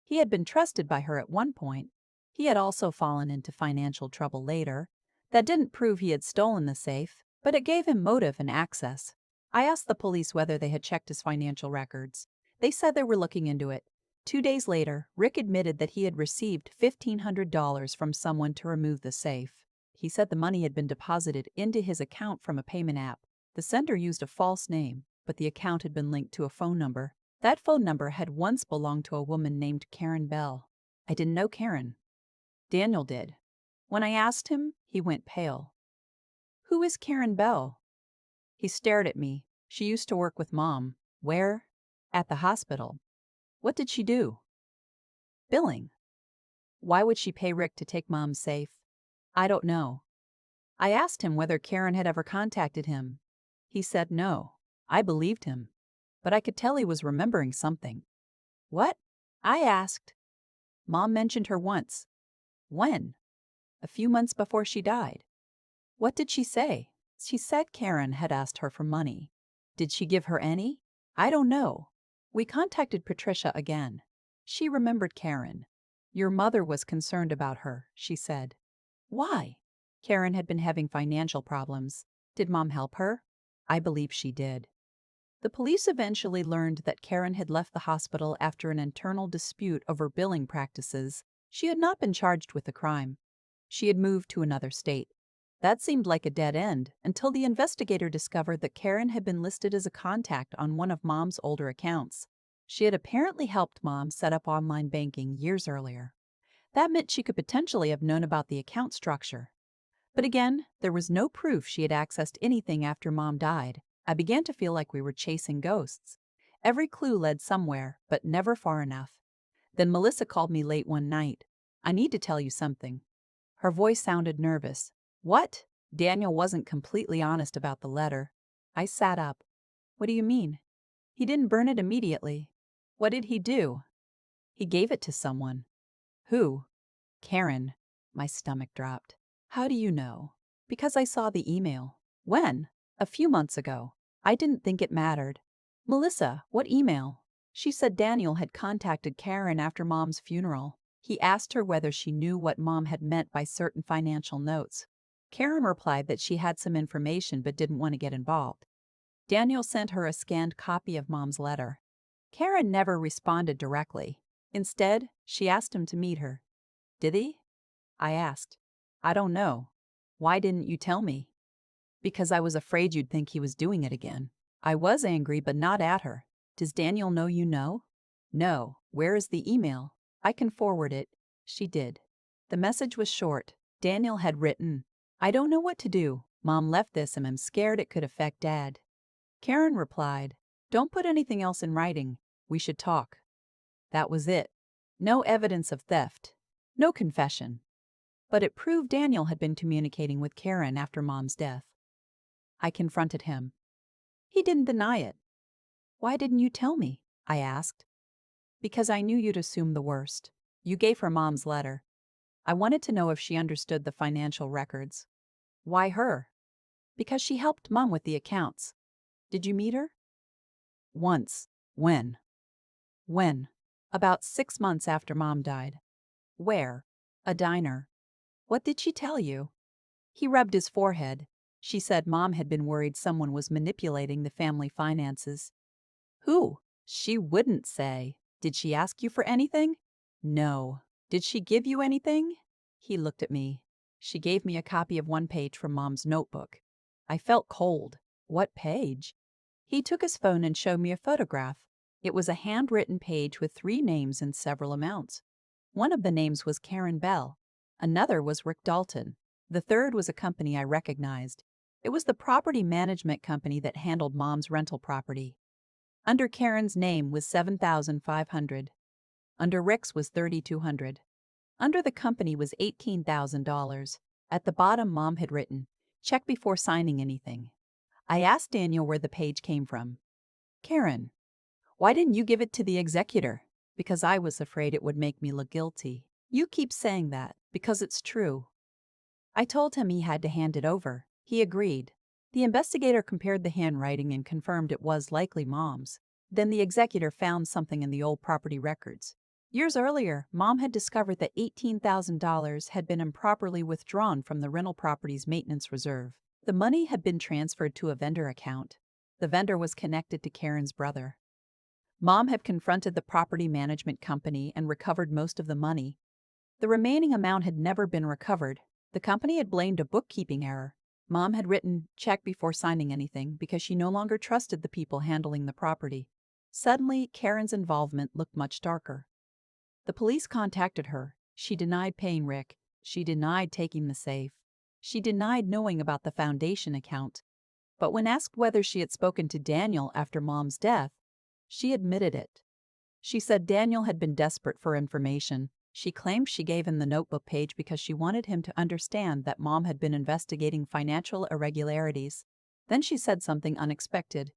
He had been trusted by her at one point. He had also fallen into financial trouble later. That didn't prove he had stolen the safe, but it gave him motive and access. I asked the police whether they had checked his financial records. They said they were looking into it. 2 days later, Rick admitted that he had received $1,500 from someone to remove the safe. He said the money had been deposited into his account from a payment app. The sender used a false name, but the account had been linked to a phone number. That phone number had once belonged to a woman named Karen Bell. I didn't know Karen. Daniel did. When I asked him, he went pale. "Who is Karen Bell?" He stared at me. "She used to work with Mom." "Where?" "At the hospital." "What did she do?" "Billing." "Why would she pay Rick to take Mom's safe?" "I don't know." I asked him whether Karen had ever contacted him. He said no. I believed him, but I could tell he was remembering something. What? I asked. Mom mentioned her once. When? A few months before she died. What did she say? She said Karen had asked her for money. Did she give her any? I don't know. We contacted Patricia again. She remembered Karen. Your mother was concerned about her, she said. Why? Karen had been having financial problems. Did Mom help her? I believe she did. The police eventually learned that Karen had left the hospital after an internal dispute over billing practices. She had not been charged with the crime. She had moved to another state. That seemed like a dead end until the investigator discovered that Karen had been listed as a contact on one of Mom's older accounts. She had apparently helped Mom set up online banking years earlier. That meant she could potentially have known about the account structure. But again, there was no proof she had accessed anything after Mom died. I began to feel like we were chasing ghosts. Every clue led somewhere, but never far enough. Then Melissa called me late one night. I need to tell you something. Her voice sounded nervous. What? Daniel wasn't completely honest about the letter. I sat up. What do you mean? He didn't burn it immediately. What did he do? He gave it to someone. Who? Karen. My stomach dropped. How do you know? Because I saw the email. When? A few months ago. I didn't think it mattered. Melissa, what email? She said Daniel had contacted Karen after Mom's funeral. He asked her whether she knew what Mom had meant by certain financial notes. Karen replied that she had some information but didn't want to get involved. Daniel sent her a scanned copy of Mom's letter. Karen never responded directly. Instead, she asked him to meet her. Did he? I asked. I don't know. Why didn't you tell me? Because I was afraid you'd think he was doing it again. I was angry, but not at her. Does Daniel know you know? No. Where is the email? I can forward it. She did. The message was short. Daniel had written, I don't know what to do. Mom left this and I'm scared it could affect Dad. Karen replied, don't put anything else in writing. We should talk. That was it. No evidence of theft. No confession. But it proved Daniel had been communicating with Karen after Mom's death. I confronted him. He didn't deny it. Why didn't you tell me? I asked. Because I knew you'd assume the worst. You gave her Mom's letter. I wanted to know if she understood the financial records. Why her? Because she helped Mom with the accounts. Did you meet her? Once. When? When? About 6 months after Mom died. Where? A diner. What did she tell you? He rubbed his forehead. She said Mom had been worried someone was manipulating the family finances. Who? She wouldn't say. Did she ask you for anything? No. Did she give you anything? He looked at me. She gave me a copy of one page from Mom's notebook. I felt cold. What page? He took his phone and showed me a photograph. It was a handwritten page with 3 names and several amounts. One of the names was Karen Bell. Another was Rick Dalton. The third was a company I recognized. It was the property management company that handled Mom's rental property. Under Karen's name was $7,500. Under Rick's was $3,200. Under the company was $18,000. At the bottom, Mom had written, check before signing anything. I asked Daniel where the page came from. Karen, why didn't you give it to the executor? Because I was afraid it would make me look guilty. You keep saying that, because it's true. I told him he had to hand it over. He agreed. The investigator compared the handwriting and confirmed it was likely Mom's. Then the executor found something in the old property records. Years earlier, Mom had discovered that $18,000 had been improperly withdrawn from the rental property's maintenance reserve. The money had been transferred to a vendor account. The vendor was connected to Karen's brother. Mom had confronted the property management company and recovered most of the money. The remaining amount had never been recovered. The company had blamed a bookkeeping error. Mom had written, check before signing anything, because she no longer trusted the people handling the property. Suddenly, Karen's involvement looked much darker. The police contacted her. She denied paying Rick. She denied taking the safe. She denied knowing about the foundation account. But when asked whether she had spoken to Daniel after Mom's death, she admitted it. She said Daniel had been desperate for information. She claimed she gave him the notebook page because she wanted him to understand that Mom had been investigating financial irregularities. Then she said something unexpected.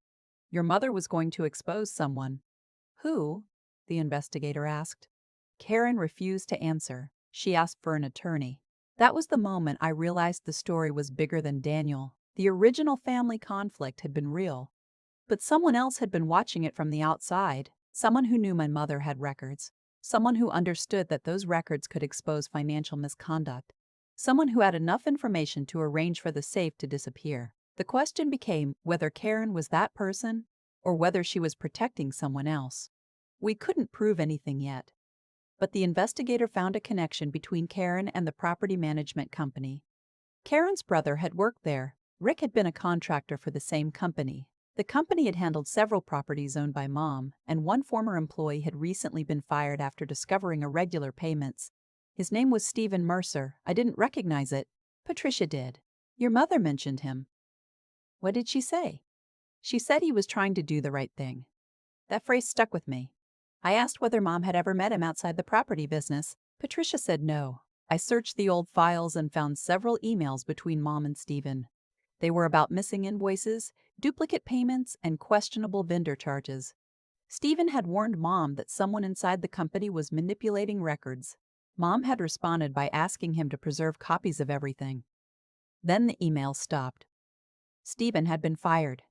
Your mother was going to expose someone. Who? The investigator asked. Karen refused to answer. She asked for an attorney. That was the moment I realized the story was bigger than Daniel. The original family conflict had been real. But someone else had been watching it from the outside. Someone who knew my mother had records. Someone who understood that those records could expose financial misconduct. Someone who had enough information to arrange for the safe to disappear. The question became whether Karen was that person or whether she was protecting someone else. We couldn't prove anything yet. But the investigator found a connection between Karen and the property management company. Karen's brother had worked there. Rick had been a contractor for the same company. The company had handled several properties owned by Mom, and one former employee had recently been fired after discovering irregular payments. His name was Stephen Mercer. I didn't recognize it. Patricia did. Your mother mentioned him. What did she say? She said he was trying to do the right thing. That phrase stuck with me. I asked whether Mom had ever met him outside the property business. Patricia said no. I searched the old files and found several emails between Mom and Stephen. They were about missing invoices, duplicate payments, and questionable vendor charges. Stephen had warned Mom that someone inside the company was manipulating records. Mom had responded by asking him to preserve copies of everything. Then the email stopped. Stephen had been fired.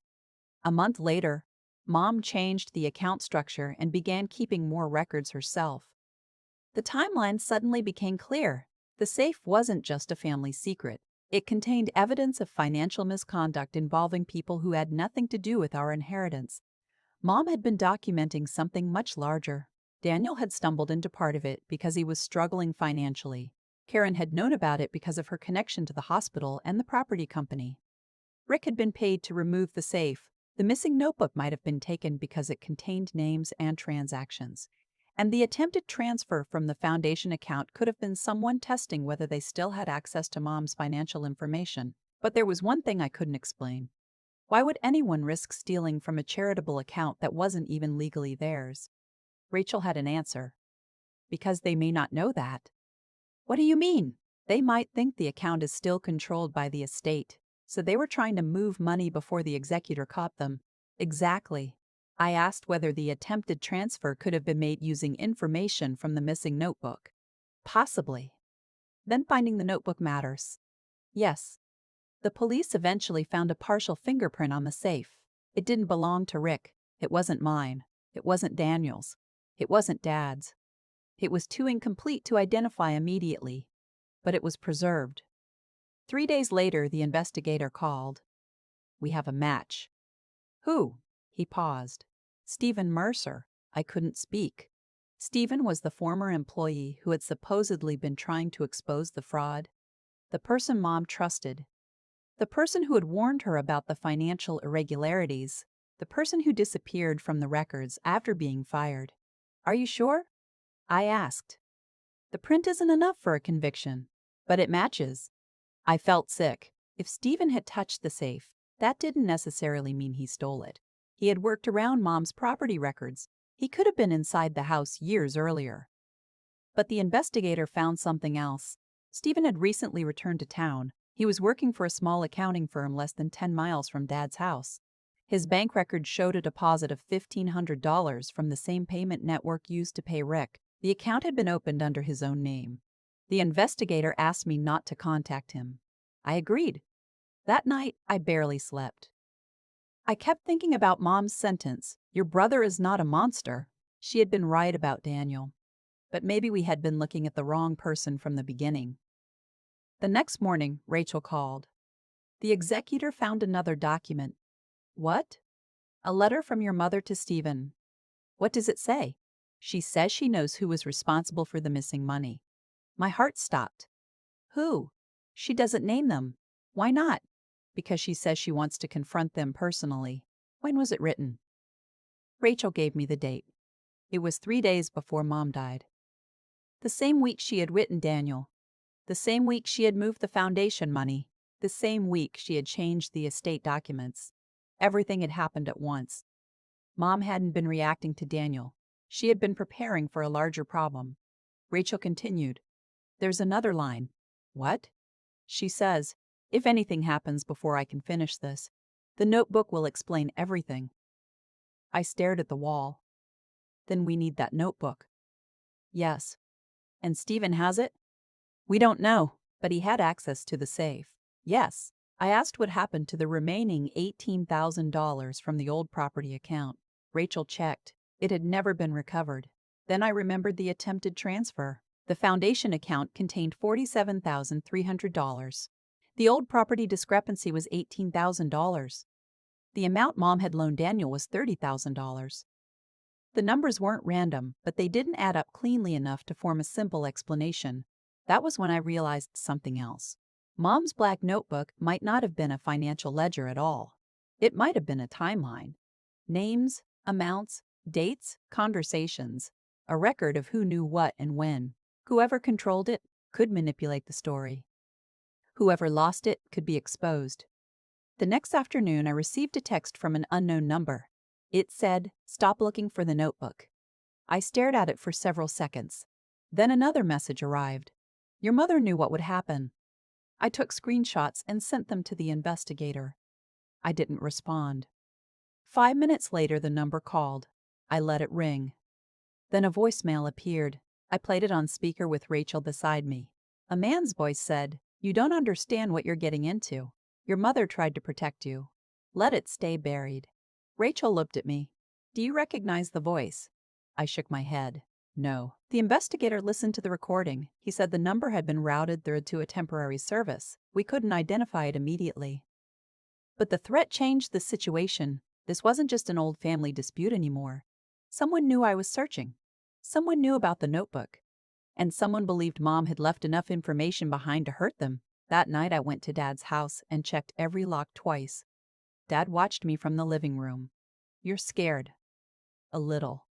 A month later, Mom changed the account structure and began keeping more records herself. The timeline suddenly became clear. The safe wasn't just a family secret. It contained evidence of financial misconduct involving people who had nothing to do with our inheritance. Mom had been documenting something much larger. Daniel had stumbled into part of it because he was struggling financially. Karen had known about it because of her connection to the hospital and the property company. Rick had been paid to remove the safe. The missing notebook might have been taken because it contained names and transactions. And the attempted transfer from the foundation account could have been someone testing whether they still had access to Mom's financial information. But there was one thing I couldn't explain. Why would anyone risk stealing from a charitable account that wasn't even legally theirs? Rachel had an answer. Because they may not know that. What do you mean? They might think the account is still controlled by the estate, so they were trying to move money before the executor caught them. Exactly. I asked whether the attempted transfer could have been made using information from the missing notebook. Possibly. Then finding the notebook matters. Yes. The police eventually found a partial fingerprint on the safe. It didn't belong to Rick. It wasn't mine. It wasn't Daniel's. It wasn't Dad's. It was too incomplete to identify immediately, but it was preserved. 3 days later, the investigator called. We have a match. Who? He paused. Stephen Mercer. I couldn't speak. Stephen was the former employee who had supposedly been trying to expose the fraud. The person Mom trusted. The person who had warned her about the financial irregularities. The person who disappeared from the records after being fired. Are you sure? I asked. The print isn't enough for a conviction, but it matches. I felt sick. If Stephen had touched the safe, that didn't necessarily mean he stole it. He had worked around Mom's property records. He could have been inside the house years earlier. But the investigator found something else. Stephen had recently returned to town. He was working for a small accounting firm less than 10 miles from Dad's house. His bank record showed a deposit of $1,500 from the same payment network used to pay Rick. The account had been opened under his own name. The investigator asked me not to contact him. I agreed. That night, I barely slept. I kept thinking about Mom's sentence, "Your brother is not a monster." She had been right about Daniel. But maybe we had been looking at the wrong person from the beginning. The next morning, Rachel called. The executor found another document. What? A letter from your mother to Stephen. What does it say? She says she knows who was responsible for the missing money. My heart stopped. Who? She doesn't name them. Why not? Because she says she wants to confront them personally. When was it written? Rachel gave me the date. It was 3 days before Mom died. The same week she had written Daniel. The same week she had moved the foundation money. The same week she had changed the estate documents. Everything had happened at once. Mom hadn't been reacting to Daniel. She had been preparing for a larger problem. Rachel continued. There's another line. What? She says, if anything happens before I can finish this, the notebook will explain everything. I stared at the wall. Then we need that notebook. Yes. And Stephen has it? We don't know, but he had access to the safe. Yes. I asked what happened to the remaining $18,000 from the old property account. Rachel checked. It had never been recovered. Then I remembered the attempted transfer. The foundation account contained $47,300. The old property discrepancy was $18,000. The amount Mom had loaned Daniel was $30,000. The numbers weren't random, but they didn't add up cleanly enough to form a simple explanation. That was when I realized something else. Mom's black notebook might not have been a financial ledger at all. It might have been a timeline. Names, amounts, dates, conversations. A record of who knew what and when. Whoever controlled it could manipulate the story. Whoever lost it could be exposed. The next afternoon, I received a text from an unknown number. It said, "Stop looking for the notebook." I stared at it for several seconds. Then another message arrived. Your mother knew what would happen. I took screenshots and sent them to the investigator. I didn't respond. 5 minutes later, the number called. I let it ring. Then a voicemail appeared. I played it on speaker with Rachel beside me. A man's voice said, "You don't understand what you're getting into. Your mother tried to protect you. Let it stay buried." Rachel looked at me. "Do you recognize the voice?" I shook my head. No. The investigator listened to the recording. He said the number had been routed through to a temporary service. We couldn't identify it immediately. But the threat changed the situation. This wasn't just an old family dispute anymore. Someone knew I was searching. Someone knew about the notebook. And someone believed Mom had left enough information behind to hurt them. That night I went to Dad's house and checked every lock twice. Dad watched me from the living room. "You're scared." "A little."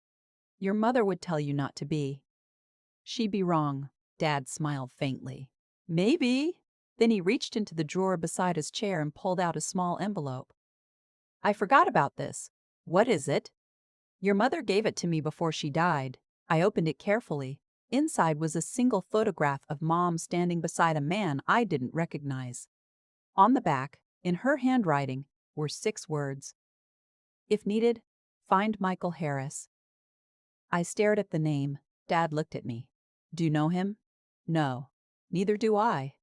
"Your mother would tell you not to be." "She'd be wrong." Dad smiled faintly. "Maybe." Then he reached into the drawer beside his chair and pulled out a small envelope. "I forgot about this." "What is it?" "Your mother gave it to me before she died." I opened it carefully. Inside was a single photograph of Mom standing beside a man I didn't recognize. On the back, in her handwriting, were 6 words. "If needed, find Michael Harris." I stared at the name. Dad looked at me. "Do you know him?" "No." "Neither do I."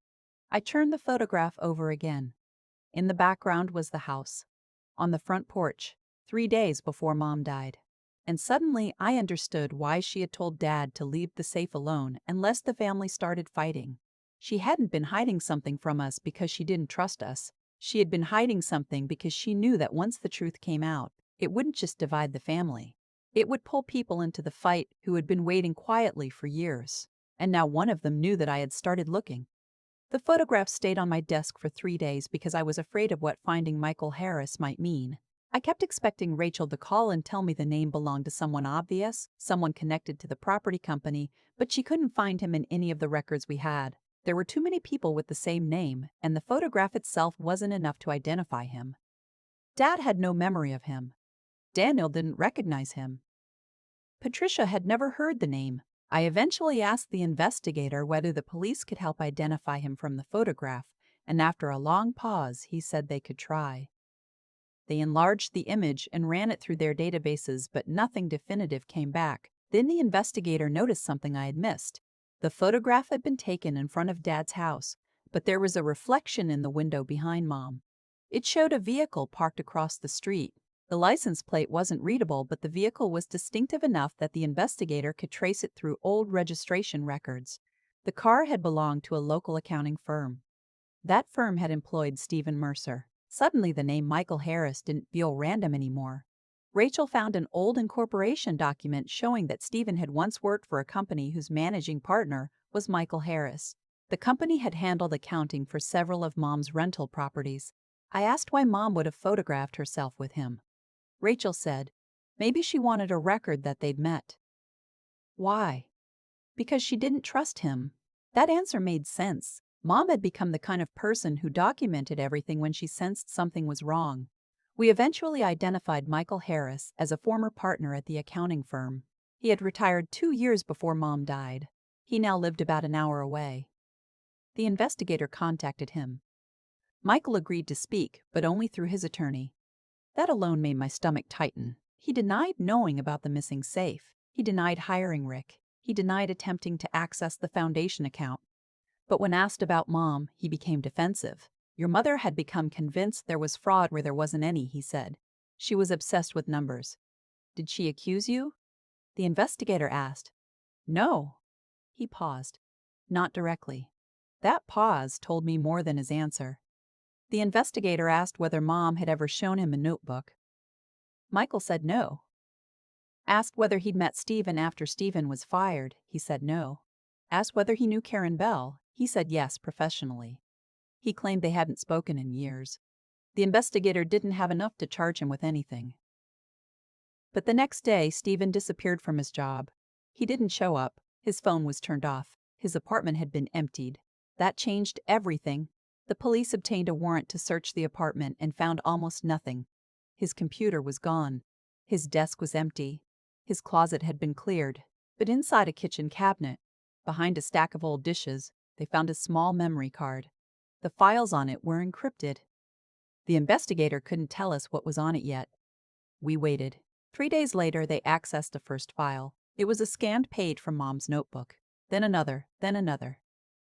I turned the photograph over again. In the background was the house. On the front porch, 3 days before Mom died. And suddenly I understood why she had told Dad to leave the safe alone unless the family started fighting. She hadn't been hiding something from us because she didn't trust us. She had been hiding something because she knew that once the truth came out, it wouldn't just divide the family. It would pull people into the fight who had been waiting quietly for years. And now one of them knew that I had started looking. The photograph stayed on my desk for 3 days because I was afraid of what finding Michael Harris might mean. I kept expecting Rachel to call and tell me the name belonged to someone obvious, someone connected to the property company, but she couldn't find him in any of the records we had. There were too many people with the same name, and the photograph itself wasn't enough to identify him. Dad had no memory of him. Daniel didn't recognize him. Patricia had never heard the name. I eventually asked the investigator whether the police could help identify him from the photograph, and after a long pause, he said they could try. They enlarged the image and ran it through their databases, but nothing definitive came back. Then the investigator noticed something I had missed. The photograph had been taken in front of Dad's house, but there was a reflection in the window behind Mom. It showed a vehicle parked across the street. The license plate wasn't readable, but the vehicle was distinctive enough that the investigator could trace it through old registration records. The car had belonged to a local accounting firm. That firm had employed Stephen Mercer. Suddenly, the name Michael Harris didn't feel random anymore. Rachel found an old incorporation document showing that Stephen had once worked for a company whose managing partner was Michael Harris. The company had handled accounting for several of Mom's rental properties. I asked why Mom would have photographed herself with him. Rachel said, maybe she wanted a record that they'd met. Why? Because she didn't trust him. That answer made sense. Mom had become the kind of person who documented everything when she sensed something was wrong. We eventually identified Michael Harris as a former partner at the accounting firm. He had retired 2 years before Mom died. He now lived about an hour away. The investigator contacted him. Michael agreed to speak, but only through his attorney. That alone made my stomach tighten. He denied knowing about the missing safe. He denied hiring Rick. He denied attempting to access the foundation account. But when asked about Mom, he became defensive. Your mother had become convinced there was fraud where there wasn't any, he said. She was obsessed with numbers. Did she accuse you? The investigator asked. No. He paused. Not directly. That pause told me more than his answer. The investigator asked whether Mom had ever shown him a notebook. Michael said no. Asked whether he'd met Stephen after Stephen was fired. He said no. Asked whether he knew Karen Bell. He said yes, professionally. He claimed they hadn't spoken in years. The investigator didn't have enough to charge him with anything. But the next day, Stephen disappeared from his job. He didn't show up. His phone was turned off. His apartment had been emptied. That changed everything. The police obtained a warrant to search the apartment and found almost nothing. His computer was gone. His desk was empty. His closet had been cleared. But inside a kitchen cabinet, behind a stack of old dishes, they found a small memory card. The files on it were encrypted. The investigator couldn't tell us what was on it yet. We waited. 3 days later, they accessed the first file. It was a scanned page from Mom's notebook. Then another, then another.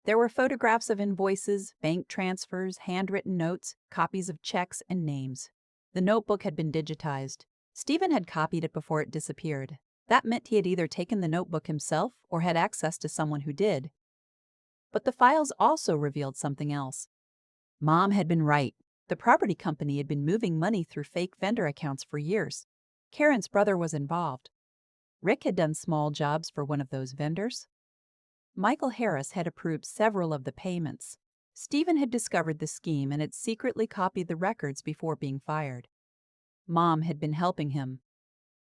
There were photographs of invoices, bank transfers, handwritten notes, copies of checks, and names. The notebook had been digitized. Stephen had copied it before it disappeared. That meant he had either taken the notebook himself or had access to someone who did. But the files also revealed something else. Mom had been right. The property company had been moving money through fake vendor accounts for years. Karen's brother was involved. Rick had done small jobs for one of those vendors. Michael Harris had approved several of the payments. Stephen had discovered the scheme and had secretly copied the records before being fired. Mom had been helping him.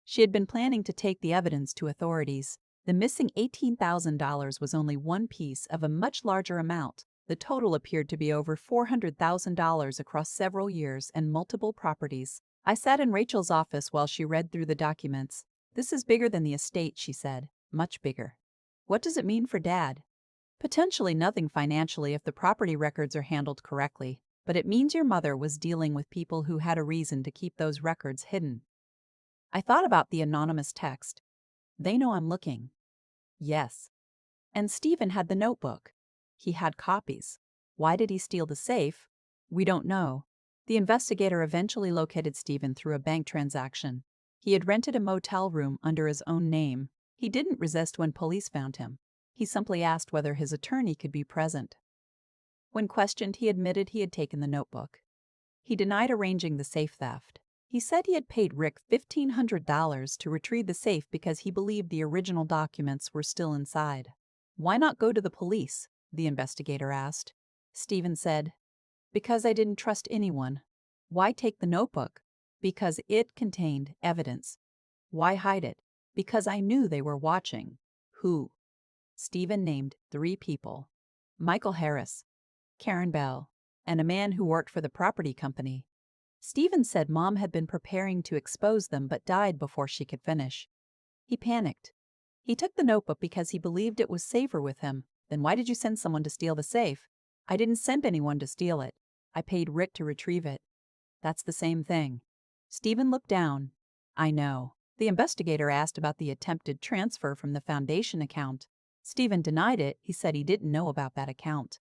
She had been planning to take the evidence to authorities. The missing $18,000 was only one piece of a much larger amount. The total appeared to be over $400,000 across several years and multiple properties. I sat in Rachel's office while she read through the documents. This is bigger than the estate, she said. Much bigger. What does it mean for Dad? Potentially nothing financially if the property records are handled correctly, but it means your mother was dealing with people who had a reason to keep those records hidden. I thought about the anonymous text. They know I'm looking. Yes. And Stephen had the notebook. He had copies. Why did he steal the safe? We don't know. The investigator eventually located Stephen through a bank transaction. He had rented a motel room under his own name. He didn't resist when police found him. He simply asked whether his attorney could be present. When questioned, he admitted he had taken the notebook. He denied arranging the safe theft. He said he had paid Rick $1,500 to retrieve the safe because he believed the original documents were still inside. Why not go to the police? The investigator asked. Stephen said, because I didn't trust anyone. Why take the notebook? Because it contained evidence. Why hide it? Because I knew they were watching. Who? Stephen named 3 people. Michael Harris, Karen Bell, and a man who worked for the property company. Stephen said Mom had been preparing to expose them but died before she could finish. He panicked. He took the notebook because he believed it was safer with him. Then why did you send someone to steal the safe? I didn't send anyone to steal it. I paid Rick to retrieve it. That's the same thing. Stephen looked down. I know. The investigator asked about the attempted transfer from the foundation account. Stephen denied it. He said he didn't know about that account.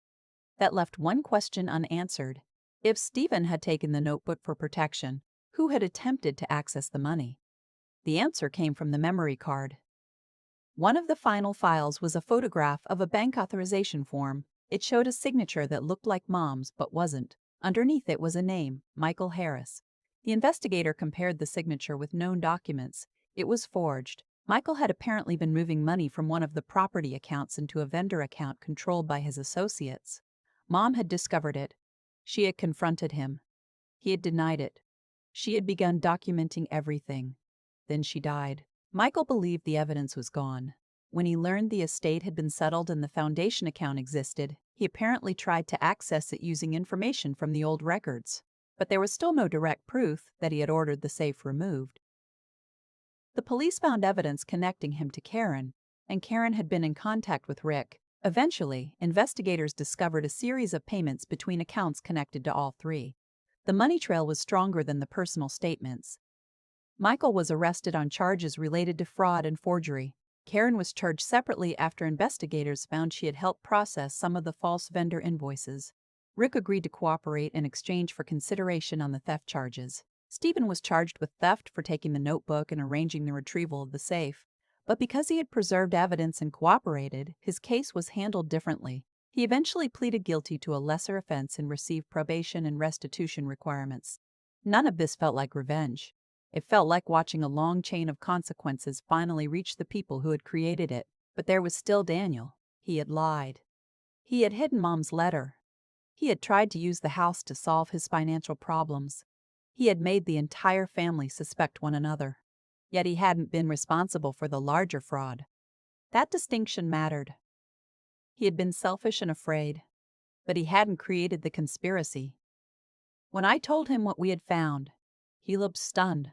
That left one question unanswered. If Stephen had taken the notebook for protection, who had attempted to access the money? The answer came from the memory card. One of the final files was a photograph of a bank authorization form. It showed a signature that looked like Mom's but wasn't. Underneath it was a name, Michael Harris. The investigator compared the signature with known documents. It was forged. Michael had apparently been moving money from one of the property accounts into a vendor account controlled by his associates. Mom had discovered it. She had confronted him. He had denied it. She had begun documenting everything. Then she died. Michael believed the evidence was gone. When he learned the estate had been settled and the foundation account existed, he apparently tried to access it using information from the old records. But there was still no direct proof that he had ordered the safe removed. The police found evidence connecting him to Karen. and Karen had been in contact with Rick. Eventually, investigators discovered a series of payments between accounts connected to all three. The money trail was stronger than the personal statements. Michael was arrested on charges related to fraud and forgery. Karen was charged separately after investigators found she had helped process some of the false vendor invoices. Rick agreed to cooperate in exchange for consideration on the theft charges. Stephen was charged with theft for taking the notebook and arranging the retrieval of the safe. But because he had preserved evidence and cooperated, his case was handled differently. He eventually pleaded guilty to a lesser offense and received probation and restitution requirements. None of this felt like revenge. It felt like watching a long chain of consequences finally reach the people who had created it. But there was still Daniel. He had lied. He had hidden Mom's letter. He had tried to use the house to solve his financial problems. He had made the entire family suspect one another. Yet he hadn't been responsible for the larger fraud. That distinction mattered. He had been selfish and afraid, but he hadn't created the conspiracy. When I told him what we had found, he looked stunned.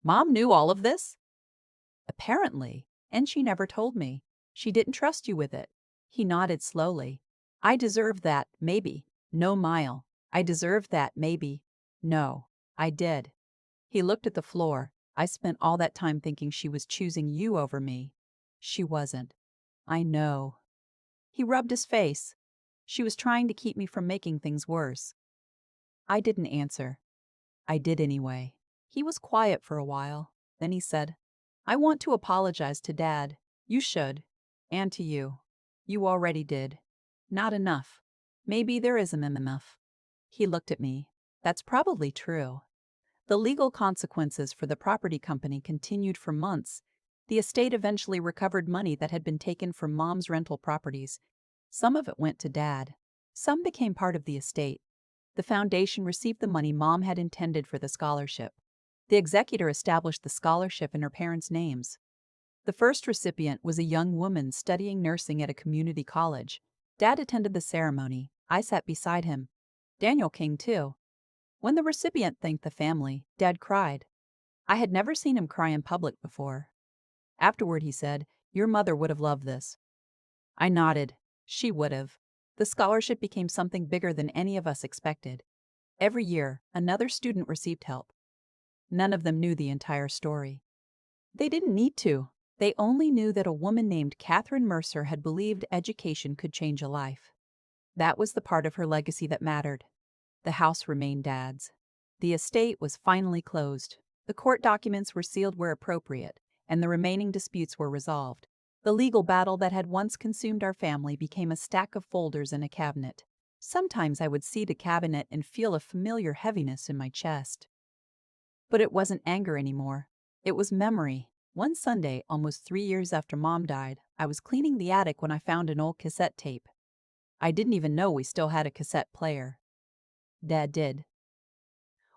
"Mom knew all of this?" "Apparently, and she never told me. She didn't trust you with it." He nodded slowly. "I deserved that, maybe. No, Mile. I deserved that, maybe. No, I did." He looked at the floor. "I spent all that time thinking she was choosing you over me. She wasn't. I know." He rubbed his face. "She was trying to keep me from making things worse." I didn't answer. I did anyway. He was quiet for a while. Then he said, "I want to apologize to Dad. You should. And to you. You already did. Not enough. Maybe there isn't enough." He looked at me. "That's probably true." The legal consequences for the property company continued for months. The estate eventually recovered money that had been taken from Mom's rental properties. Some of it went to Dad. Some became part of the estate. The foundation received the money Mom had intended for the scholarship. The executor established the scholarship in her parents' names. The first recipient was a young woman studying nursing at a community college. Dad attended the ceremony. I sat beside him. Daniel came too. When the recipient thanked the family, Dad cried. I had never seen him cry in public before. Afterward, he said, "Your mother would have loved this." I nodded. She would have. The scholarship became something bigger than any of us expected. Every year, another student received help. None of them knew the entire story. They didn't need to. They only knew that a woman named Catherine Mercer had believed education could change a life. That was the part of her legacy that mattered. The house remained Dad's. The estate was finally closed. The court documents were sealed where appropriate, and the remaining disputes were resolved. The legal battle that had once consumed our family became a stack of folders in a cabinet. Sometimes I would see the cabinet and feel a familiar heaviness in my chest. But it wasn't anger anymore. It was memory. One Sunday, almost 3 years after Mom died, I was cleaning the attic when I found an old cassette tape. I didn't even know we still had a cassette player. Dad did.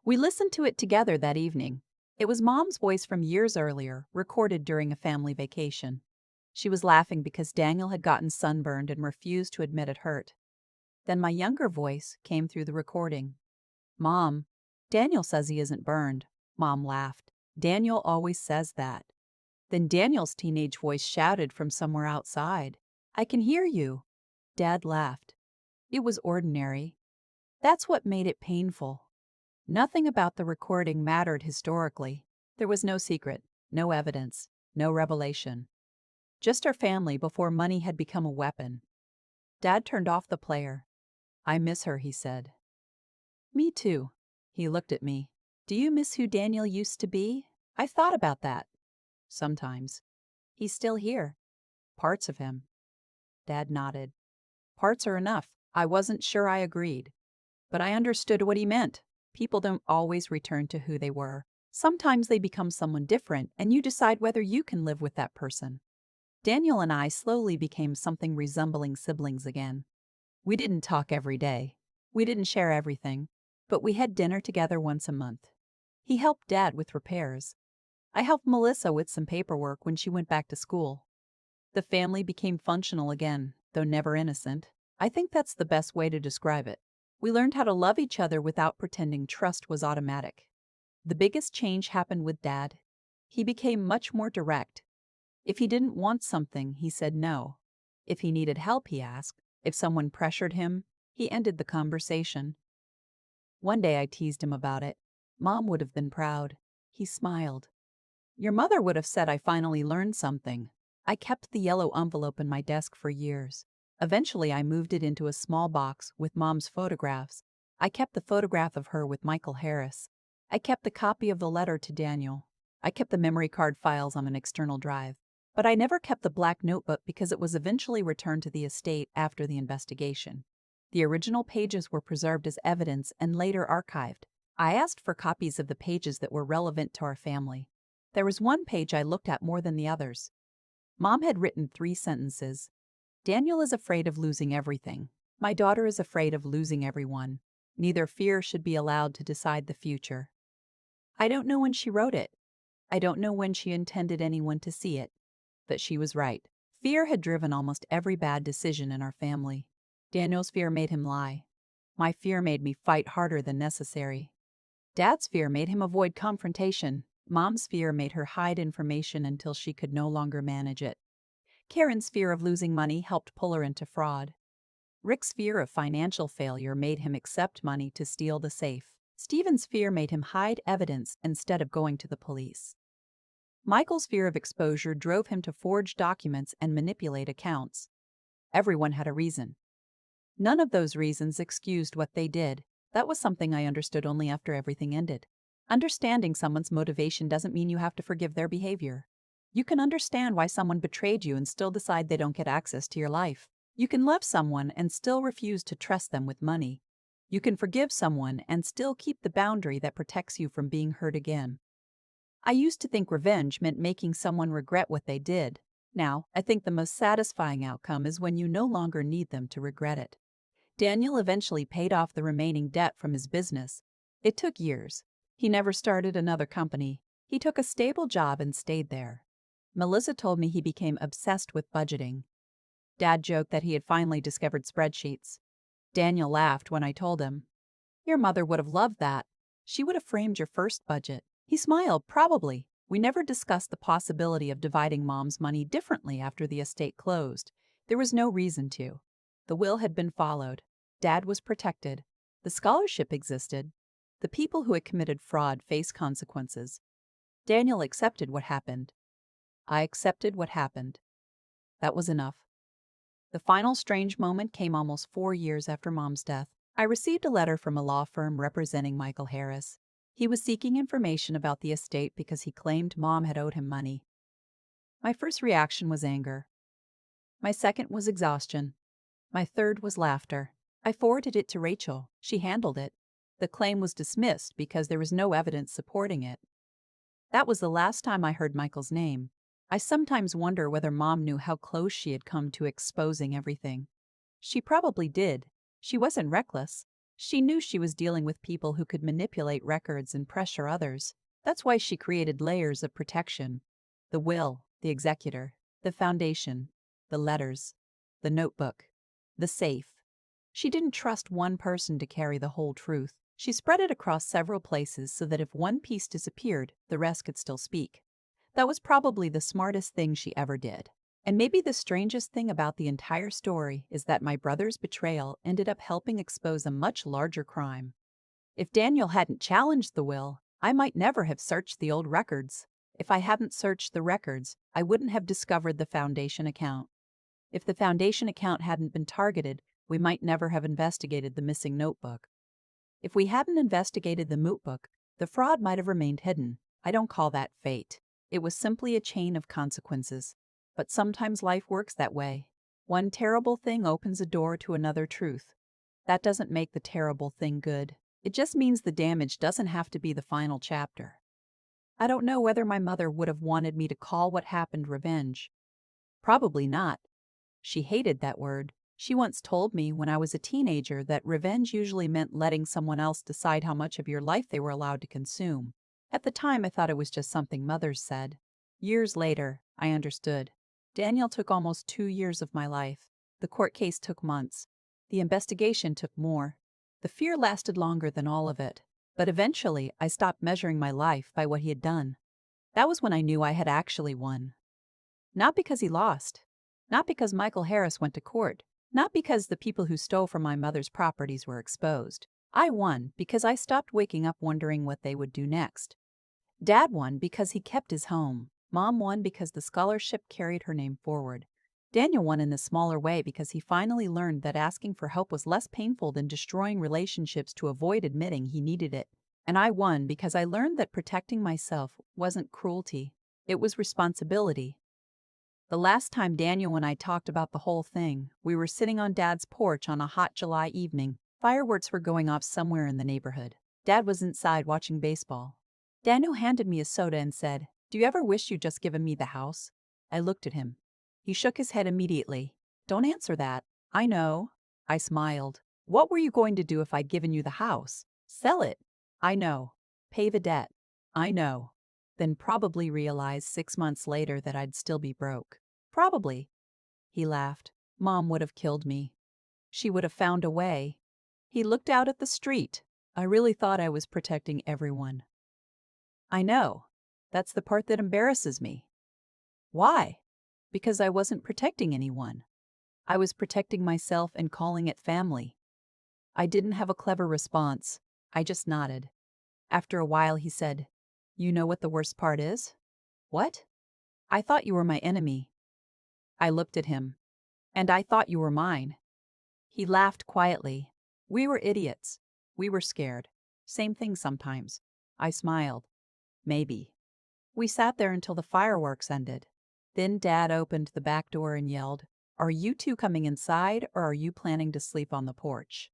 We listened to it together that evening. It was Mom's voice from years earlier, recorded during a family vacation. She was laughing because Daniel had gotten sunburned and refused to admit it hurt. Then my younger voice came through the recording. "Mom, Daniel says he isn't burned." Mom laughed. "Daniel always says that." Then Daniel's teenage voice shouted from somewhere outside, "I can hear you." Dad laughed. It was ordinary. That's what made it painful. Nothing about the recording mattered historically. There was no secret, no evidence, no revelation. Just our family before money had become a weapon. Dad turned off the player. "I miss her," he said. "Me too." He looked at me. "Do you miss who Daniel used to be?" I thought about that. Sometimes. "He's still here." "Parts of him." Dad nodded. "Parts are enough." I wasn't sure I agreed. But I understood what he meant. People don't always return to who they were. Sometimes they become someone different, and you decide whether you can live with that person. Daniel and I slowly became something resembling siblings again. We didn't talk every day. We didn't share everything. But we had dinner together once a month. He helped Dad with repairs. I helped Melissa with some paperwork when she went back to school. The family became functional again, though never innocent. I think that's the best way to describe it. We learned how to love each other without pretending trust was automatic. The biggest change happened with Dad. He became much more direct. If he didn't want something, he said no. If he needed help, he asked. If someone pressured him, he ended the conversation. One day I teased him about it. Mom would have been proud. He smiled. Your mother would have said I finally learned something. I kept the yellow envelope in my desk for years. Eventually, I moved it into a small box with Mom's photographs. I kept the photograph of her with Michael Harris. I kept the copy of the letter to Daniel. I kept the memory card files on an external drive. But I never kept the black notebook because it was eventually returned to the estate after the investigation. The original pages were preserved as evidence and later archived. I asked for copies of the pages that were relevant to our family. There was one page I looked at more than the others. Mom had written 3 sentences. Daniel is afraid of losing everything. My daughter is afraid of losing everyone. Neither fear should be allowed to decide the future. I don't know when she wrote it. I don't know when she intended anyone to see it. But she was right. Fear had driven almost every bad decision in our family. Daniel's fear made him lie. My fear made me fight harder than necessary. Dad's fear made him avoid confrontation. Mom's fear made her hide information until she could no longer manage it. Karen's fear of losing money helped pull her into fraud. Rick's fear of financial failure made him accept money to steal the safe. Stephen's fear made him hide evidence instead of going to the police. Michael's fear of exposure drove him to forge documents and manipulate accounts. Everyone had a reason. None of those reasons excused what they did. That was something I understood only after everything ended. Understanding someone's motivation doesn't mean you have to forgive their behavior. You can understand why someone betrayed you and still decide they don't get access to your life. You can love someone and still refuse to trust them with money. You can forgive someone and still keep the boundary that protects you from being hurt again. I used to think revenge meant making someone regret what they did. Now, I think the most satisfying outcome is when you no longer need them to regret it. Daniel eventually paid off the remaining debt from his business. It took years. He never started another company. He took a stable job and stayed there. Melissa told me he became obsessed with budgeting. Dad joked that he had finally discovered spreadsheets. Daniel laughed when I told him, "Your mother would have loved that. She would have framed your first budget." He smiled, probably. We never discussed the possibility of dividing Mom's money differently after the estate closed. There was no reason to. The will had been followed. Dad was protected. The scholarship existed. The people who had committed fraud faced consequences. Daniel accepted what happened. I accepted what happened. That was enough. The final strange moment came almost 4 years after Mom's death. I received a letter from a law firm representing Michael Harris. He was seeking information about the estate because he claimed Mom had owed him money. My first reaction was anger. My second was exhaustion. My third was laughter. I forwarded it to Rachel. She handled it. The claim was dismissed because there was no evidence supporting it. That was the last time I heard Michael's name. I sometimes wonder whether Mom knew how close she had come to exposing everything. She probably did. She wasn't reckless. She knew she was dealing with people who could manipulate records and pressure others. That's why she created layers of protection. The will, the executor, the foundation, the letters, the notebook, the safe. She didn't trust one person to carry the whole truth. She spread it across several places so that if one piece disappeared, the rest could still speak. That was probably the smartest thing she ever did. And maybe the strangest thing about the entire story is that my brother's betrayal ended up helping expose a much larger crime. If Daniel hadn't challenged the will, I might never have searched the old records. If I hadn't searched the records, I wouldn't have discovered the foundation account. If the foundation account hadn't been targeted, we might never have investigated the missing notebook. If we hadn't investigated the moot book, the fraud might have remained hidden. I don't call that fate. It was simply a chain of consequences. But sometimes life works that way. One terrible thing opens a door to another truth. That doesn't make the terrible thing good. It just means the damage doesn't have to be the final chapter. I don't know whether my mother would have wanted me to call what happened revenge. Probably not. She hated that word. She once told me when I was a teenager that revenge usually meant letting someone else decide how much of your life they were allowed to consume. At the time, I thought it was just something mothers said. Years later, I understood. Daniel took almost 2 years of my life. The court case took months. The investigation took more. The fear lasted longer than all of it. But eventually, I stopped measuring my life by what he had done. That was when I knew I had actually won. Not because he lost. Not because Michael Harris went to court. Not because the people who stole from my mother's properties were exposed. I won because I stopped waking up wondering what they would do next. Dad won because he kept his home. Mom won because the scholarship carried her name forward. Daniel won in a smaller way because he finally learned that asking for help was less painful than destroying relationships to avoid admitting he needed it. And I won because I learned that protecting myself wasn't cruelty. It was responsibility. The last time Daniel and I talked about the whole thing, we were sitting on Dad's porch on a hot July evening. Fireworks were going off somewhere in the neighborhood. Dad was inside watching baseball. Daniel handed me a soda and said, "Do you ever wish you'd just given me the house?" I looked at him. He shook his head immediately. "Don't answer that." "I know." I smiled. "What were you going to do if I'd given you the house?" "Sell it." "I know." "Pay the debt." "I know." Then probably realize 6 months later that I'd still be broke. "Probably." He laughed. "Mom would have killed me. She would have found a way." He looked out at the street. "I really thought I was protecting everyone." "I know. That's the part that embarrasses me." "Why?" "Because I wasn't protecting anyone. I was protecting myself and calling it family." I didn't have a clever response. I just nodded. After a while he said, "You know what the worst part is?" "What?" "I thought you were my enemy." I looked at him. "And I thought you were mine." He laughed quietly. "We were idiots. We were scared. Same thing sometimes." I smiled. "Maybe." We sat there until the fireworks ended. Then Dad opened the back door and yelled, "Are you two coming inside, or are you planning to sleep on the porch?"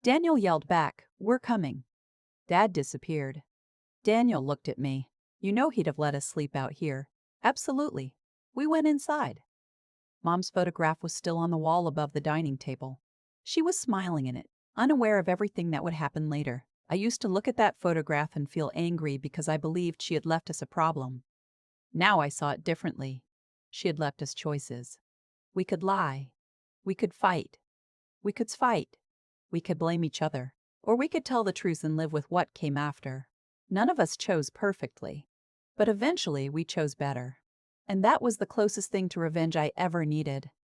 Daniel yelled back, "We're coming." Dad disappeared. Daniel looked at me. "You know he'd have let us sleep out here." "Absolutely." We went inside. Mom's photograph was still on the wall above the dining table. She was smiling in it, unaware of everything that would happen later. I used to look at that photograph and feel angry because I believed she had left us a problem. Now I saw it differently. She had left us choices. We could lie. We could fight. We could fight. We could blame each other. Or we could tell the truth and live with what came after. None of us chose perfectly. But eventually we chose better. And that was the closest thing to revenge I ever needed.